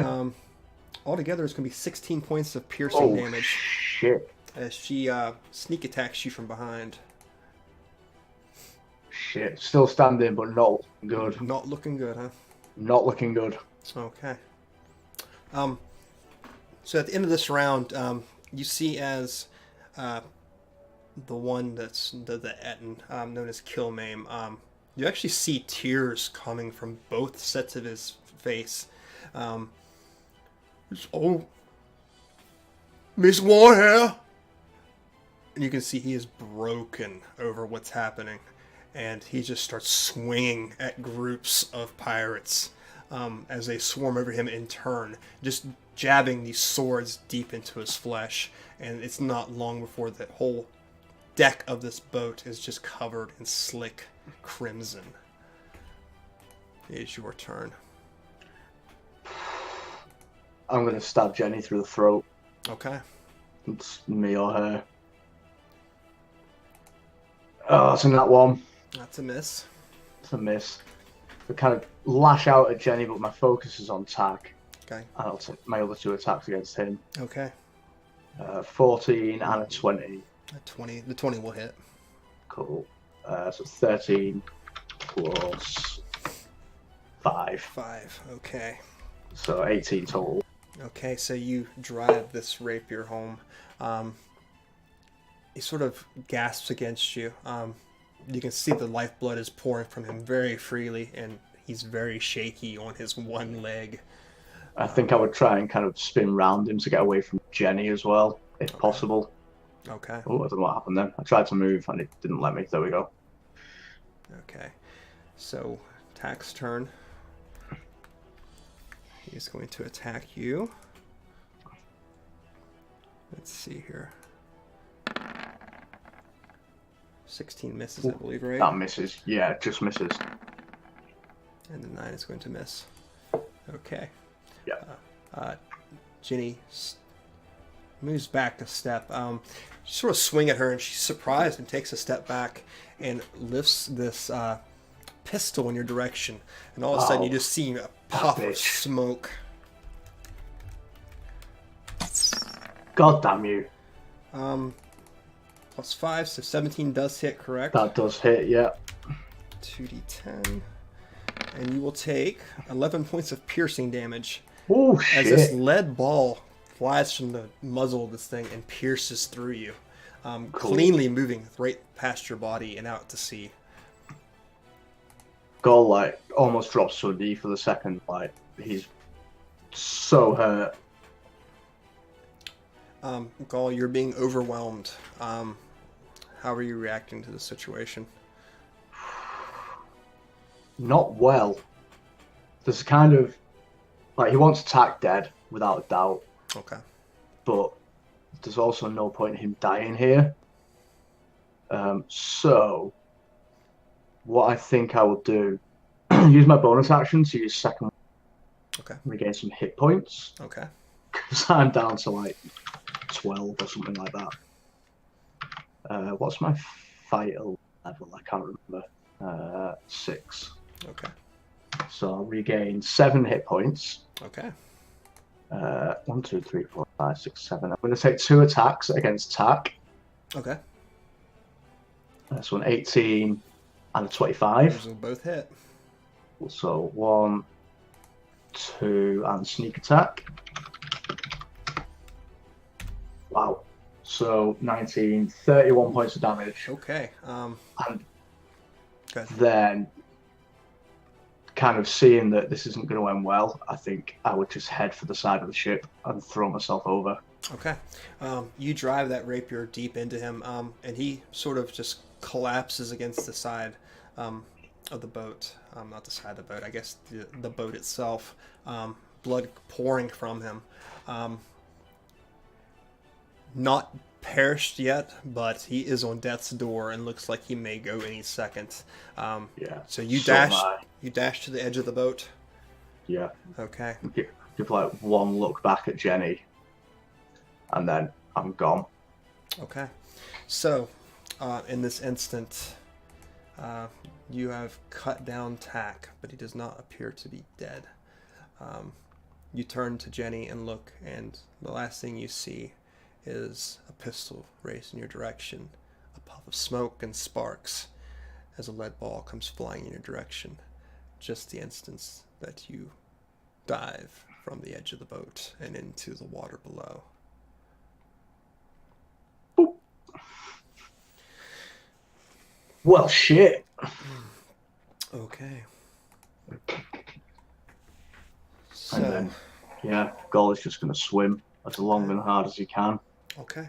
Altogether, it's going to be 16 points of piercing damage Shit. as she sneak attacks you from behind. Shit. Still standing, but not looking good. Not looking good, huh? Not looking good. Okay. So at the end of this round, you see as the one that's the Etten, known as Killmaim, you actually see tears coming from both sets of his face. Oh, Miss Warhair! And you can see he is broken over what's happening. And he just starts swinging at groups of pirates as they swarm over him in turn, just jabbing these swords deep into his flesh. And it's not long before the whole deck of this boat is just covered in slick crimson. It is your turn. I'm going to stab Jenny through the throat. Okay. It's me or her. Oh, it's in that one. That's a miss. It's a miss. I kind of lash out at Jenny, but my focus is on Tack. Okay. And I'll take my other 2 attacks against him. Okay. 14 and a 20. The 20 will hit. Cool. So 13 plus 5. 5. Okay. So 18 total. Okay, so you drive this rapier home. He sort of gasps against you. You can see the lifeblood is pouring from him very freely, and he's very shaky on his one leg. I think I would try and kind of spin round him to get away from Jenny as well, if possible. Okay. Oh, I don't know what happened then. I tried to move and it didn't let me. There we go. Okay. So, Tack's turn. He's going to attack you. Let's see here. 16 misses, I believe, right? That misses. Yeah, just misses. And the 9 is going to miss. Okay. Yeah. Ginny moves back a step. You sort of swing at her, and she's surprised and takes a step back and lifts this pistol in your direction. And all of a sudden, you just see a puff of smoke. God damn you. +5, so 17 does hit, correct? That does hit, yeah. 2d10. And you will take 11 points of piercing damage. Oh, As shit. this lead ball flies from the muzzle of this thing and pierces through you, cleanly moving right past your body and out to sea. Goal, like, almost drops to a D for the second. Like, he's so hurt. Gaul, you're being overwhelmed. How are you reacting to the situation? Not well. There's kind of, like, he wants Tack dead, without a doubt. Okay. But there's also no point in him dying here. So, what I think I will do, use my bonus action to use second. Okay. Regain some hit points. Okay. Because I'm down to like 12 or something like that. What's my vital level? I can't remember. 6. Okay. So I'll regain 7 hit points. Okay. 1, 2, 3, 4, 5, 6, 7. I'm going to take 2 attacks against Tack. Okay. That's one 18 and a 25. Those will both hit. So 1, 2, and sneak attack. Wow. So 19, 31 points of damage. Okay. And good. then, kind of seeing that this isn't going to end well, I think I would just head for the side of the ship and throw myself over. Okay. You drive that rapier deep into him, and he sort of just collapses against the side of the boat. Not the side of the boat, I guess the boat itself. blood pouring from him. Um, not perished yet, but he is on death's door and looks like he may go any second. Yeah. So So am I. you dash to the edge of the boat. Yeah. Okay. Give like one look back at Jenny, and then I'm gone. Okay. So, in this instant, uh, you have cut down Tack, but he does not appear to be dead. You turn to Jenny and look, and the last thing you see is a pistol raised in your direction, a puff of smoke and sparks as a lead ball comes flying in your direction, just the instance that you dive from the edge of the boat and into the water below. Boop. Well, shit. Okay. And then, yeah, Gol is just going to swim as long and hard as he can. Okay.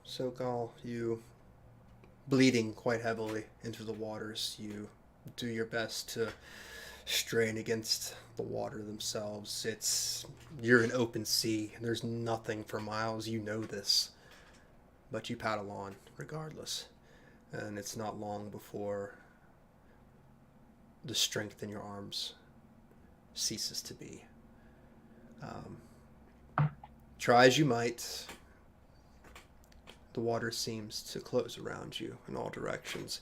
So, Gall, you bleeding quite heavily into the waters. You do your best to strain against the water themselves. You're in open sea. There's nothing for miles. You know this, but you paddle on regardless. And it's not long before the strength in your arms ceases to be. Try as you might, the water seems to close around you in all directions.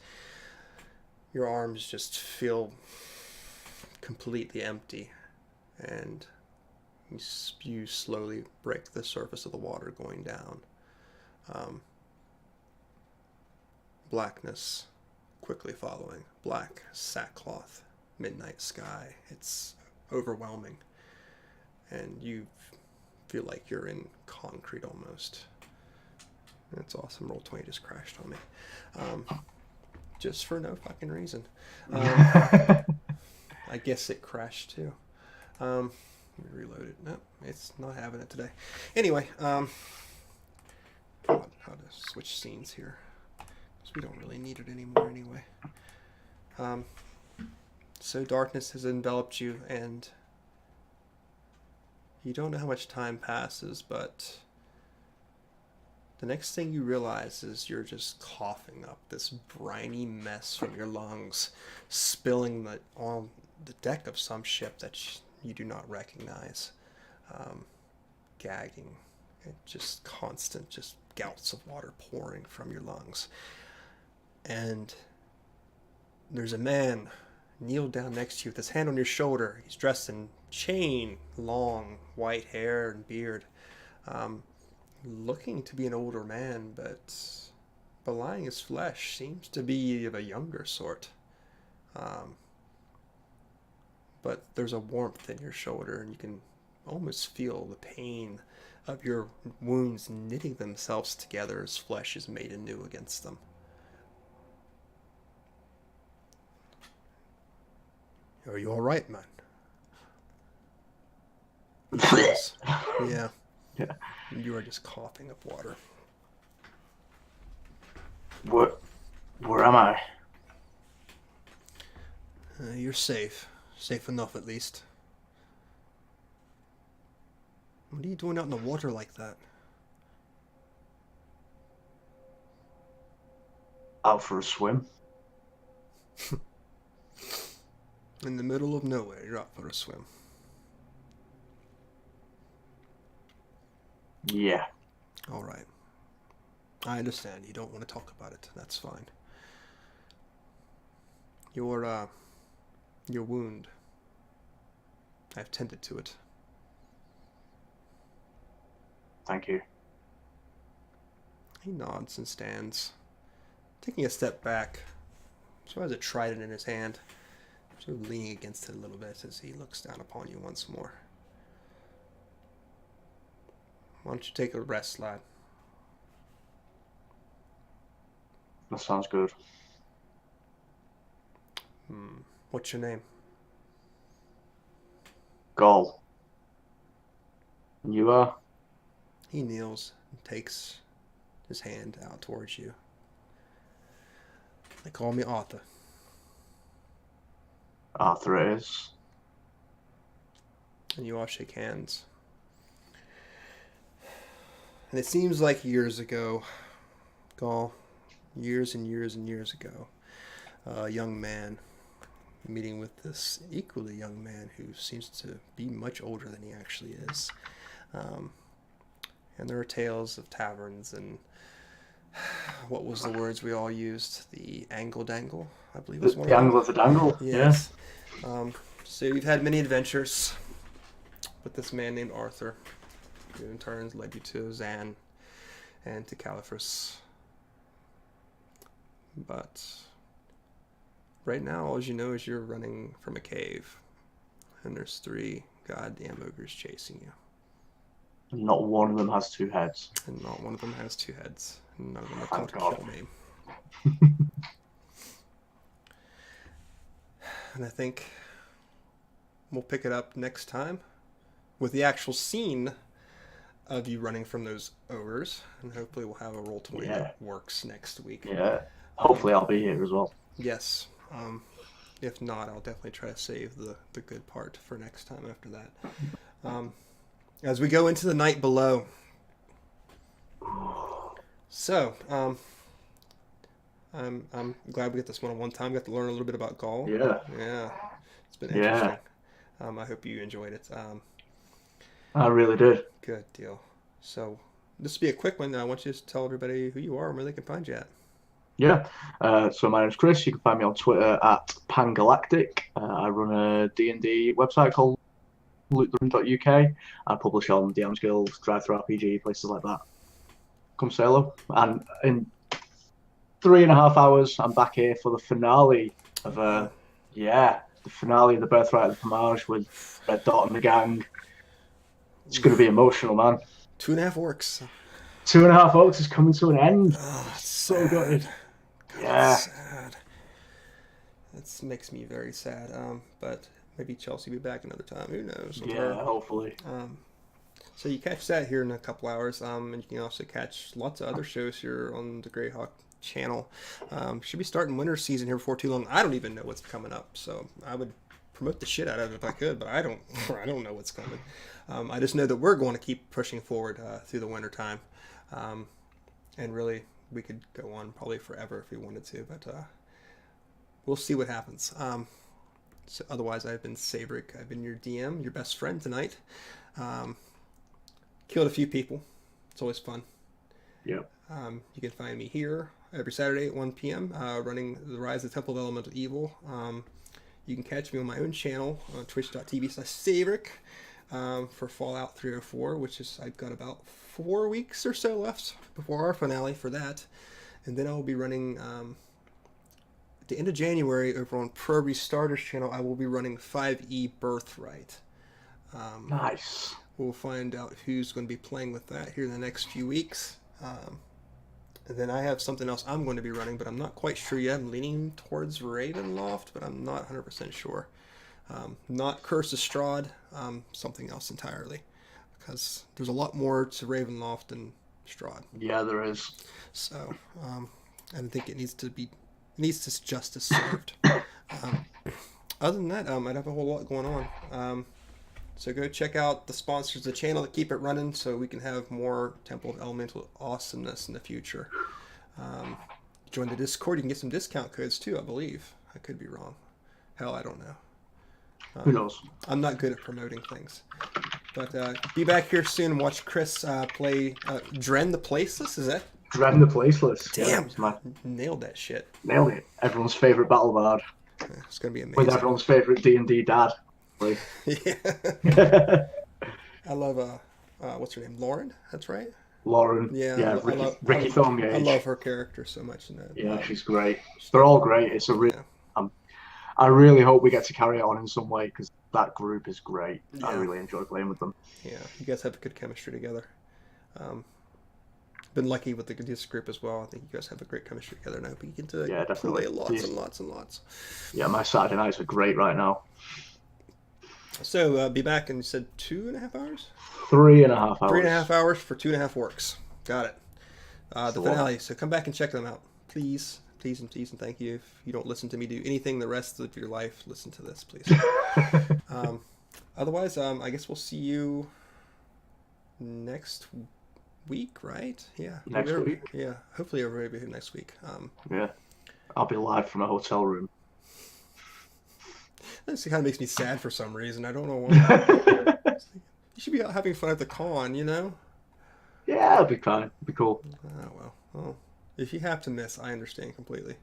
Your arms just feel completely empty, and you slowly break the surface of the water going down. Blackness quickly following. Black sackcloth, midnight sky. It's overwhelming, and you feel like you're in concrete almost. That's awesome. Roll20 just crashed on me. Just for no fucking reason. I guess it crashed too. Let me reload it. Nope, it's not having it today. Anyway, how to switch scenes here. Because we don't really need it anymore anyway. So darkness has enveloped you, and you don't know how much time passes, but the next thing you realize is you're just coughing up this briny mess from your lungs, spilling on the deck of some ship that you do not recognize, gagging, and just constant, just gouts of water pouring from your lungs. And there's a man kneeled down next to you with his hand on your shoulder. He's dressed in chain, long white hair and beard. Looking to be an older man, but belying his flesh seems to be of a younger sort. But there's a warmth in your shoulder, and you can almost feel the pain of your wounds knitting themselves together as flesh is made anew against them. Are you all right, man? Yes. Yeah. Yeah. You are just coughing up water. Where am I? You're safe. Safe enough, at least. What are you doing out in the water like that? Out for a swim. In the middle of nowhere, you're out for a swim. Yeah. All right. I understand. You don't want to talk about it. That's fine. Your wound. I've tended to it. Thank you. He nods and stands, taking a step back. So has a trident in his hand, sort of leaning against it a little bit as he looks down upon you once more. Why don't you take a rest, lad? That sounds good. What's your name? Gol. And you are? He kneels and takes his hand out towards you. They call me Arthur. Arthur it is. and you all shake hands. And it seems like years ago, Gaul, years and years and years ago, a young man meeting with this equally young man who seems to be much older than he actually is. And there are tales of taverns and what was the words we all used? The angle dangle, I believe was one The of them. angle of the dangle. Yes. So you've had many adventures with this man named Arthur, who in turn led you to Zan and to Califris. But right now, all you know is you're running from a cave, and there's 3 goddamn ogres chasing you. And not one of them has 2 heads. And not one of them has 2 heads. And none of them are coming to kill me. And I think we'll pick it up next time with the actual scene of you running from those ogres. And hopefully we'll have a Roll20 that works next week. Yeah. Hopefully I'll be here as well. Yes. If not, I'll definitely try to save the good part for next time after that. As we go into the night below. So, I'm glad we got this one-on-one time. Got to learn a little bit about Gaul. Yeah. Yeah. It's been interesting. I hope you enjoyed it. I really did. Good deal. So, this will be a quick one. I want you to tell everybody who you are and where they can find you at. Yeah. So my name's Chris. You can find me on Twitter at Pangalactic. I run a D&D website called loottheroom.uk. I publish on DM's Guild, Drive-Thru RPG, places like that. Come say hello. And in 3.5 hours, I'm back here for the finale of the finale of the Birthright of the Pomage with Red Dot and the gang. It's going to be emotional, man. 2.5 orcs. 2.5 orcs is coming to an end. Oh, it's so good. Yeah. Sad. That makes me very sad. But maybe Chelsea will be back another time. Who knows? Hopefully. So you catch that here in a couple hours. And you can also catch lots of other shows here on the Greyhawk channel. Should be starting winter season here before too long. I don't even know what's coming up, so I would promote the shit out of it if I could, but I don't know what's coming. I just know that we're going to keep pushing forward through the winter time. And really, we could go on probably forever if we wanted to, but we'll see what happens. So otherwise, I've been Saverick. I've been your DM, your best friend tonight. Killed a few people. It's always fun. Yep. You can find me here every Saturday at 1 p.m. Running the Rise of the Temple of Elemental Evil. You can catch me on my own channel on twitch.tv/Saverick for Fallout 304, which is I've got about 4 weeks or so left before our finale for that. And then I will be running at the end of January over on Pro Restarter's channel. I will be running 5e Birthright. Nice. We'll find out who's going to be playing with that here in the next few weeks. And then I have something else I'm going to be running, but I'm not quite sure yet. I'm leaning towards Ravenloft, but I'm not 100% sure. Not Curse of Strahd, something else entirely. Because there's a lot more to Ravenloft than Strahd. Yeah, there is. So, I think it needs this justice served. Other than that, I'd have a whole lot going on. So go check out the sponsors of the channel to keep it running so we can have more Temple of Elemental awesomeness in the future. Join the Discord. You can get some discount codes too, I believe. I could be wrong. Hell, I don't know. Who knows? I'm not good at promoting things. But be back here soon and watch Chris play Dren the Placeless. Is that? Dren the Placeless. Damn, nailed that shit. Nailed it. Everyone's favorite battle bard. Yeah, it's going to be amazing. With everyone's favorite D&D dad. Yeah. I love what's her name? Lauren. That's right. Lauren. Yeah. Ricky Thorngage. I love her character so much in that. Yeah, she's great. They're all great. It's a I really hope we get to carry it on in some way because that group is great. Yeah. I really enjoy playing with them. Yeah, you guys have a good chemistry together. Been lucky with this group as well. I think you guys have a great chemistry together, and I hope you get to play lots and lots and lots. Yeah, my Saturday nights are great right now. So be back in, you said 2.5 hours? 3.5 hours. 3.5 hours for 2.5 orcs. Got it. The finale. So come back and check them out. Please, please, and please, and thank you. If you don't listen to me do anything the rest of your life, listen to this, please. Otherwise, I guess we'll see you next week, right? Yeah. Next week? Yeah. Hopefully everybody will be here next week. Yeah. I'll be live from a hotel room. This kind of makes me sad for some reason. I don't know why. You should be out having fun at the con, you know? Yeah, it'll be fine. It'll be cool. Oh, well. Oh, if you have to miss, I understand completely.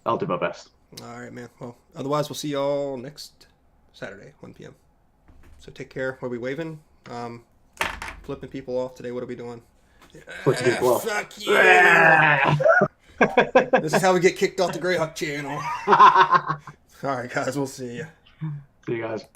I'll do my best. All right, man. Well, otherwise, we'll see y'all next Saturday, 1 p.m. So take care. What are we waving? Flipping people off today. What are we doing? Flipping people off. Fuck you! This is how we get kicked off the Greyhawk channel. All right, guys. We'll see you. See you guys.